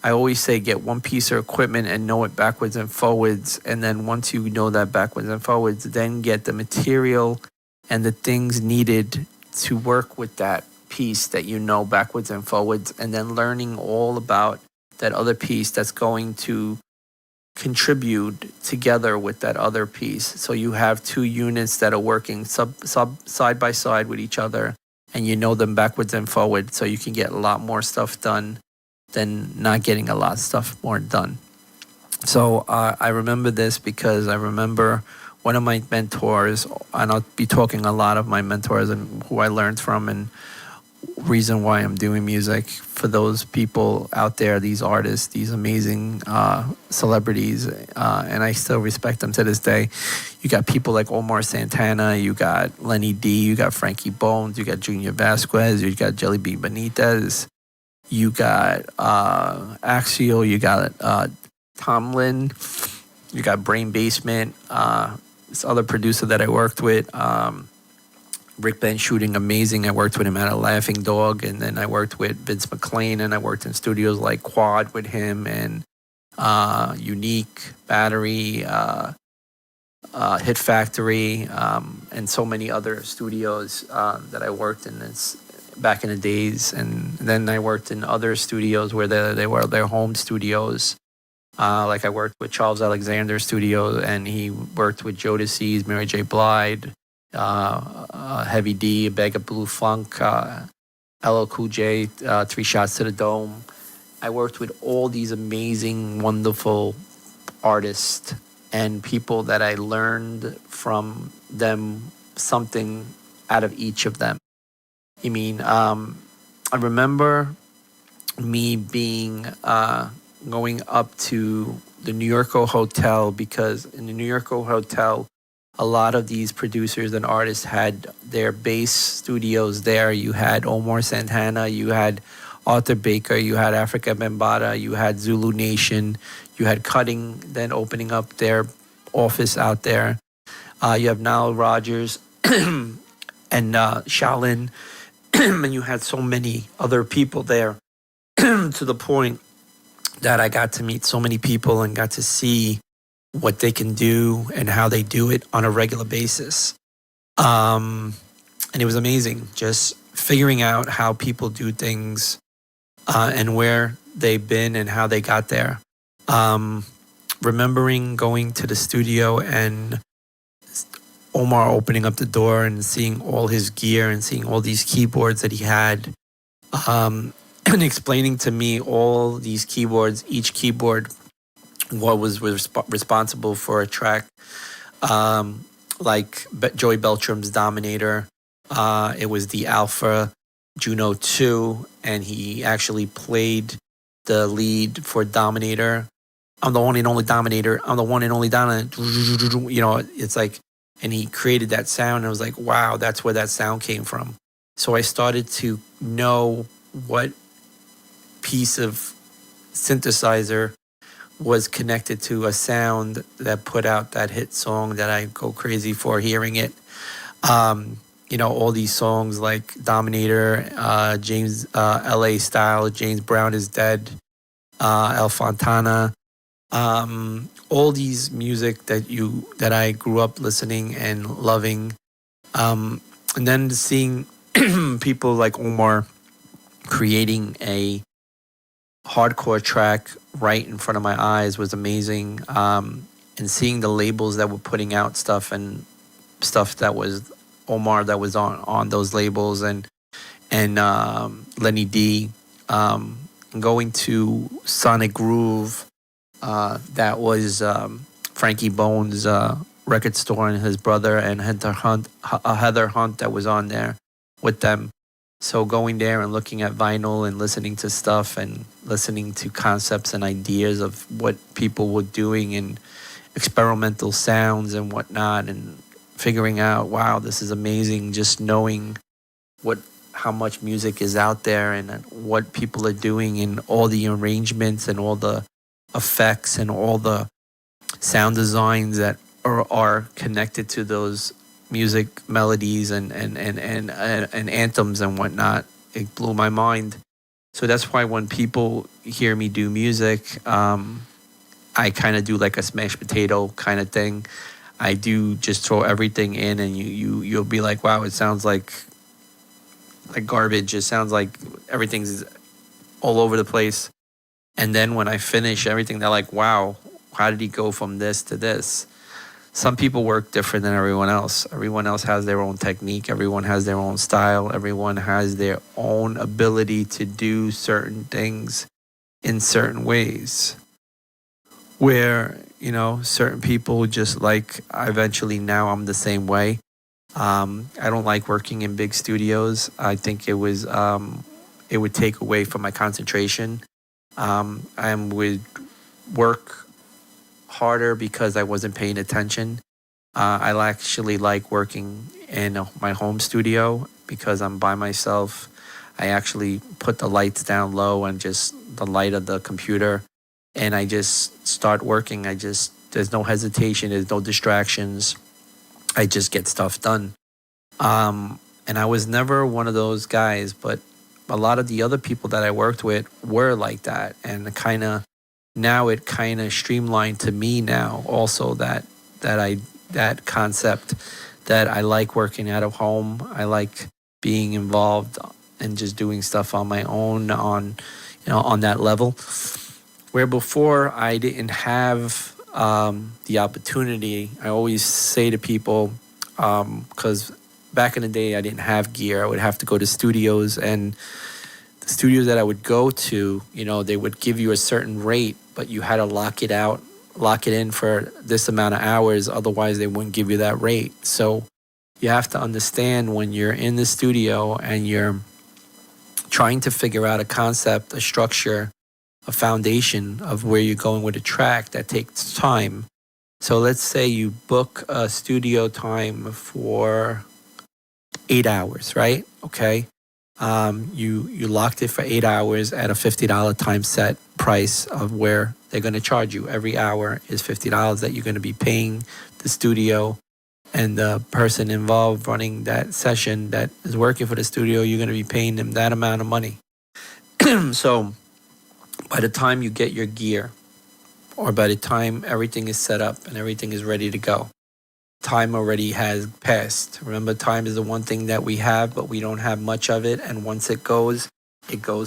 I always say get one piece of equipment and know it backwards and forwards. And then once you know that backwards and forwards, then get the material and the things needed to work with that piece that you know backwards and forwards. And then learning all about that other piece that's going to contribute together with that other piece. So you have two units that are working side by side with each other, and you know them backwards and forward, so you can get a lot more stuff done than not getting a lot of stuff more done. So I remember this because I remember one of my mentors, and I'll be talking a lot of my mentors and who I learned from and reason why I'm doing music for those people out there, these artists, these amazing celebrities, and I still respect them to this day. You got people like Omar Santana, you got Lenny D, you got Frankie Bones, you got Junior Vasquez, you got Jelly Bean Benitez, you got Axial, you got Tomlin, you got Brain Basement, this other producer that I worked with, Rick Ben Shooting, amazing. I worked with him at a Laughing Dog, and then I worked with Vince McLean, and I worked in studios like Quad with him, and Unique, Battery, Hit Factory, and so many other studios that I worked in back in the days. And then I worked in other studios where they were their home studios. Like I worked with Charles Alexander Studio, and he worked with Jodeci's, Mary J. Blige, Heavy D, A Bag of Blue Funk, LL Cool J, Three Shots to the Dome. I worked with all these amazing, wonderful artists and people that I learned from them something out of each of them. I mean, I remember me being going up to the New York Hotel, because in the New York Hotel, a lot of these producers and artists had their base studios there. You had Omar Santana, you had Arthur Baker, you had Africa Bambaataa, you had Zulu Nation, you had Cutting then opening up their office out there. You have Nile Rodgers and Shaolin, and you had so many other people there to the point that I got to meet so many people and got to see what they can do and how they do it on a regular basis. And it was amazing just figuring out how people do things and where they've been and how they got there. Remembering going to the studio and Omar opening up the door and seeing all his gear and seeing all these keyboards that he had, and explaining to me all these keyboards, each keyboard, what was responsible for a track, like Joey Beltram's Dominator. It was the Alpha Juno 2, and he actually played the lead for Dominator. I'm the one and only Dominator. I'm the one and only Dominator. You know, it's like, and he created that sound, and I was like, wow, that's where that sound came from. So I started to know what piece of synthesizer was connected to a sound that put out that hit song that I go crazy for hearing it. You know, all these songs like Dominator, James LA Style, James Brown is Dead, El Fontana, all these music that I grew up listening and loving. And then seeing people like Omar creating a hardcore track right in front of my eyes was amazing. And seeing the labels that were putting out stuff and stuff that was Omar that was on those labels, and Lenny D, going to Sonic Groove That was Frankie Bones' record store, and his brother and Heather Hunt that was on there with them. So going there and looking at vinyl and listening to stuff and listening to concepts and ideas of what people were doing and experimental sounds and whatnot, and figuring out, wow, this is amazing. Just knowing what how much music is out there and what people are doing and all the arrangements and all the effects and all the sound designs that are connected to those music melodies and anthems and whatnot. It blew my mind. So that's why when people hear me do music, I kind of do like a smashed potato kind of thing. I do just throw everything in, and you'll be like, wow, it sounds like garbage. It sounds like everything's all over the place. And then when I finish everything, they're like, wow, how did he go from this to this? Some people work different than everyone else. Everyone else has their own technique. Everyone has their own style. Everyone has their own ability to do certain things in certain ways. Where, certain people just like, eventually now I'm the same way. I don't like working in big studios. I think it would take away from my concentration. I would work harder because I wasn't paying attention. I actually like working in my home studio because I'm by myself. I actually put the lights down low and just the light of the computer, and I just start working. There's no hesitation, there's no distractions. I just get stuff done. And I was never one of those guys, but a lot of the other people that I worked with were like that. And now it kind of streamlined to me now also that concept that I like working out of home. I like being involved and just doing stuff on my own on that level. Where before I didn't have the opportunity. I always say to people, because back in the day I didn't have gear. I would have to go to studios, and the studios that I would go to, they would give you a certain rate, but you had to lock it in for this amount of hours. Otherwise, they wouldn't give you that rate. So you have to understand when you're in the studio and you're trying to figure out a concept, a structure, a foundation of where you're going with a track, that takes time. So let's say you book a studio time for 8 hours, right? Okay. You locked it for 8 hours at a $50 time set price of where they're going to charge you. Every hour is $50 that you're going to be paying the studio, and the person involved running that session that is working for the studio, you're going to be paying them that amount of money. So by the time you get your gear, or by the time everything is set up and everything is ready to go, time already has passed. Remember, time is the one thing that we have, but we don't have much of it. And once it goes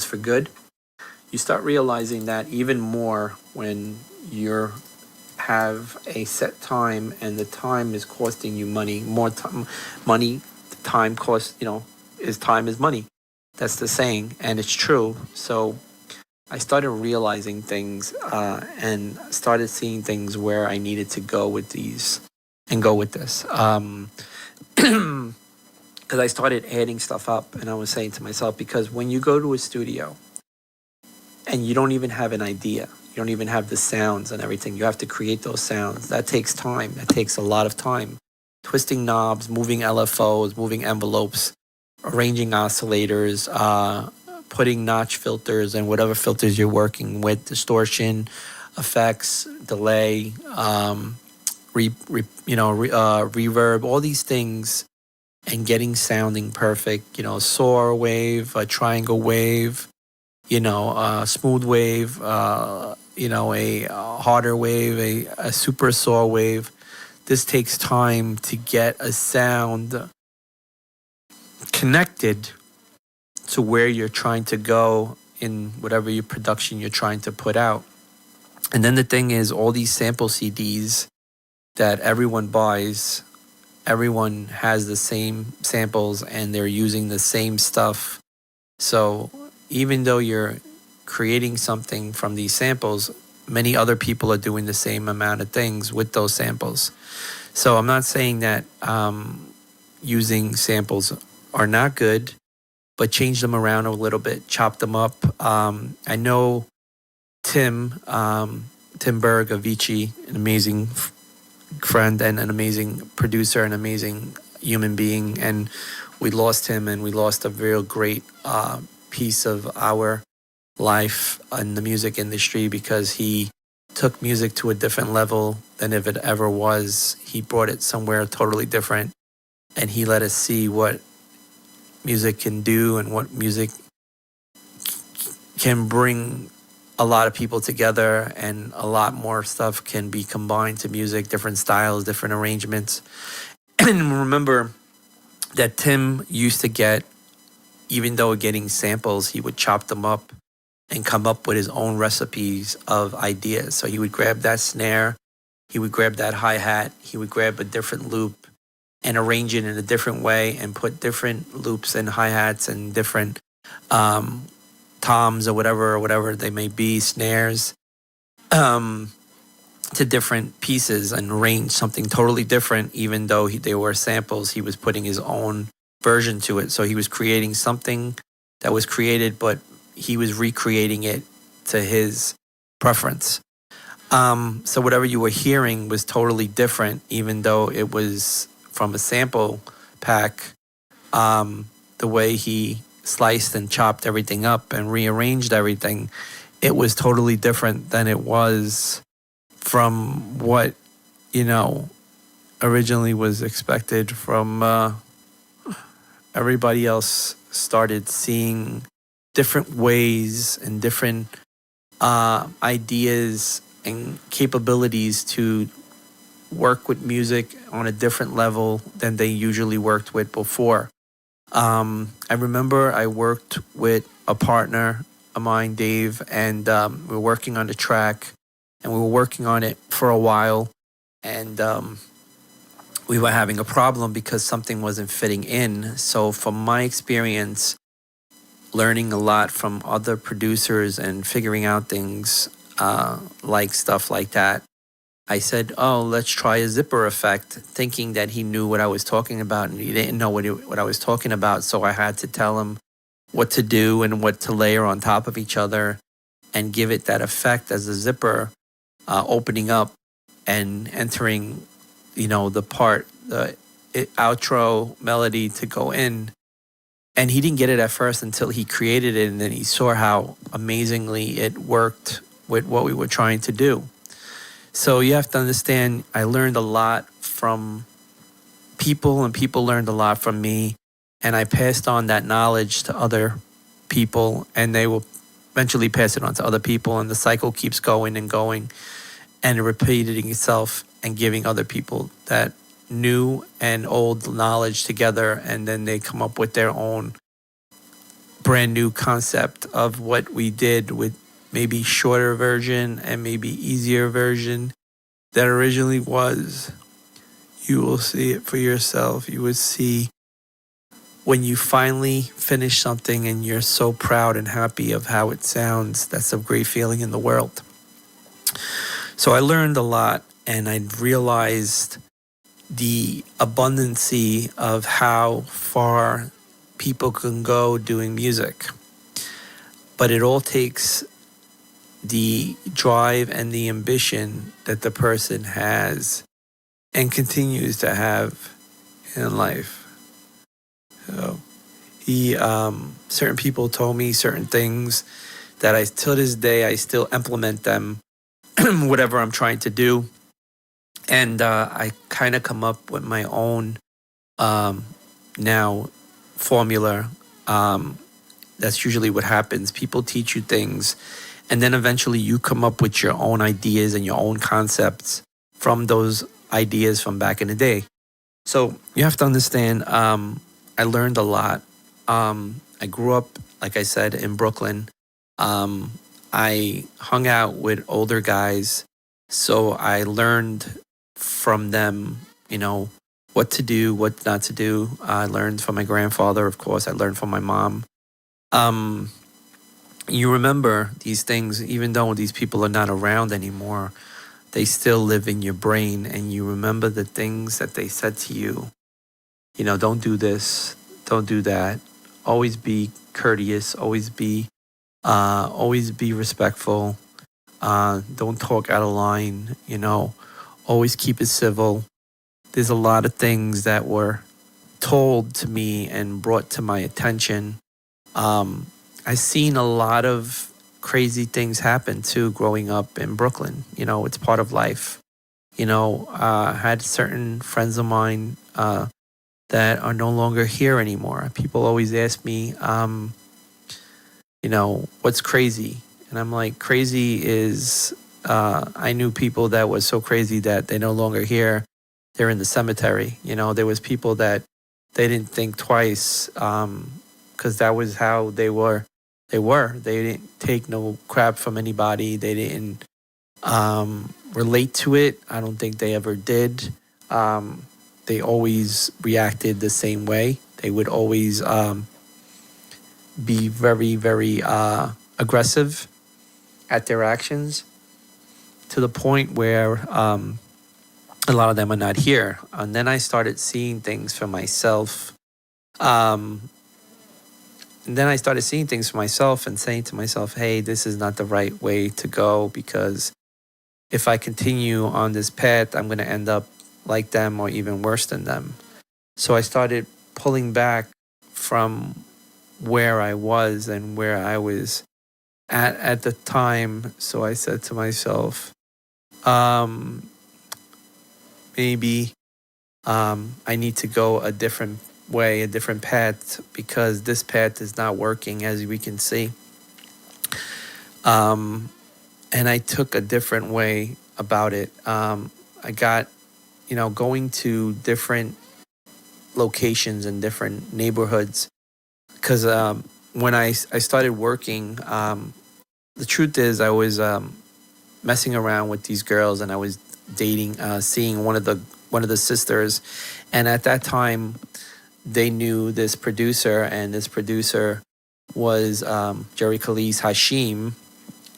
for good. You start realizing that even more when you have a set time and the time is costing you money. More time, time costs, is time is money. That's the saying, and it's true. So I started realizing things and started seeing things where I needed to go with these and go with this. Because I started adding stuff up, and I was saying to myself, because when you go to a studio and you don't even have an idea, you don't even have the sounds and everything, you have to create those sounds. That takes time. That takes a lot of time. Twisting knobs, moving LFOs, moving envelopes, arranging oscillators, putting notch filters and whatever filters you're working with, distortion, effects, delay, reverb, all these things, and getting sounding perfect. Saw wave, a triangle wave, a smooth wave, a harder wave, a super saw wave. This takes time to get a sound connected to where you're trying to go in whatever your production you're trying to put out. And then the thing is, all these sample CDs that everyone buys, everyone has the same samples and they're using the same stuff. So even though you're creating something from these samples, many other people are doing the same amount of things with those samples. So I'm not saying that using samples are not good, but change them around a little bit, chop them up. I know Tim Berg of Vici, an amazing friend and an amazing producer, an amazing human being, and we lost him, and we lost a real great piece of our life in the music industry because he took music to a different level than if it ever was. He brought it somewhere totally different, and he let us see what music can do and what music can bring a lot of people together, and a lot more stuff can be combined to music, different styles, different arrangements. And remember that Tim used to get, even though getting samples, he would chop them up and come up with his own recipes of ideas. So he would grab that snare, he would grab that hi-hat, he would grab a different loop and arrange it in a different way and put different loops and hi-hats and different toms or whatever they may be, snares, to different pieces and arrange something totally different. Even though they were samples, he was putting his own version to it. So he was creating something that was created, but he was recreating it to his preference. So whatever you were hearing was totally different, even though it was from a sample pack. The way he sliced and chopped everything up and rearranged everything, it was totally different than it was from what, originally was expected from everybody else. Started seeing different ways and different ideas and capabilities to work with music on a different level than they usually worked with before. I remember I worked with a partner of mine, Dave, and we were working on the track, and we were working on it for a while, and we were having a problem because something wasn't fitting in. So from my experience, learning a lot from other producers and figuring out things like stuff like that, I said, oh, let's try a zipper effect, thinking that he knew what I was talking about, and he didn't know what I was talking about. So I had to tell him what to do and what to layer on top of each other and give it that effect as a zipper opening up and entering, the part, the outro melody to go in. And he didn't get it at first until he created it, and then he saw how amazingly it worked with what we were trying to do. So you have to understand, I learned a lot from people, and people learned a lot from me. And I passed on that knowledge to other people, and they will eventually pass it on to other people. And the cycle keeps going and going and repeating itself and giving other people that new and old knowledge together. And then they come up with their own brand new concept of what we did with maybe shorter version and maybe easier version that originally was. You will see it for yourself. You would see when you finally finish something and you're so proud and happy of how it sounds. That's a great feeling in the world. So I learned a lot, and I realized the abundancy of how far people can go doing music. But it all takes the drive and the ambition that the person has and continues to have in life. So certain people told me certain things that till this day, I still implement them, whatever I'm trying to do. And I kind of come up with my own now formula. That's usually what happens. People teach you things, and then eventually you come up with your own ideas and your own concepts from those ideas from back in the day. So you have to understand, I learned a lot. I grew up, like I said, in Brooklyn. I hung out with older guys, so I learned from them, what to do, what not to do. I learned from my grandfather, of course. I learned from my mom. You remember these things, even though these people are not around anymore, they still live in your brain, and you remember the things that they said to you. Don't do this, don't do that. Always be courteous, always be respectful. Don't talk out of line, always keep it civil. There's a lot of things that were told to me and brought to my attention. I've seen a lot of crazy things happen too growing up in Brooklyn. It's part of life. I had certain friends of mine that are no longer here anymore. People always ask me, what's crazy? And I'm like, crazy is, I knew people that was so crazy that they no longer here. They're in the cemetery. There was people that they didn't think twice because that was how they were. They didn't take no crap from anybody. They didn't relate to it. I don't think they ever did. They always reacted the same way. They would always be very, very aggressive at their actions, to the point where a lot of them are not here. And then I started seeing things for myself. And then I started seeing things for myself and saying to myself, hey, this is not the right way to go, because if I continue on this path, I'm going to end up like them or even worse than them. So I started pulling back from where I was and where I was at the time. So I said to myself, maybe I need to go a different way, a different path, because this path is not working, as we can see. And I took a different way about it. I got, going to different locations and different neighborhoods, because when I started working, the truth is I was messing around with these girls, and I was dating, seeing one of the sisters, and at that time they knew this producer, and this producer was Jerry Khalid's Hashim,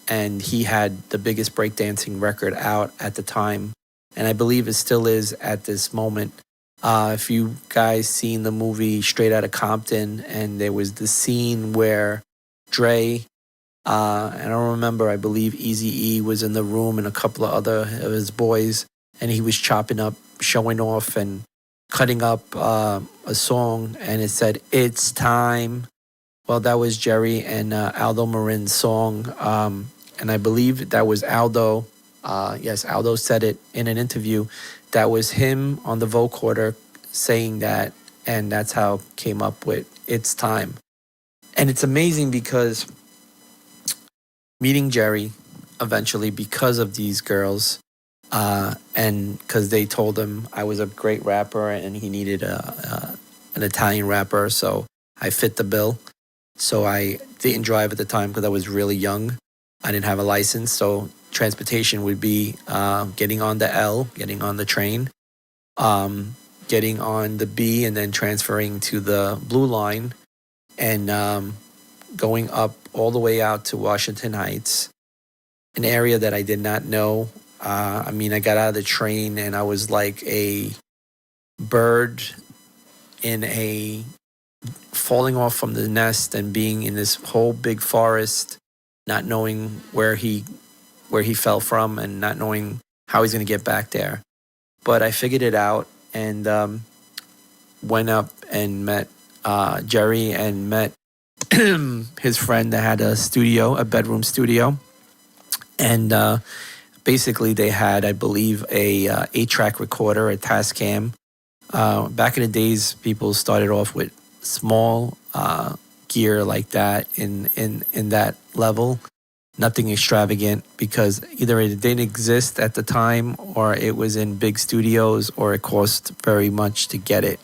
and he had the biggest breakdancing record out at the time, and I believe it still is at this moment. If you guys seen the movie Straight Outta Compton, and there was the scene where Dre, I don't remember, I believe Eazy-E was in the room and a couple of other of his boys, and he was chopping up, showing off, and cutting up a song, and it said, "It's Time." Well, that was Jerry and Aldo Marin's song, and I believe that was Aldo. Yes, Aldo said it in an interview. That was him on the vocoder saying that, and that's how it came up with "It's Time." And it's amazing because meeting Jerry eventually, because of these girls, and because they told him I was a great rapper and he needed an Italian rapper, so I fit the bill. So I didn't drive at the time because I was really young. I didn't have a license, so transportation would be getting on the L, getting on the train, getting on the B, and then transferring to the Blue Line, and going up all the way out to Washington Heights, an area that I did not know. I got out of the train and I was like a bird falling off from the nest and being in this whole big forest, not knowing where he fell from and not knowing how he's going to get back there. But I figured it out and went up and met Jerry, and met his friend that had a bedroom studio. And basically they had, I believe, a 8-track recorder, a Tascam. Back in the days, people started off with small gear like that in that level. Nothing extravagant, because either it didn't exist at the time, or it was in big studios, or it cost very much to get it.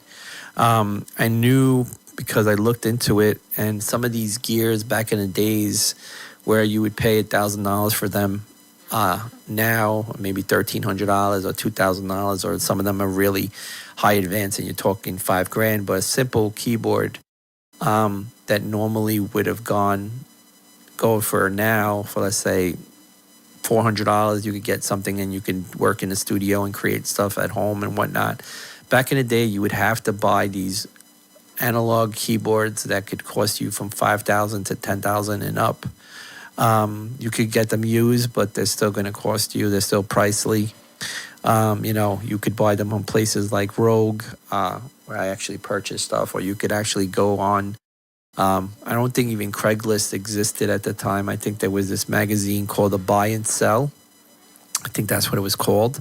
I knew because I looked into it, and some of these gears back in the days where you would pay $1,000 for them, now maybe $1,300 or $2,000, or some of them are really high advanced and you're talking $5,000. But a simple keyboard that normally would have go for now for, let's say, $400, you could get something and you can work in the studio and create stuff at home and whatnot. Back in the day, you would have to buy these analog keyboards that could cost you from $5,000 to $10,000 and up. You could get them used, but they're still going to cost you. They're still pricey. You could buy them on places like Rogue, where I actually purchased stuff, or you could actually go on. I don't think even Craigslist existed at the time. I think there was this magazine called the Buy and Sell. I think that's what it was called.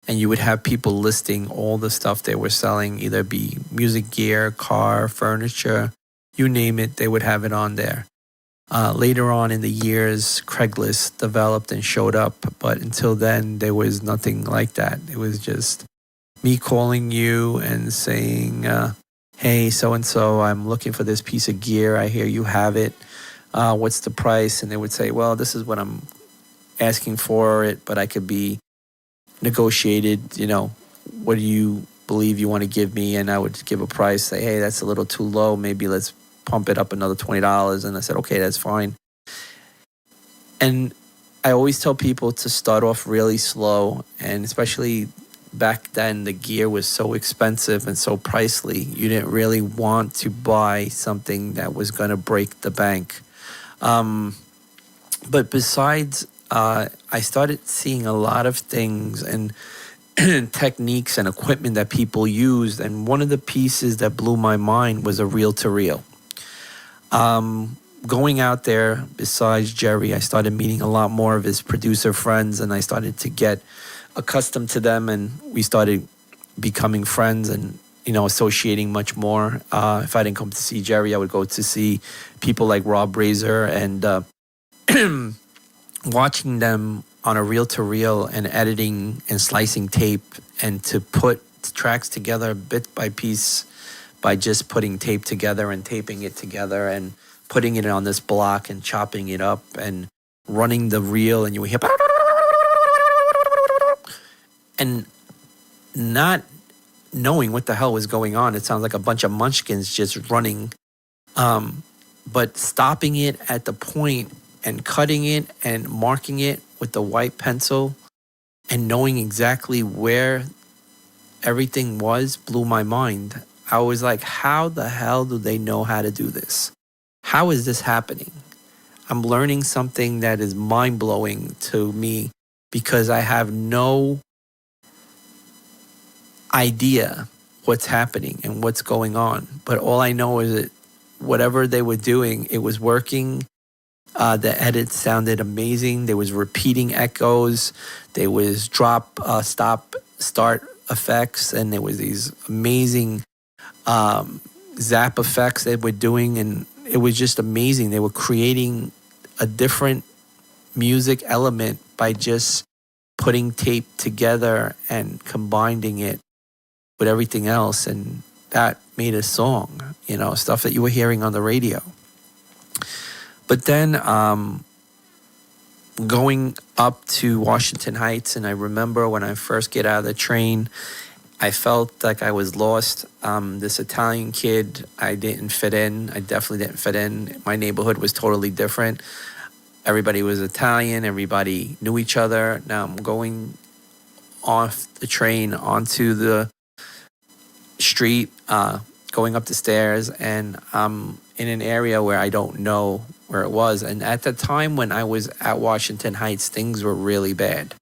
And you would have people listing all the stuff they were selling, either be music gear, car, furniture, you name it, they would have it on there. Later on in the years, Craigslist developed and showed up, but until then, there was nothing like that. It was just me calling you and saying, hey, so-and-so, I'm looking for this piece of gear. I hear you have it. What's the price? And they would say, well, this is what I'm asking for it, but I could be negotiated. What do you believe you want to give me? And I would give a price, say, hey, that's a little too low. Maybe let's pump it up another $20. And I said, okay, that's fine. And I always tell people to start off really slow, and especially back then, the gear was so expensive and so pricey. You didn't really want to buy something that was going to break the bank. But besides, I started seeing a lot of things and techniques and equipment that people used. And one of the pieces that blew my mind was a reel-to-reel. Going out there, besides Jerry, I started meeting a lot more of his producer friends, and I started to get accustomed to them, and we started becoming friends and associating much more. If I didn't come to see Jerry, I would go to see people like Rob Razor, and watching them on a reel-to-reel and editing and slicing tape, and to put tracks together bit by piece by just putting tape together and taping it together and putting it on this block and chopping it up and running the reel, and you would hear and not knowing what the hell was going on. It sounds like a bunch of munchkins just running. But stopping it at the point and cutting it and marking it with the white pencil and knowing exactly where everything was blew my mind. I was like, how the hell do they know how to do this? How is this happening? I'm learning something that is mind-blowing to me because I have no idea what's happening and what's going on. But all I know is that whatever they were doing, it was working. The edits sounded amazing. There was repeating echoes. There was drop, stop, start effects. And there was these amazing zap effects they were doing. And it was just amazing. They were creating a different music element by just putting tape together and combining it with everything else, and that made a song, stuff that you were hearing on the radio. But then going up to Washington Heights, and I remember when I first get out of the train, I felt like I was lost. This Italian kid, I didn't fit in. I definitely didn't fit in. My neighborhood was totally different. Everybody was Italian. Everybody knew each other. Now I'm going off the train onto the street, going up the stairs, and I'm in an area where I don't know where it was. And at the time when I was at Washington Heights, things were really bad.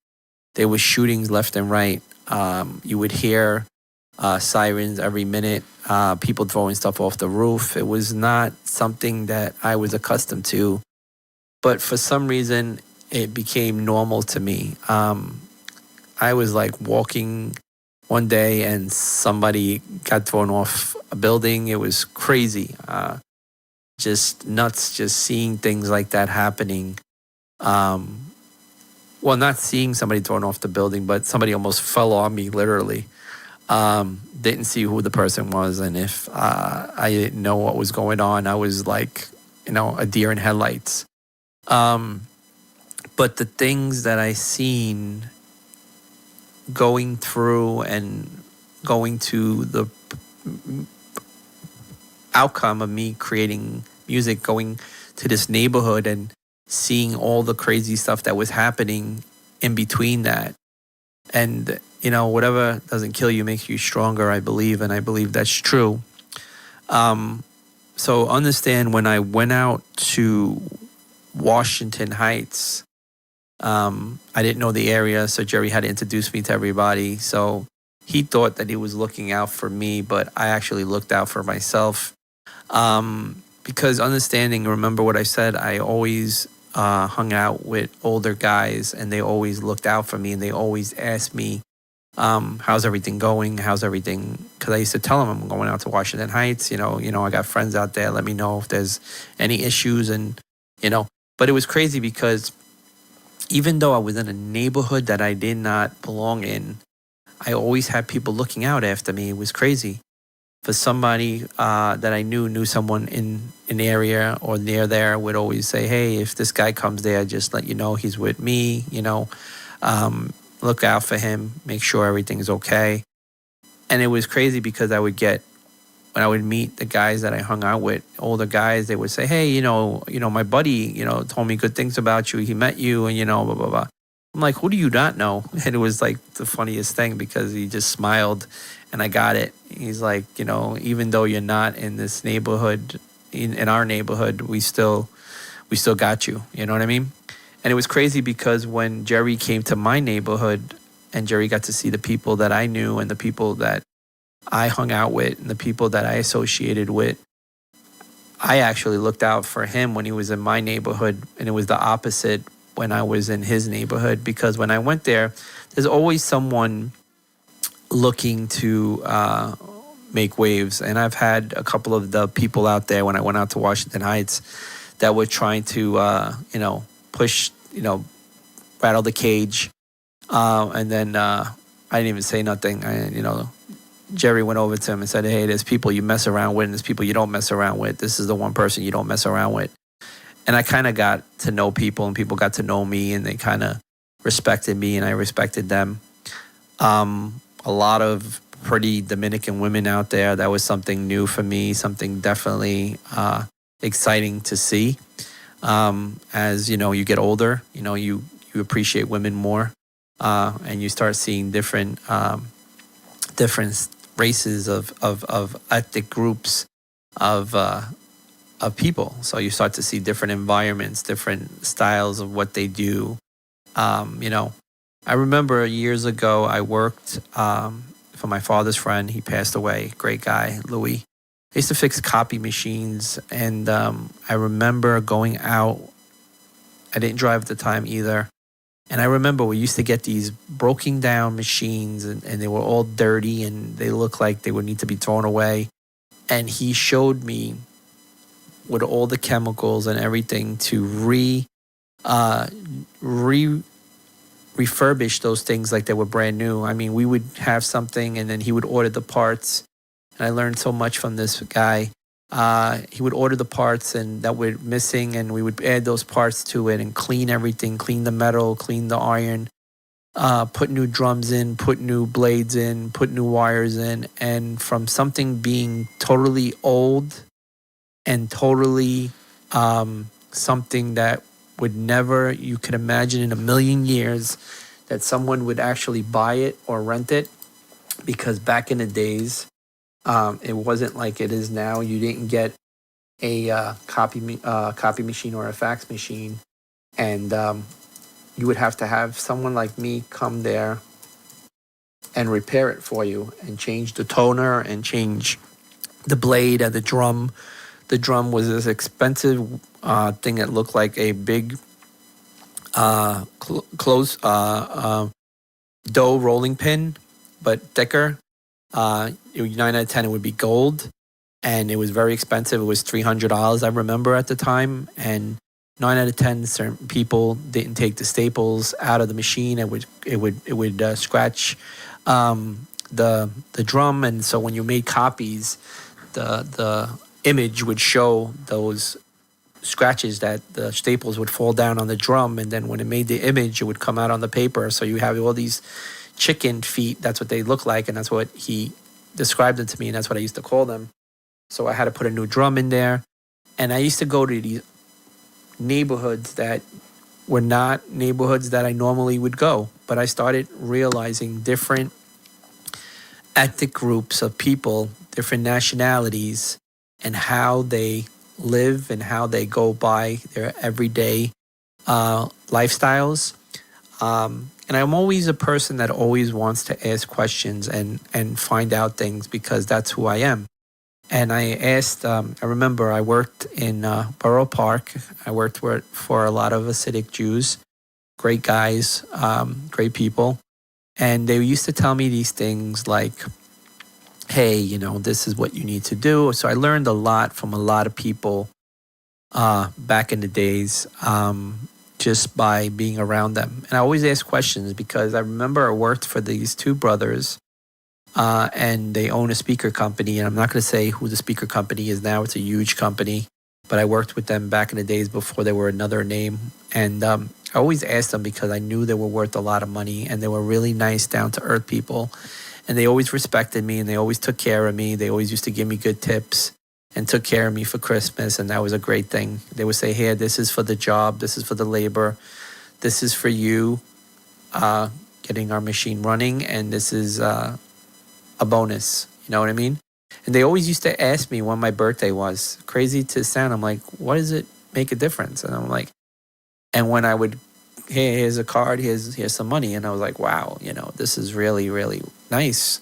There was shootings left and right. You would hear sirens every minute, people throwing stuff off the roof. It was not something that I was accustomed to, but for some reason it became normal to me. I was like walking one day and somebody got thrown off a building. It was crazy. Just nuts, just seeing things like that happening. Well, not seeing somebody thrown off the building, but somebody almost fell on me, literally. Didn't see who the person was, and if I didn't know what was going on, I was like, a deer in headlights. But the things that I seen going through and going to the outcome of me creating music, going to this neighborhood and seeing all the crazy stuff that was happening in between that. And, whatever doesn't kill you makes you stronger, I believe. And I believe that's true. So understand, when I went out to Washington Heights, I didn't know the area. So Jerry had to introduce me to everybody. So he thought that he was looking out for me, but I actually looked out for myself. Because remember what I said, I always hung out with older guys, and they always looked out for me, and they always asked me, how's everything going? How's everything? Because I used to tell them I'm going out to Washington Heights. I got friends out there. Let me know if there's any issues. And, but it was crazy because even though I was in a neighborhood that I did not belong in, I always had people looking out after me. It was crazy. For somebody that I knew someone in an area or near there, would always say, hey, if this guy comes there, just let you know he's with me, look out for him, make sure everything's okay. And it was crazy because when I would meet the guys that I hung out with, older guys, they would say, hey, my buddy, told me good things about you. He met you and, blah, blah, blah. I'm like, who do you not know? And it was like the funniest thing because he just smiled and I got it. He's like, even though you're not in this neighborhood, in our neighborhood, we still got you. You know what I mean? And it was crazy because when Jerry came to my neighborhood and Jerry got to see the people that I knew and the people that I hung out with and the people that I associated with, I actually looked out for him when he was in my neighborhood, and it was the opposite when I was in his neighborhood, because when I went there, there's always someone looking to make waves. And I've had a couple of the people out there when I went out to Washington Heights that were trying to, push, rattle the cage. And then I didn't even say nothing. Jerry went over to him and said, hey, there's people you mess around with and there's people you don't mess around with. This is the one person you don't mess around with. And I kind of got to know people, and people got to know me, and they kind of respected me, and I respected them. A lot of pretty Dominican women out there. That was something new for me, something definitely exciting to see. As you get older, you appreciate women more, and you start seeing different races of ethnic groups of people. So you start to see different environments, different styles of what they do. I remember years ago I worked for my father's friend. He passed away. Great guy, Louis. I used to fix copy machines, and I remember going out. I didn't drive at the time either. And I remember we used to get these broken down machines, and they were all dirty, and they looked like they would need to be thrown away. And he showed me with all the chemicals and everything to refurbish those things like they were brand new. I mean, we would have something, and then he would order the parts. And I learned so much from this guy. He would order the parts and that were missing, and we would add those parts to it and clean everything, clean the metal, clean the iron, put new drums in, put new blades in, put new wires in. And from something being totally old and totally something that would never, you could imagine in a million years that someone would actually buy it or rent it, because back in the days, it wasn't like it is now. You didn't get a copy machine or a fax machine, and you would have to have someone like me come there and repair it for you and change the toner and change the blade and the drum. The drum was this expensive thing that looked like a big close dough rolling pin, but thicker. 9 out of 10 it would be gold, and it was very expensive. It was $300, I remember, at the time. And 9 out of 10 certain people didn't take the staples out of the machine. It would scratch the drum. And so when you made copies, the image would show those scratches that the staples would fall down on the drum, and then when it made the image, it would come out on the paper. So you have all these chicken feet. That's what they look like, and that's what he described them to me, and that's what I used to call them. So I had to put a new drum in there, and I used to go to these neighborhoods that were not neighborhoods that I normally would go. But I started realizing different ethnic groups of people, different nationalities, and how they live and how they go by their everyday lifestyles. And I'm always a person that always wants to ask questions and find out things because that's who I am. And I asked, I remember I worked in Borough Park. I worked for a lot of Hasidic Jews, great guys, great people. And they used to tell me these things like, hey, this is what you need to do. So I learned a lot from a lot of people back in the days just by being around them. And I always ask questions because I remember I worked for these two brothers and they own a speaker company. And I'm not going to say who the speaker company is now. It's a huge company. But I worked with them back in the days before they were another name. And I always asked them because I knew they were worth a lot of money and they were really nice, down-to-earth people. And they always respected me and they always took care of me. They always used to give me good tips and took care of me for Christmas. And that was a great thing. They would say, hey, this is for the job. This is for the labor. This is for you getting our machine running. And this is a bonus. You know what I mean? And they always used to ask me when my birthday was. Crazy to sound. I'm like, what does it make a difference? And I'm like, and when I would, hey, here's a card, here's some money. And I was like, wow, this is really, really nice.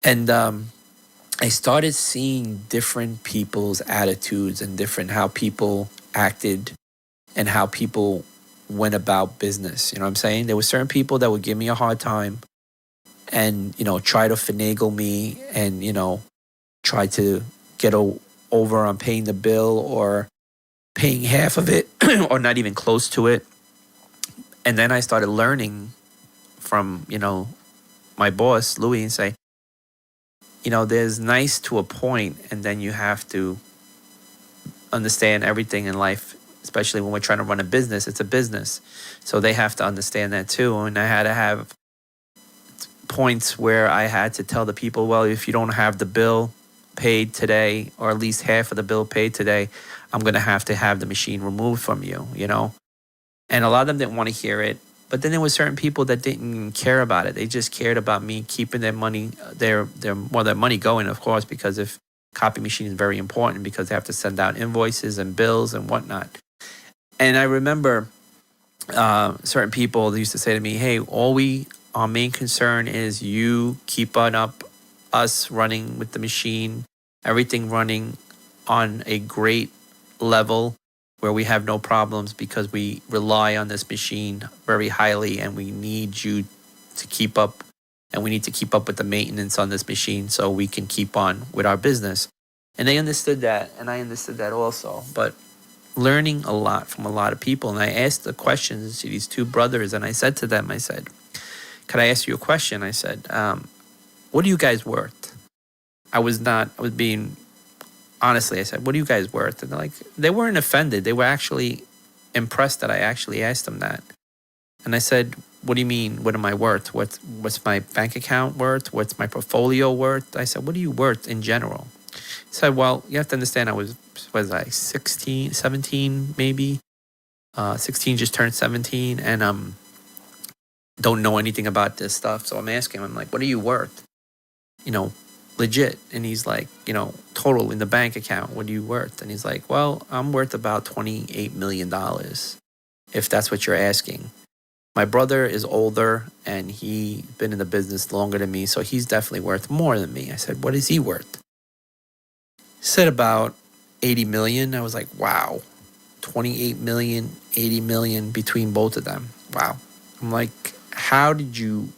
And I started seeing different people's attitudes and different how people acted and how people went about business. You know what I'm saying? There were certain people that would give me a hard time and, try to finagle me and, try to get over on paying the bill or paying half of it or not even close to it. And then I started learning from, my boss, Louis, and say, there's nice to a point, and then you have to understand everything in life, especially when we're trying to run a business. It's a business. So they have to understand that too. And I had to have points where I had to tell the people, well, if you don't have the bill paid today, or at least half of the bill paid today, I'm going to have the machine removed from you, And a lot of them didn't want to hear it. But then there were certain people that didn't care about it. They just cared about me keeping their money, their money going, of course, because if copy machine is very important because they have to send out invoices and bills and whatnot. And I remember certain people used to say to me, hey, our main concern is you keep on up us running with the machine, everything running on a great level where we have no problems because we rely on this machine very highly and we need you to keep up and we need to keep up with the maintenance on this machine so we can keep on with our business. And they understood that and I understood that also. But learning a lot from a lot of people, and I asked the questions to these two brothers and I said to them, I said, could I ask you a question? I said, what are you guys worth? I was being honestly, I said, what are you guys worth? And they weren't offended. They were actually impressed that I actually asked them that. And I said, what do you mean? What am I worth? What's my bank account worth? What's my portfolio worth? I said, what are you worth in general? He said, well, you have to understand I was 16, 17 maybe. 16, just turned 17 and don't know anything about this stuff. So I'm asking him, I'm like, what are you worth? Legit. And he's like, total in the bank account, what are you worth? And he's like, well, I'm worth about $28 million, if that's what you're asking. My brother is older and he's been in the business longer than me, so he's definitely worth more than me. I said, what is he worth? He said about 80 million. I was like, wow, 28 million, 80 million between both of them. Wow. I'm like, how did you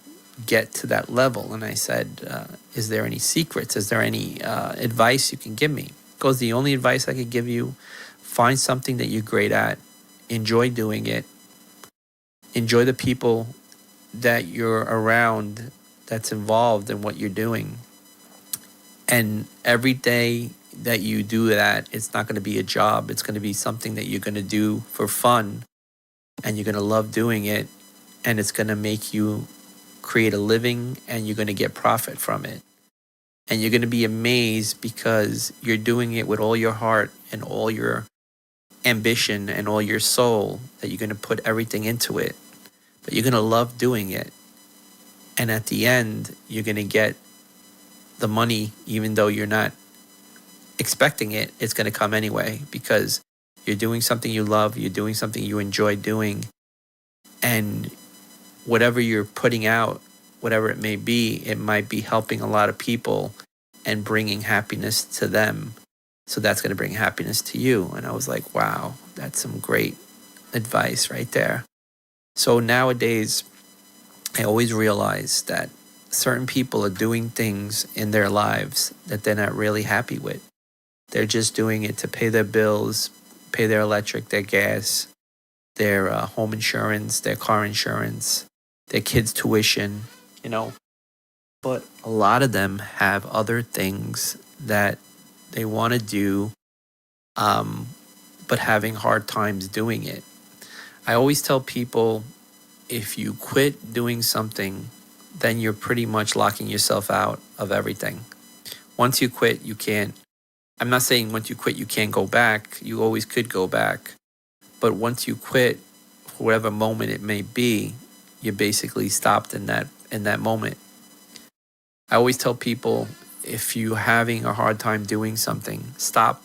get to that level? And I said, is there any secrets? Is there any advice you can give me? Because the only advice I could give you, find something that you're great at, enjoy doing it, enjoy the people that you're around that's involved in what you're doing. And every day that you do that, it's not going to be a job. It's going to be something that you're going to do for fun and you're going to love doing it. And it's going to make you create a living and you're going to get profit from it. And you're going to be amazed because you're doing it with all your heart and all your ambition and all your soul, that you're going to put everything into it, but you're going to love doing it. And at the end, you're going to get the money, even though you're not expecting it, it's going to come anyway, because you're doing something you love, you're doing something you enjoy doing, and whatever you're putting out, whatever it may be, it might be helping a lot of people and bringing happiness to them. So that's going to bring happiness to you. And I was like, wow, that's some great advice right there. So nowadays, I always realize that certain people are doing things in their lives that they're not really happy with. They're just doing it to pay their bills, pay their electric, their gas, their home insurance, their car insurance, their kids' tuition, you know. But a lot of them have other things that they want to do, but having hard times doing it. I always tell people, if you quit doing something, then you're pretty much locking yourself out of everything. Once you quit, you can't. I'm not saying once you quit, you can't go back. You always could go back. But once you quit, for whatever moment it may be, you're basically stopped in that moment. I always tell people, if you're having a hard time doing something, stop,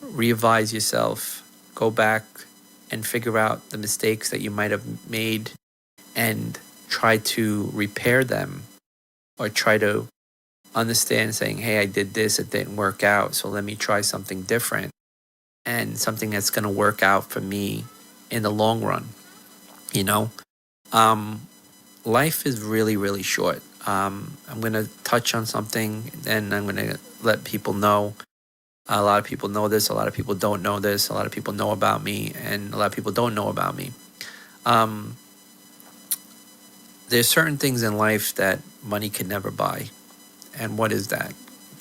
revise yourself, go back and figure out the mistakes that you might have made and try to repair them, or try to understand, saying, hey, I did this, it didn't work out, so let me try something different, and something that's going to work out for me in the long run. You know, life is really, really short. I'm going to touch on something, and I'm going to let people know. A lot of people know this, a lot of people don't know this, a lot of people know about me, and a lot of people don't know about me. There's certain things in life that money can never buy. And what is that?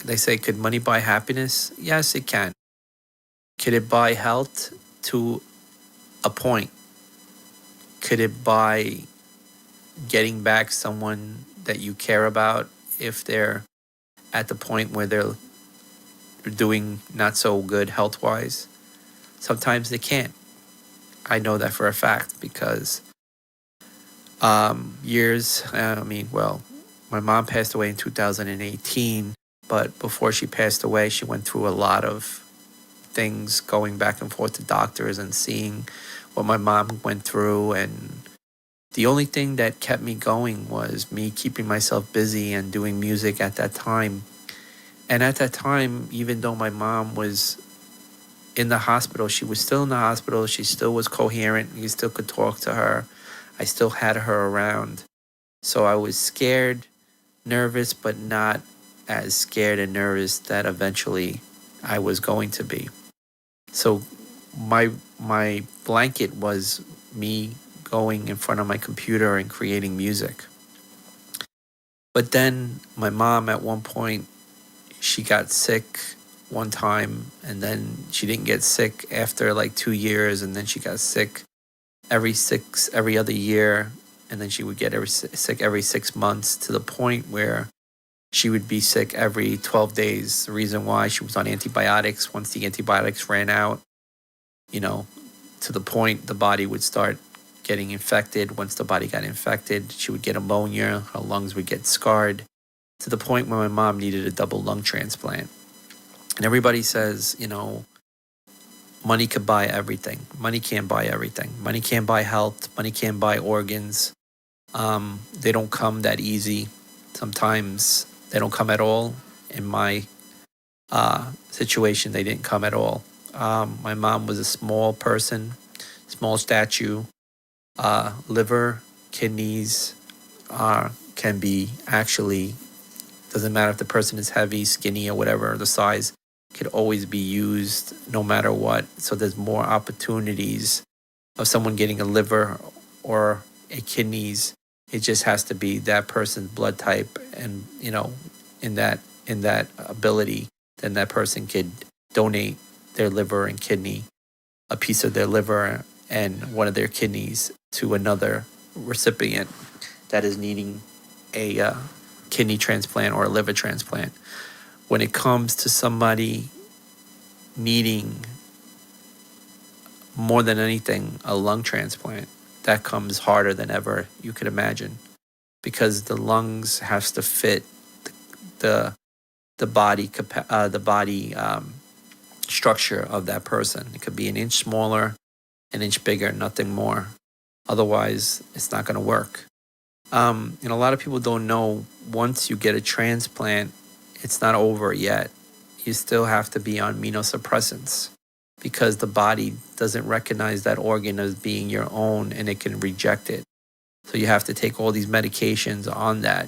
They say, could money buy happiness? Yes, it can. Could it buy health? To a point. Could it buy getting back someone that you care about if they're at the point where they're doing not so good health-wise? Sometimes they can't. I know that for a fact, because my mom passed away in 2018, but before she passed away, she went through a lot of things, going back and forth to doctors and seeing what my mom went through. And the only thing that kept me going was me keeping myself busy and doing music at that time. And at that time, even though my mom was in the hospital, she was still in the hospital, she still was coherent, you still could talk to her, I still had her around. So I was scared, nervous, but not as scared and nervous that eventually I was going to be. So my blanket was me going in front of my computer and creating music. But then my mom, at one point, she got sick one time, and then she didn't get sick after like 2 years, and then she got sick every other year, and then she would get sick every 6 months, to the point where she would be sick every 12 days. The reason why, she was on antibiotics. Once the antibiotics ran out, to the point the body would start getting infected. Once the body got infected, she would get pneumonia, her lungs would get scarred, to the point where my mom needed a double lung transplant. And everybody says, money could buy everything. Money can't buy everything. Money can't buy health. Money can't buy organs. They don't come that easy. Sometimes they don't come at all. In my situation, they didn't come at all. My mom was a small person, small statue. Liver, kidneys can be actually, doesn't matter if the person is heavy, skinny, or whatever the size, could always be used no matter what. So there's more opportunities of someone getting a liver or a kidneys. It just has to be that person's blood type, and in that ability, then that person could donate their liver and kidney, a piece of their liver and one of their kidneys, to another recipient that is needing a kidney transplant or a liver transplant. When it comes to somebody needing more than anything, a lung transplant. That comes harder than ever you could imagine, because the lungs has to fit the the body structure of that person. It could be an inch smaller, an inch bigger, nothing more. Otherwise, it's not going to work. And a lot of people don't know, once you get a transplant, it's not over yet. You still have to be on immunosuppressants, because the body doesn't recognize that organ as being your own, and it can reject it. So you have to take all these medications on that.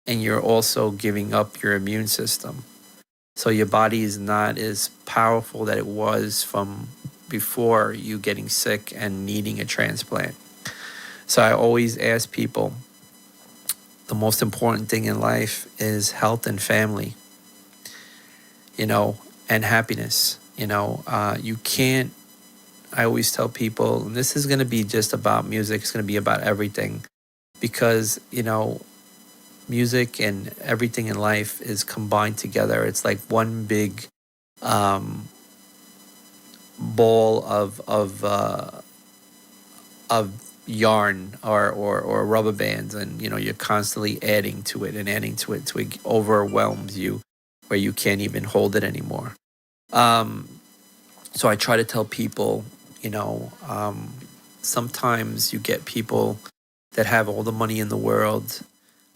And you're also giving up your immune system. So your body is not as powerful that it was from before you getting sick and needing a transplant. So I always ask people, the most important thing in life is health and family, and happiness. You can't, I always tell people, and this is going to be just about music, it's going to be about everything, because, music and everything in life is combined together. It's like one big ball of yarn or rubber bands, and you're constantly adding to it and adding to it, it overwhelms you where you can't even hold it anymore. So I try to tell people, sometimes you get people that have all the money in the world,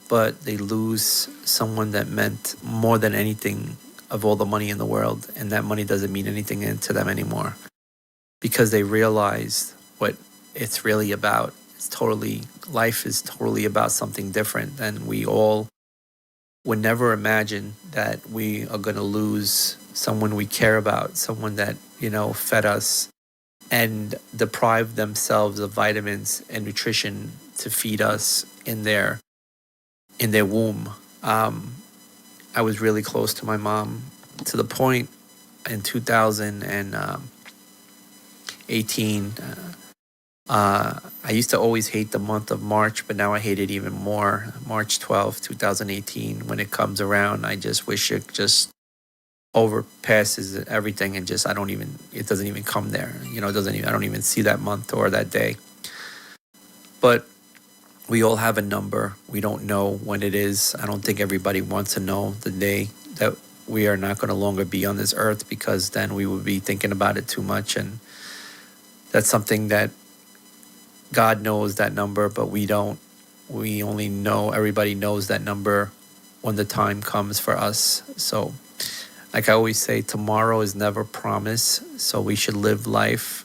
but they lose someone that meant more than anything of all the money in the world, and that money doesn't mean anything to them anymore, because they realize what it's really about. Life is totally about something different, and we all would never imagine that we are going to lose someone we care about, someone that, fed us and deprived themselves of vitamins and nutrition to feed us in their womb. I was really close to my mom, to the point in 2018. I used to always hate the month of March, but now I hate it even more. March 12th, 2018, when it comes around, I just wish it just overpasses everything, and just it doesn't even come there. I don't even see that month or that day. But we all have a number. We don't know when it is. I don't think everybody wants to know the day that we are not going to longer be on this earth, because then we would be thinking about it too much. And that's something that God knows that number, but we don't. We only know, everybody knows that number when the time comes for us. So, like I always say, tomorrow is never promised. So we should live life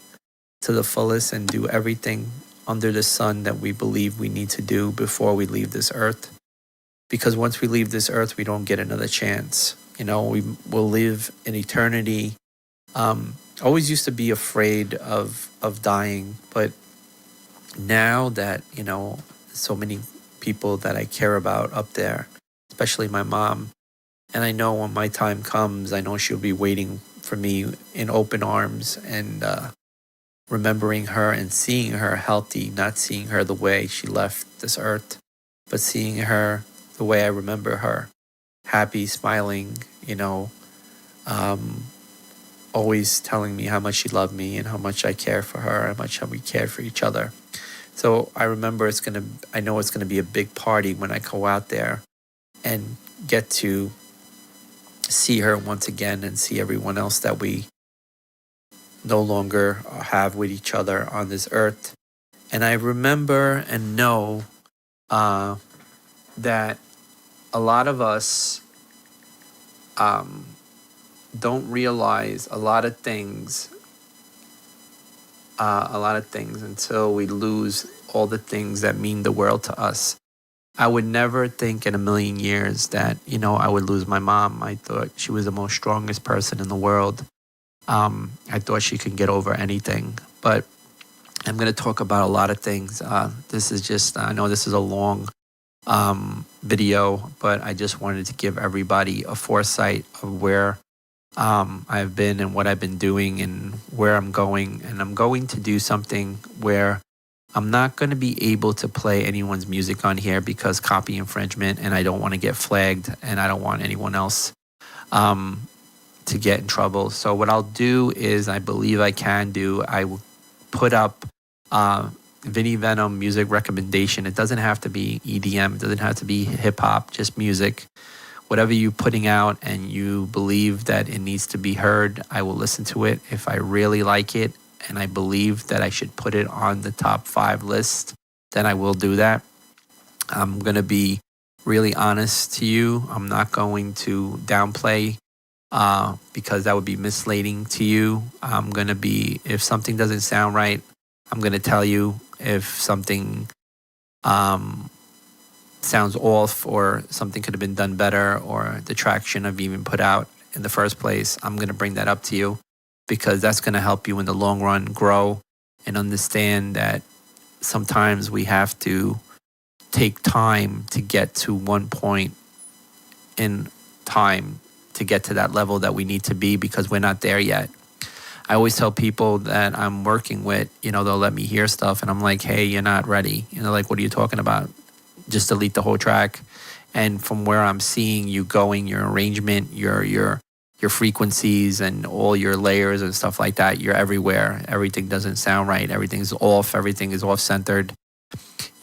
to the fullest and do everything under the sun that we believe we need to do before we leave this earth. Because once we leave this earth, we don't get another chance. We will live in eternity. Always used to be afraid of dying, but now that, so many people that I care about up there, especially my mom, and I know when my time comes, I know she'll be waiting for me in open arms, and remembering her and seeing her healthy, not seeing her the way she left this earth, but seeing her the way I remember her, happy, smiling, always telling me how much she loved me and how much I care for her, how much we care for each other. So I remember I know it's gonna be a big party when I go out there and get to see her once again, and see everyone else that we no longer have with each other on this earth. And I remember and know that a lot of us don't realize a lot of things until we lose all the things that mean the world to us. I would never think in a million years that, I would lose my mom. I thought she was the most strongest person in the world. I thought she could get over anything. But I'm going to talk about a lot of things. This is just, I know this is a long video, but I just wanted to give everybody a foresight of where I've been and what I've been doing and where I'm going. And I'm going to do something where I'm not going to be able to play anyone's music on here because copy infringement, and I don't want to get flagged, and I don't want anyone else to get in trouble. So what I'll do is, I believe I can do, I will put up Vinny Venom music recommendation. It doesn't have to be EDM. It doesn't have to be hip hop, just music. Whatever you're putting out and you believe that it needs to be heard, I will listen to it. If I really like it and I believe that I should put it on the top 5 list, then I will do that. I'm going to be really honest to you. I'm not going to downplay because that would be misleading to you. I'm going to be, if something doesn't sound right, I'm going to tell you. If something sounds off or something could have been done better or the track shouldn't have even put out in the first place, I'm going to bring that up to you because that's going to help you in the long run grow and understand that sometimes we have to take time to get to one point in time to get to that level that we need to be because we're not there yet. I always tell people that I'm working with, they'll let me hear stuff and I'm like, hey, you're not ready. And they're like, what are you talking about? Just delete the whole track. And from where I'm seeing you going, your arrangement, your frequencies and all your layers and stuff like that, you're everywhere. Everything doesn't sound right. Everything's off. Everything is off-centered.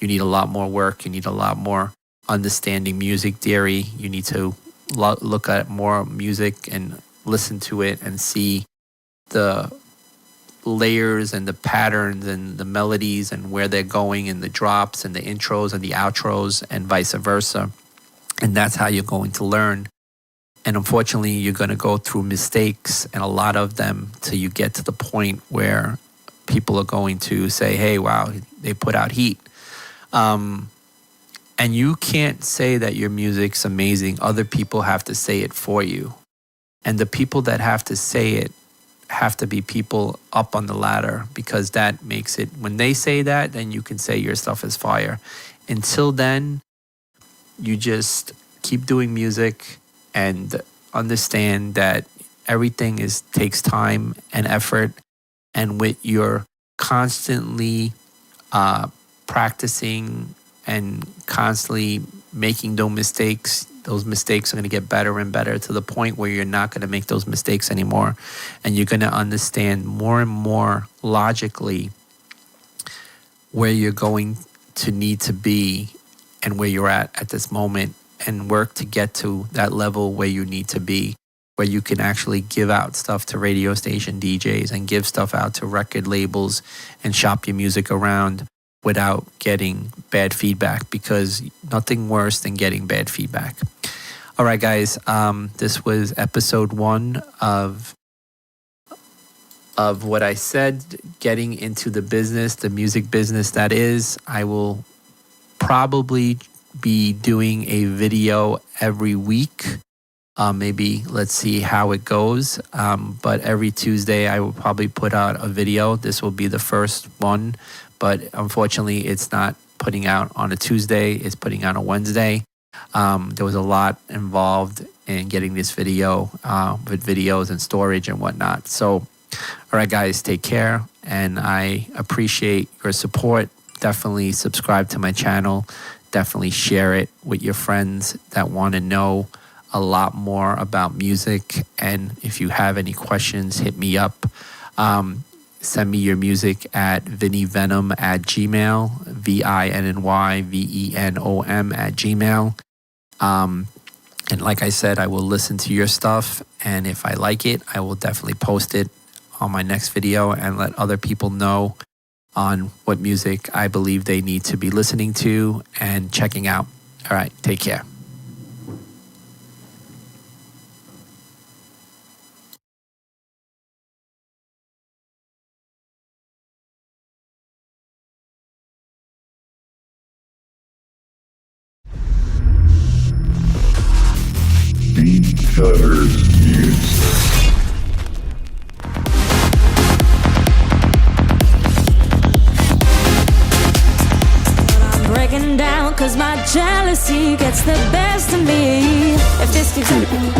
You need a lot more work. You need a lot more understanding music theory. You need to look at more music and listen to it and see the layers and the patterns and the melodies and where they're going and the drops and the intros and the outros and vice versa. And that's how you're going to learn. And unfortunately, you're going to go through mistakes and a lot of them till you get to the point where people are going to say, hey, wow, they put out heat. And you can't say that your music's amazing. Other people have to say it for you. And the people that have to say it have to be people up on the ladder because that makes it, when they say that, then you can say your stuff is fire. Until then, you just keep doing music and understand that everything takes time and effort. And with your constantly practicing and constantly making those mistakes are going to get better and better to the point where you're not going to make those mistakes anymore. And you're going to understand more and more logically where you're going to need to be and where you're at this moment and work to get to that level where you need to be, where you can actually give out stuff to radio station DJs and give stuff out to record labels and shop your music around without getting bad feedback, because nothing worse than getting bad feedback. All right, guys, this was episode 1 of what I said, getting into the business, the music business that is. I will probably be doing a video every week. Maybe let's see how it goes. But every Tuesday I will probably put out a video. This will be the first one, but unfortunately it's not putting out on a Tuesday. It's putting out on Wednesday. There was a lot involved in getting this video with videos and storage and whatnot. So, all right, guys, take care. And I appreciate your support. Definitely subscribe to my channel. Definitely share it with your friends that want to know a lot more about music. And if you have any questions, hit me up. Send me your music at vinnyvenom@gmail, VINNYVENOM@gmail. And like I said, I will listen to your stuff. And if I like it, I will definitely post it on my next video and let other people know on what music I believe they need to be listening to and checking out. All right, take care. Beatcutterz music. Breaking down 'cause my jealousy gets the best of me. If this keeps happening